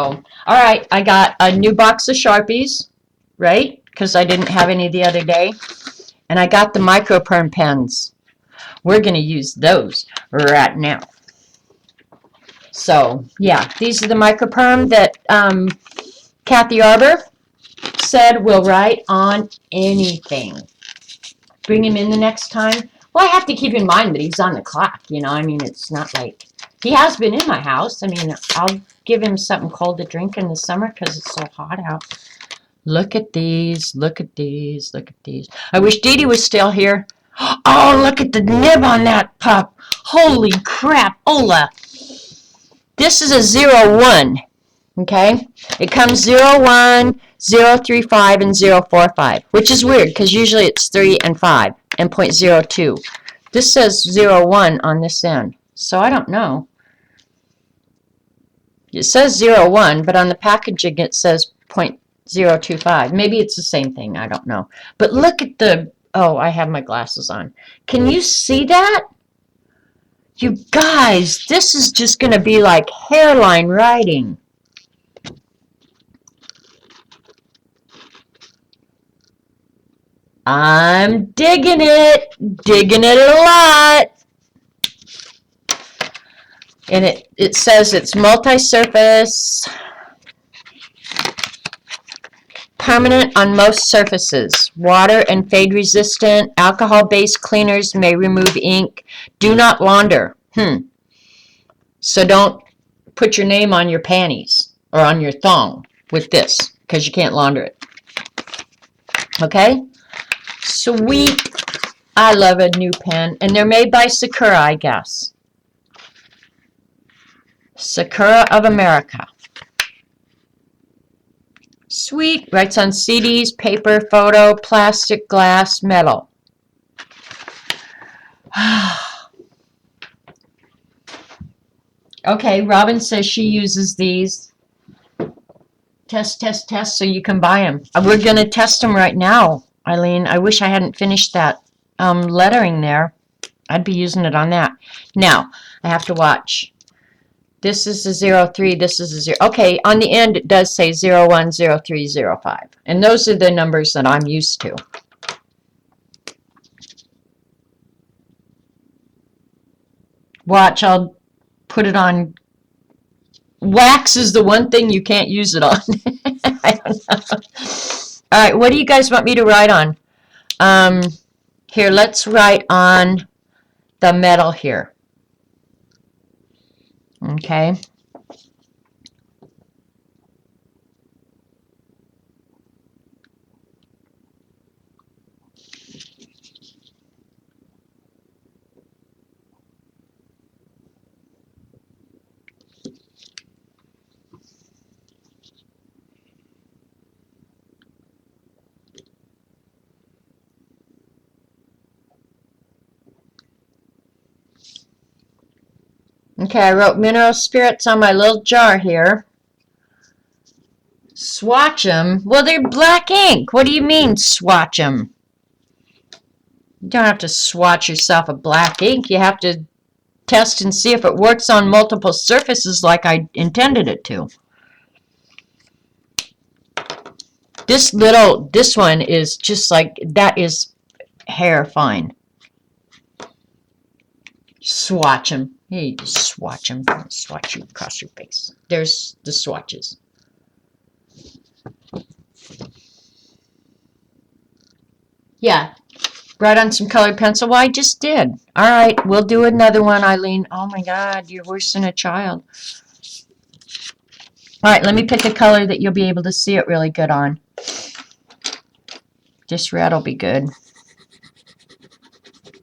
all right, I got a new box of Sharpies, right? Because I didn't have any the other day. And I got the microperm pens. We're going to use those right now. So, yeah, these are the microperm that Kathy Arbor said will write on anything. Bring him in the next time. Well, I have to keep in mind that he's on the clock, you know. I mean, it's not like he has been in my house. I mean, I'll give him something cold to drink in the summer because it's so hot out. Look at these. Look at these. Look at these. I wish Dee Dee was still here. Oh, look at the nib on that pup. Holy crap, Ola. This is a 01, okay? It comes 01, 035, and 045, which is weird because usually it's 3 and 5 and 0.02. This says 01 on this end, so I don't know. It says 01, but on the packaging it says 0.025. Maybe it's the same thing, I don't know. But look at the, oh, I have my glasses on. Can you see that? You guys, this is just going to be like hairline writing. I'm digging it a lot. And it says it's multi-surface, permanent on most surfaces, water and fade resistant, alcohol-based cleaners may remove ink, do not launder. So don't put your name on your panties or on your thong with this because you can't launder it. Okay? Sweet. I love a new pen. And they're made by Sakura, I guess. Sakura of America. Sweet. Writes on CDs, paper, photo, plastic, glass, metal. Okay, Robin says she uses these. Test, test, test, so you can buy them. We're going to test them right now, Eileen. I wish I hadn't finished that lettering there. I'd be using it on that. Now, I have to watch. This is a 03, this is a 0. Okay, on the end it does say 01, 03, 05. And those are the numbers that I'm used to. Watch, I'll put it on. Wax is the one thing you can't use it on. I don't know. All right, what do you guys want me to write on? Here, let's write on the metal here. Okay. Okay, I wrote mineral spirits on my little jar here. Swatch them. Well, they're black ink. What do you mean, swatch them? You don't have to swatch yourself a black ink. You have to test and see if it works on multiple surfaces like I intended it to. This one is just like, that is hair fine. Swatch them. Here, you just swatch them. Swatch you across your face. There's the swatches. Yeah. Write on some colored pencil. Well, I just did. All right, we'll do another one, Eileen. Oh my God, you're worse than a child. All right, let me pick a color that you'll be able to see it really good on. Just red will be good.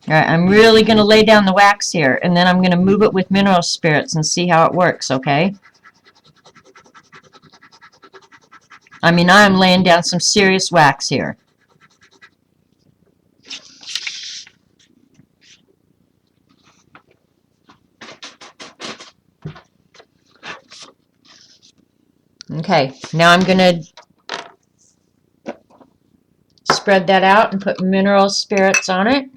All right, I'm really going to lay down the wax here, and then I'm going to move it with mineral spirits and see how it works, okay? I mean, I'm laying down some serious wax here. Okay, now I'm going to spread that out and put mineral spirits on it.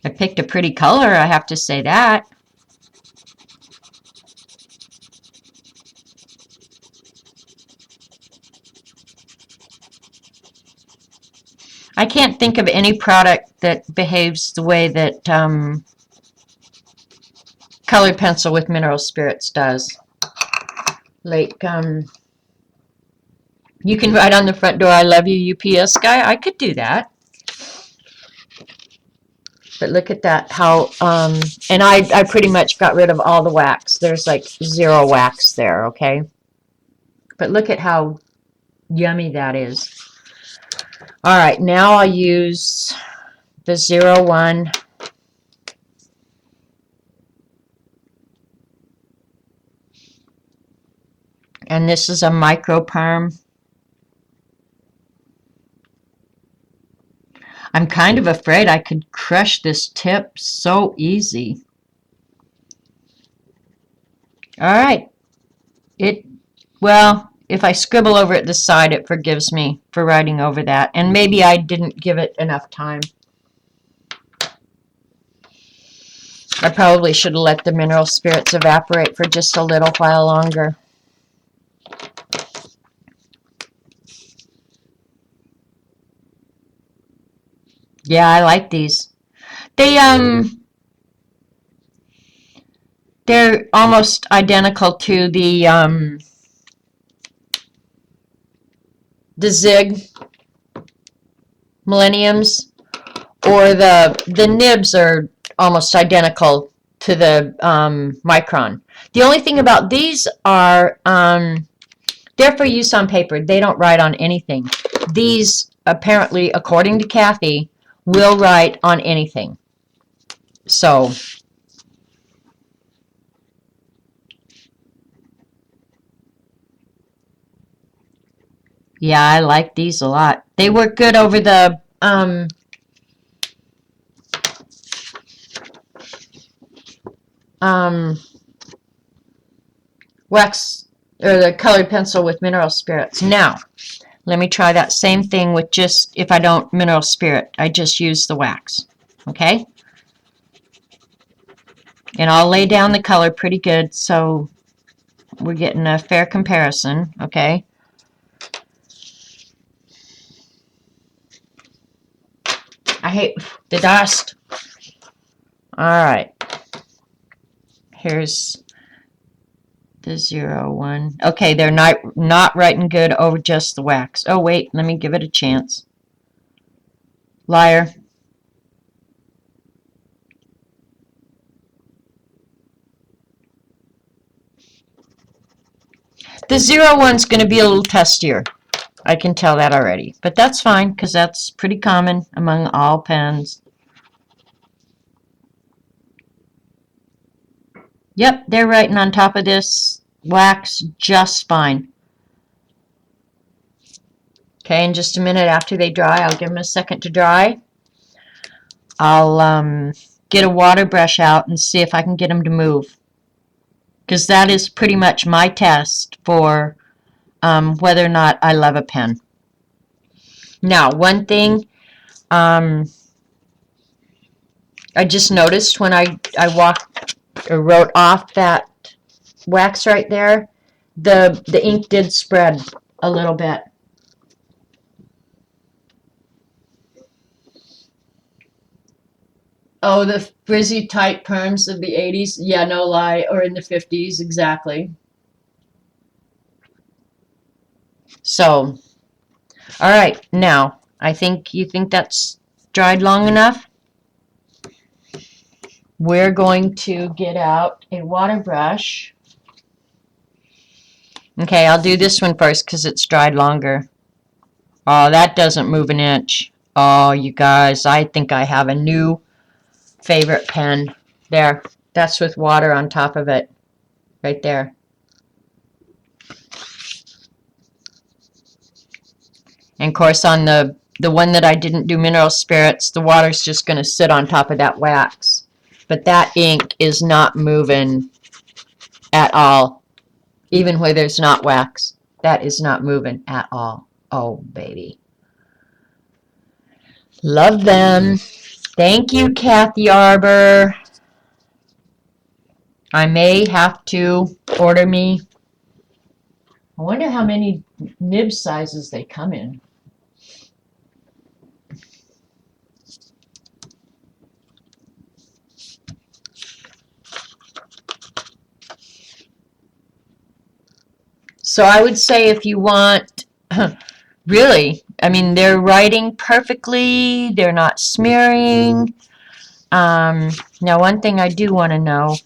I picked a pretty color, I have to say that. I can't think of any product that behaves the way that colored pencil with mineral spirits does. Like, you can write on the front door, "I love you, UPS guy." I could do that. But look at that, how, and I pretty much got rid of all the wax. There's like 0 wax there, okay? But look at how yummy that is. All right, now I'll use the 01. And this is a micro perm. I'm kind of afraid I could crush this tip so easy. All right. Well, if I scribble over at the side, it forgives me for writing over that. And maybe I didn't give it enough time. I probably should have let the mineral spirits evaporate for just a little while longer. Yeah, I like these. They're almost identical to the Zig Millenniums, or the nibs are almost identical to the Micron. The only thing about these are they're for use on paper. They don't write on anything. These, apparently, according to Kathy, will write on anything. So, yeah, I like these a lot. They work good over the wax, or the colored pencil with mineral spirits. Now, Let me try that same thing with just, if I don't mineral spirit, I just use the wax. Okay? And I'll lay down the color pretty good so we're getting a fair comparison. Okay? I hate the dust. Alright. Here's the 0, 1. Okay, they're not writing good over just the wax. Oh, wait, let me give it a chance. Liar. The 0, 1's going to be a little testier. I can tell that already. But that's fine, because that's pretty common among all pens. Yep, they're writing on top of this wax just fine. Okay, in just a minute after they dry, I'll give them a second to dry. I'll get a water brush out and see if I can get them to move. Because that is pretty much my test for whether or not I love a pen. Now, one thing I just noticed when I wrote off that wax right there, the ink did spread a little bit. Oh, the frizzy tight perms of the 80s? Yeah, no lie. Or in the 50s, exactly. So, all right, now, you think that's dried long enough? We're going to get out a water brush. Okay, I'll do this one first because it's dried longer. Oh, that doesn't move an inch. Oh, you guys, I think I have a new favorite pen. There, that's with water on top of it. Right there. And of course, on the one that I didn't do mineral spirits, the water's just going to sit on top of that wax. But that ink is not moving at all. Even where there's not wax, that is not moving at all. Oh, baby. Love them. Thank you, Kathy Arbor. I may have to order me. I wonder how many nib sizes they come in. So I would say if you want, really, I mean, they're writing perfectly. They're not smearing. Now, one thing I do want to know,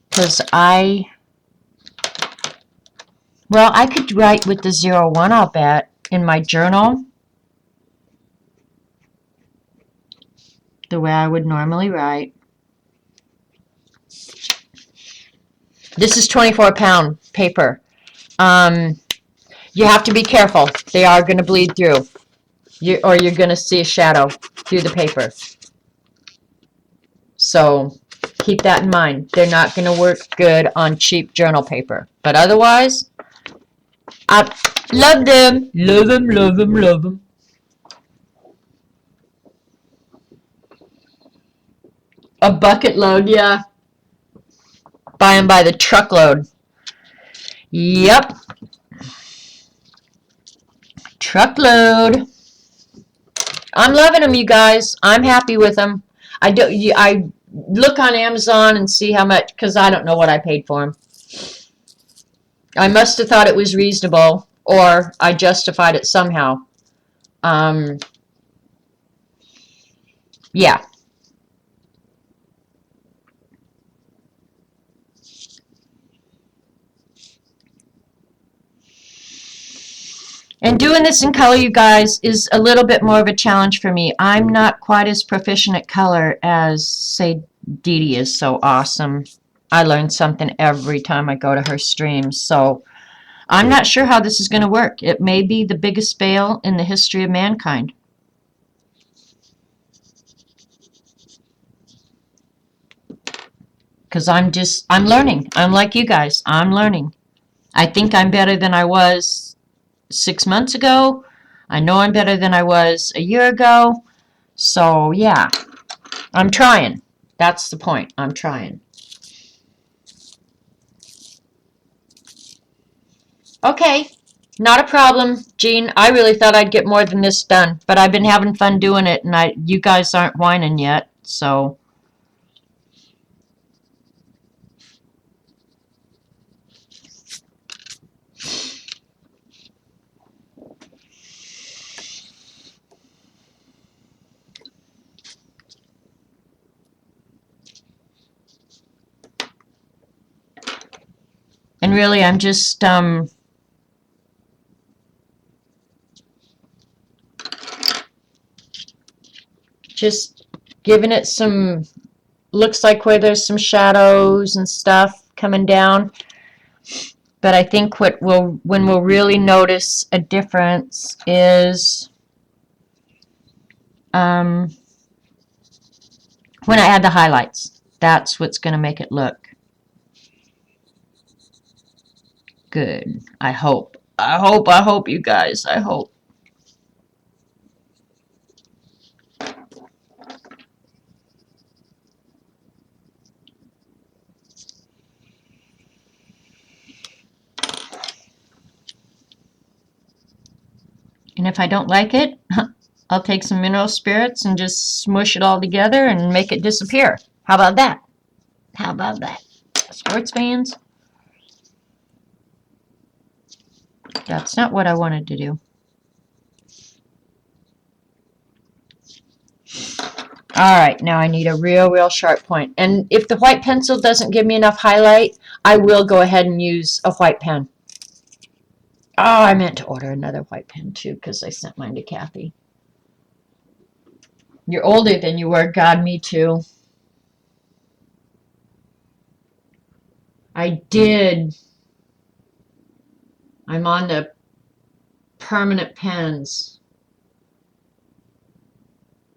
because I could write with the 0, 1, I'll bet, in my journal, the way I would normally write. This is 24-pound paper. You have to be careful. They are going to bleed through, or you're going to see a shadow through the paper. So keep that in mind. They're not going to work good on cheap journal paper. But otherwise, I love them. Love them, love them, love them. A bucket load, yeah. Buy them by the truckload. Yep. Truckload. I'm loving them, you guys. I'm happy with them. I look on Amazon and see how much, because I don't know what I paid for them. I must have thought it was reasonable, or I justified it somehow. Yeah. And doing this in color, you guys, is a little bit more of a challenge for me. I'm not quite as proficient at color as, say, Dee Dee is so awesome. I learn something every time I go to her streams. So I'm not sure how this is going to work. It may be the biggest fail in the history of mankind. Because I'm learning. I'm like you guys. I'm learning. I think I'm better than I was 6 months ago. I know I'm better than I was a year ago. So, yeah, I'm trying. That's the point. I'm trying. Okay, not a problem, Jean. I really thought I'd get more than this done, but I've been having fun doing it, and you guys aren't whining yet, so. And really, I'm just giving it some, looks like where there's some shadows and stuff coming down. But I think when we'll really notice a difference is when I add the highlights. That's what's going to make it look good. I hope. I hope, you guys. I hope. And if I don't like it, I'll take some mineral spirits and just smush it all together and make it disappear. How about that? How about that? Sports fans? That's not what I wanted to do. Alright, now I need a real sharp point. And if the white pencil doesn't give me enough highlight, I will go ahead and use a white pen. Oh, I meant to order another white pen too, because I sent mine to Kathy. You're older than you were. God, me too. I did. I'm on the permanent pens.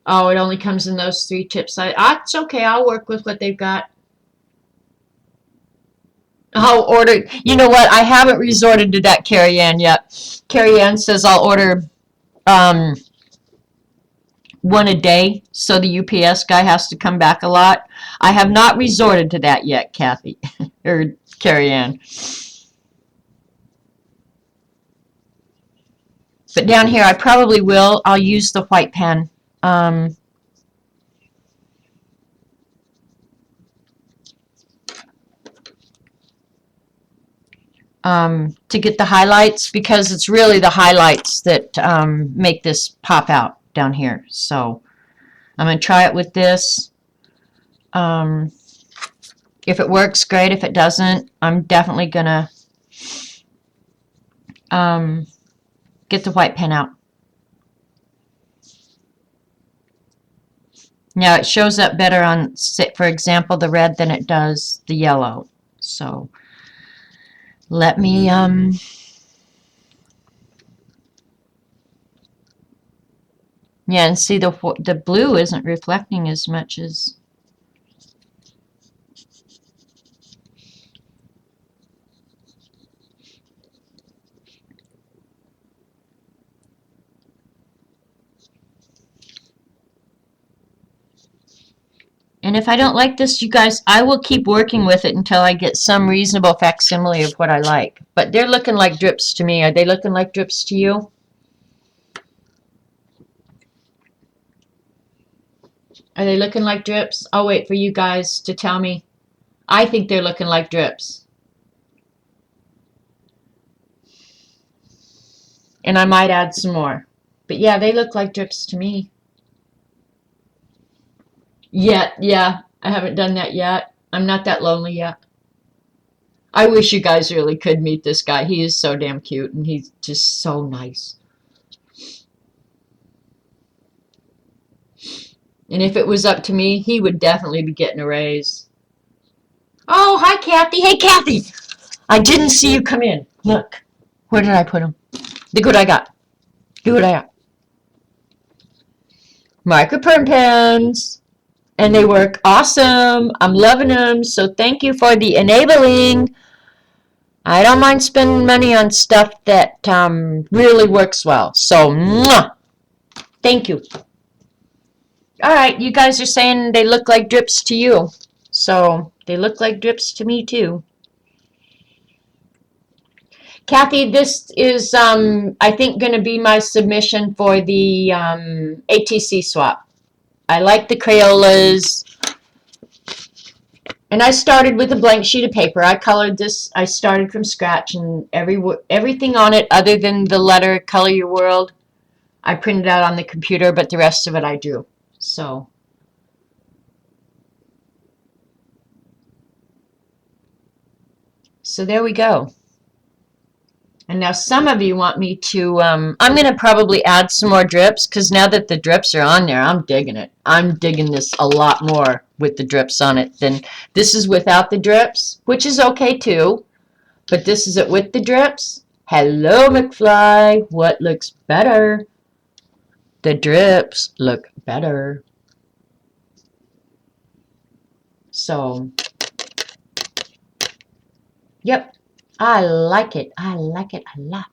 Oh, it only comes in those 3 tips. It's okay. I'll work with what they've got. I'll order. You know what? I haven't resorted to that, Carrie Ann, yet. Carrie Ann says I'll order one a day, so the UPS guy has to come back a lot. I have not resorted to that yet, Kathy, or Carrie Ann. But down here, I probably will. I'll use the white pen. To get the highlights, because it's really the highlights that make this pop out down here. So I'm going to try it with this. If it works, great. If it doesn't, I'm definitely going to get the white pen out. Now it shows up better on, for example, the red than it does the yellow. So let me yeah, and see the blue isn't reflecting as much as And if I don't like this, you guys, I will keep working with it until I get some reasonable facsimile of what I like. But they're looking like drips to me. Are they looking like drips to you? Are they looking like drips? I'll wait for you guys to tell me. I think they're looking like drips. And I might add some more. But yeah, they look like drips to me. Yeah, I haven't done that yet. I'm not that lonely yet. I wish you guys really could meet this guy. He is so damn cute, and he's just so nice. And if it was up to me, he would definitely be getting a raise. Oh, hi, Kathy. Hey, Kathy. I didn't see you come in. Look. Where did I put him? Look what I got. Look what I got. Microperm pens. And they work awesome. I'm loving them. So thank you for the enabling. I don't mind spending money on stuff that really works well. So, mwah! Thank you. All right, you guys are saying they look like drips to you. So, they look like drips to me too. Kathy, this is, I think, going to be my submission for the ATC swap. I like the Crayolas. And I started with a blank sheet of paper. I colored this. I started from scratch, and everything on it other than the letter Color Your World, I printed out on the computer, but the rest of it I drew. So there we go. And now some of you want me to, I'm going to probably add some more drips, because now that the drips are on there, I'm digging it. I'm digging this a lot more with the drips on it than this is without the drips, which is okay too. But this is it with the drips. Hello, McFly. What looks better? The drips look better. So, yep. I like it. I like it a lot.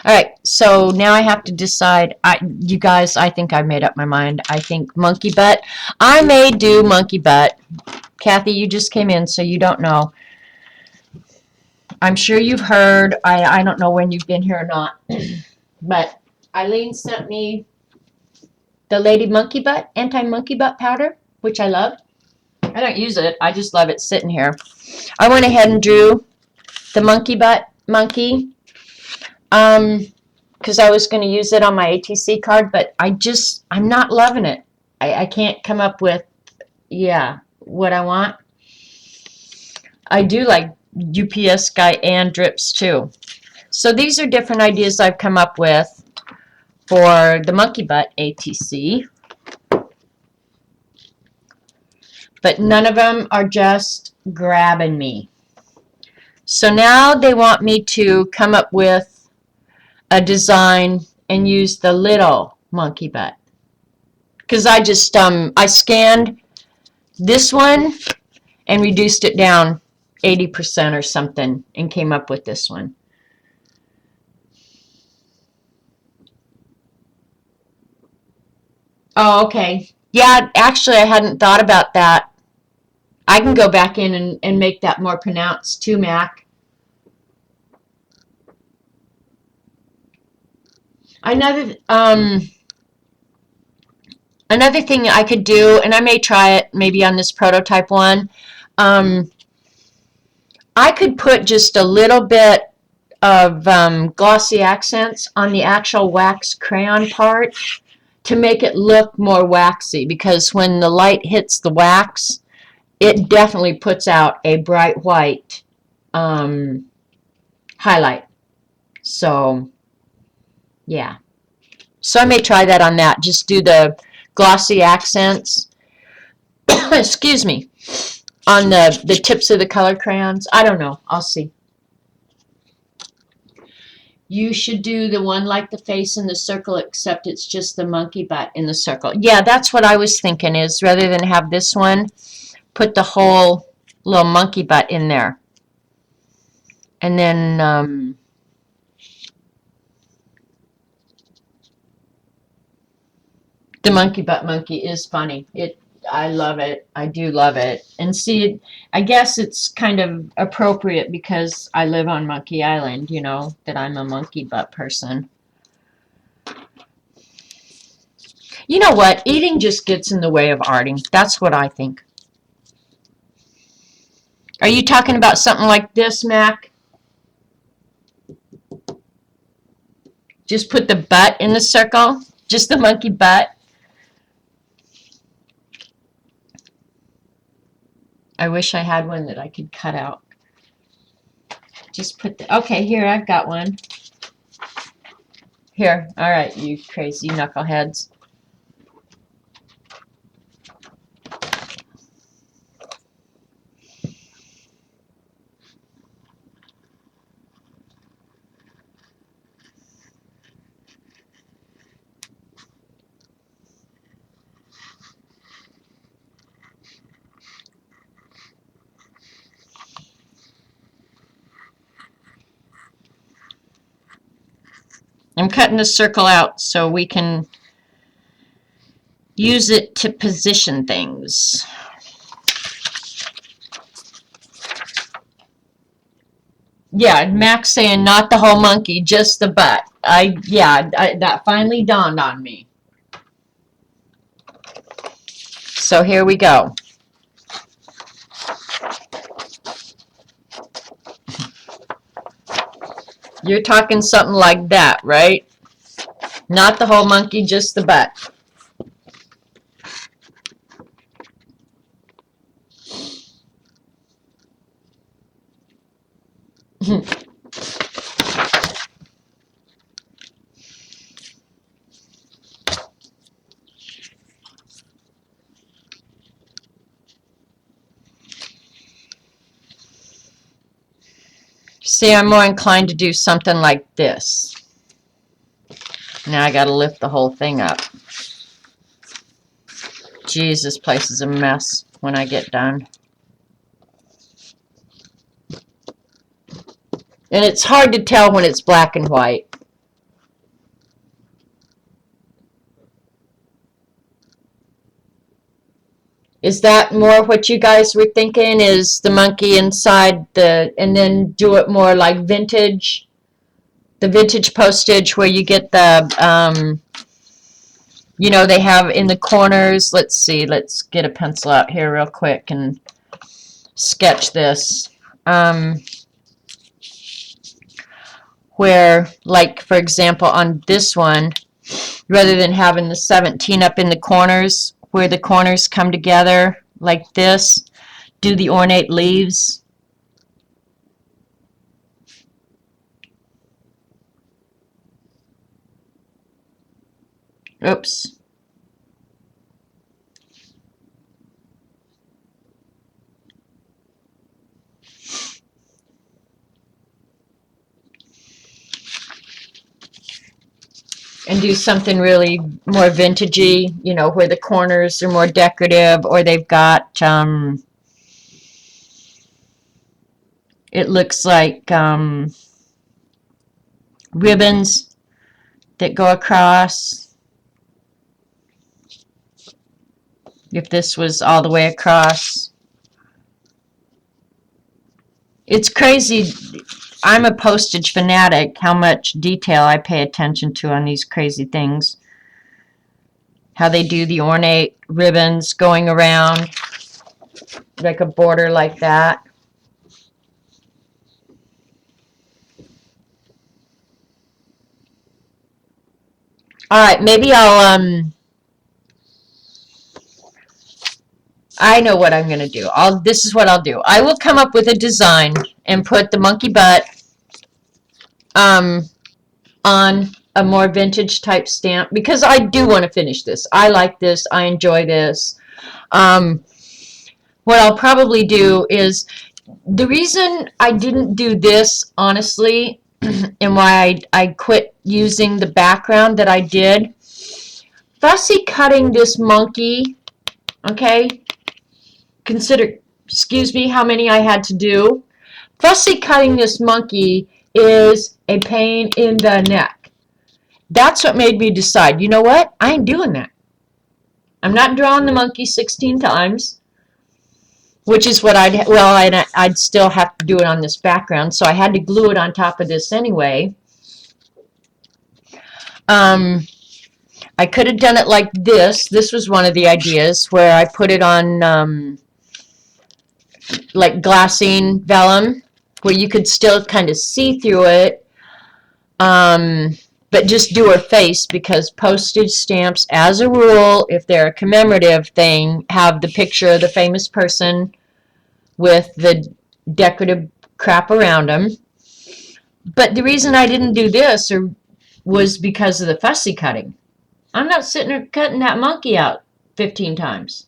All right, so now I have to decide. You guys, I think I made up my mind. I think monkey butt. I may do monkey butt. Kathy, you just came in, so you don't know. I'm sure you've heard. I don't know when you've been here or not. But Eileen sent me the Lady Monkey Butt, anti-monkey butt powder, which I love. I don't use it. I just love it sitting here. I went ahead and drew the monkey butt monkey. Because I was going to use it on my ATC card, but I'm not loving it. I can't come up with, what I want. I do like UPS guy and drips too. So these are different ideas I've come up with for the monkey butt ATC. But none of them are just grabbing me. So now they want me to come up with a design and use the little monkey butt. Because I scanned this one and reduced it down 80% or something and came up with this one. Oh, okay. Yeah, actually I hadn't thought about that. I can go back in and make that more pronounced too, Mac. Another thing I could do, and I may try it maybe on this prototype one, I could put just a little bit of glossy accents on the actual wax crayon part to make it look more waxy, because when the light hits the wax, it definitely puts out a bright white highlight. So, yeah. So I may try that on that. Just do the glossy accents, excuse me, on the tips of the color crayons. I don't know. I'll see. You should do the one like the face in the circle, except it's just the monkey butt in the circle. Yeah, that's what I was thinking, is rather than have this one, put the whole little monkey butt in there. And then the monkey butt monkey is funny. I love it. I do love it. And see, I guess it's kind of appropriate because I live on Monkey Island, you know, that I'm a monkey butt person. You know what? Eating just gets in the way of arting. That's what I think. Are you talking about something like this, Mac? Just put the butt in the circle? Just the monkey butt? I wish I had one that I could cut out. Just put the, okay, here, I've got one. Here, all right, you crazy knuckleheads. I'm cutting the circle out so we can use it to position things. Yeah, Mac's saying not the whole monkey, just the butt. That finally dawned on me. So here we go. You're talking something like that, right? Not the whole monkey, just the butt. See, I'm more inclined to do something like this. Now I gotta lift the whole thing up. Jeez, this place is a mess when I get done. And it's hard to tell when it's black and white. Is that more what you guys were thinking? Is the monkey inside the, and then do it more like vintage? The vintage postage where you get the, you know, they have in the corners. Let's see, let's get a pencil out here real quick and sketch this. Where, like, for example, on this one, rather than having the 17 up in the corners, where the corners come together like this, do the ornate leaves. Oops. And do something really more vintagey, you know, where the corners are more decorative, or they've got, it looks like ribbons that go across. If this was all the way across. It's crazy. I'm a postage fanatic, how much detail I pay attention to on these crazy things. How they do the ornate ribbons going around, like a border like that. Alright, maybe I'll, I know what I'm going to do. This is what I'll do. I will come up with a design and put the monkey butt on a more vintage type stamp, because I do want to finish this. I like this. I enjoy this. What I'll probably do is, the reason I didn't do this, honestly, and why I quit using the background that I did, fussy cutting this monkey, okay? Consider, excuse me, how many I had to do. Fussy cutting this monkey is a pain in the neck. That's what made me decide, you know what? I ain't doing that. I'm not drawing the monkey 16 times, which is what I'd still have to do it on this background, so I had to glue it on top of this anyway. I could have done it like this. This was one of the ideas, where I put it on like glassine vellum, where you could still kind of see through it, but just do her face, because postage stamps, as a rule, if they're a commemorative thing, have the picture of the famous person with the decorative crap around them. But the reason I didn't do this was because of the fussy cutting. I'm not sitting there cutting that monkey out 15 times.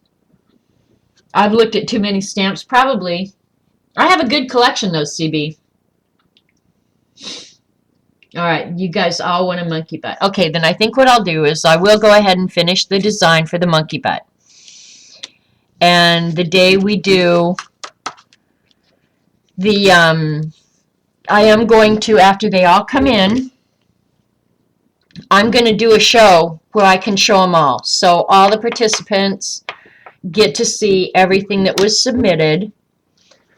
I've looked at too many stamps, probably. I have a good collection, though, CB. All right, you guys all want a monkey butt. Okay, then I think what I'll do is I will go ahead and finish the design for the monkey butt. And the day we do the, I am going to, after they all come in, I'm going to do a show where I can show them all. So all the participants get to see everything that was submitted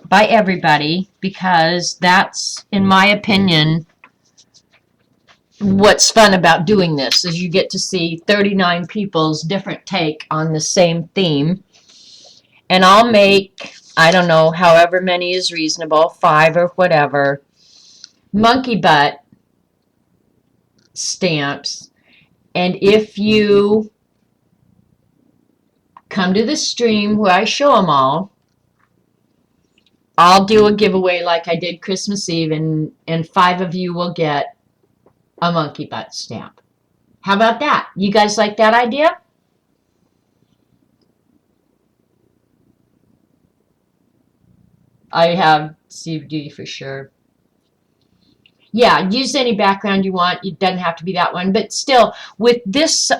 by everybody, because that's, in my opinion, what's fun about doing this, is you get to see 39 people's different take on the same theme. And I'll make, I don't know, however many is reasonable, 5 or whatever, monkey butt stamps. And if you come to the stream where I show them all, I'll do a giveaway like I did Christmas Eve, and 5 of you will get a monkey butt stamp. How about that? You guys like that idea? I have CBD for sure. Yeah, use any background you want. It doesn't have to be that one. But still, with this,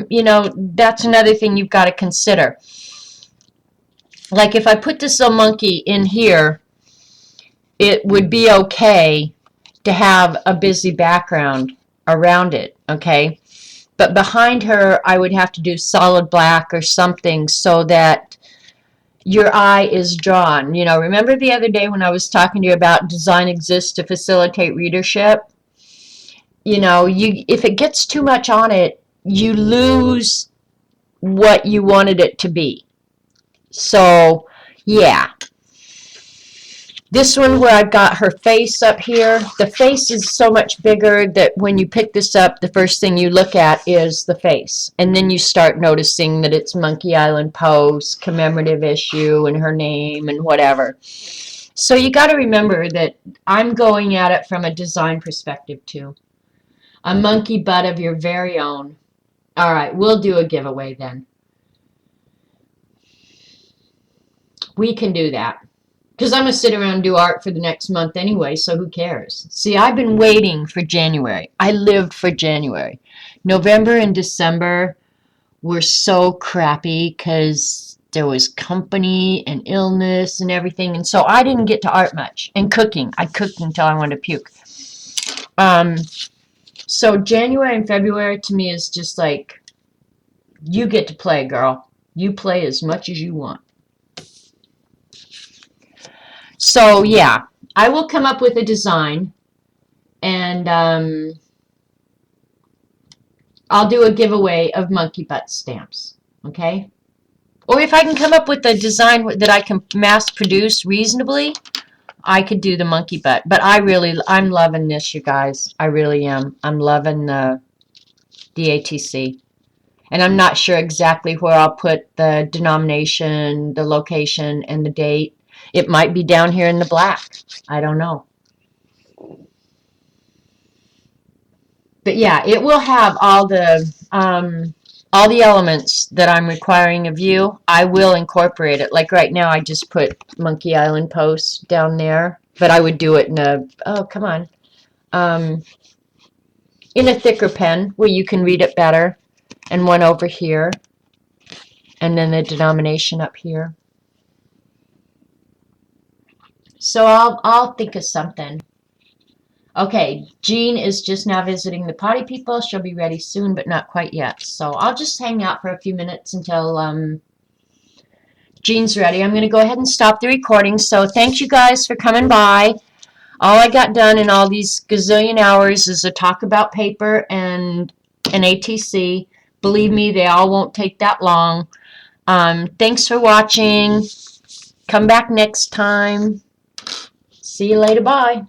you know, that's another thing you've got to consider. Like if I put this little monkey in here, it would be okay to have a busy background around it, okay? But behind her, I would have to do solid black or something so that your eye is drawn. You know, remember the other day when I was talking to you about design exists to facilitate readership? You know, if it gets too much on it, you lose what you wanted it to be. So, yeah. This one where I've got her face up here, the face is so much bigger that when you pick this up, the first thing you look at is the face. And then you start noticing that it's Monkey Island Post, commemorative issue, and her name, and whatever. So you got to remember that I'm going at it from a design perspective, too. A monkey butt of your very own. All right, we'll do a giveaway then. We can do that. Because I'm going to sit around and do art for the next month anyway, so who cares? See, I've been waiting for January. I lived for January. November and December were so crappy because there was company and illness and everything, and so I didn't get to art much. And cooking. I cooked until I wanted to puke. So January and February to me is just like, you get to play, girl. You play as much as you want. So, yeah, I will come up with a design, and I'll do a giveaway of monkey butt stamps, okay? Or if I can come up with a design that I can mass produce reasonably, I could do the monkey butt. But I'm loving this, you guys. I really am. I'm loving the ATC. And I'm not sure exactly where I'll put the denomination, the location, and the date. It might be down here in the black. I don't know. But yeah, it will have all the elements that I'm requiring of you. I will incorporate it. Like right now, I just put Monkey Island Post down there. But I would do it in a, oh, come on, in a thicker pen where you can read it better. And one over here. And then the denomination up here. So I'll think of something. Okay, Jean is just now visiting the potty people. She'll be ready soon, but not quite yet. So I'll just hang out for a few minutes until Jean's ready. I'm going to go ahead and stop the recording. So thank you guys for coming by. All I got done in all these gazillion hours is a talk about paper and an ATC. Believe me, they all won't take that long. Thanks for watching. Come back next time. See you later. Bye.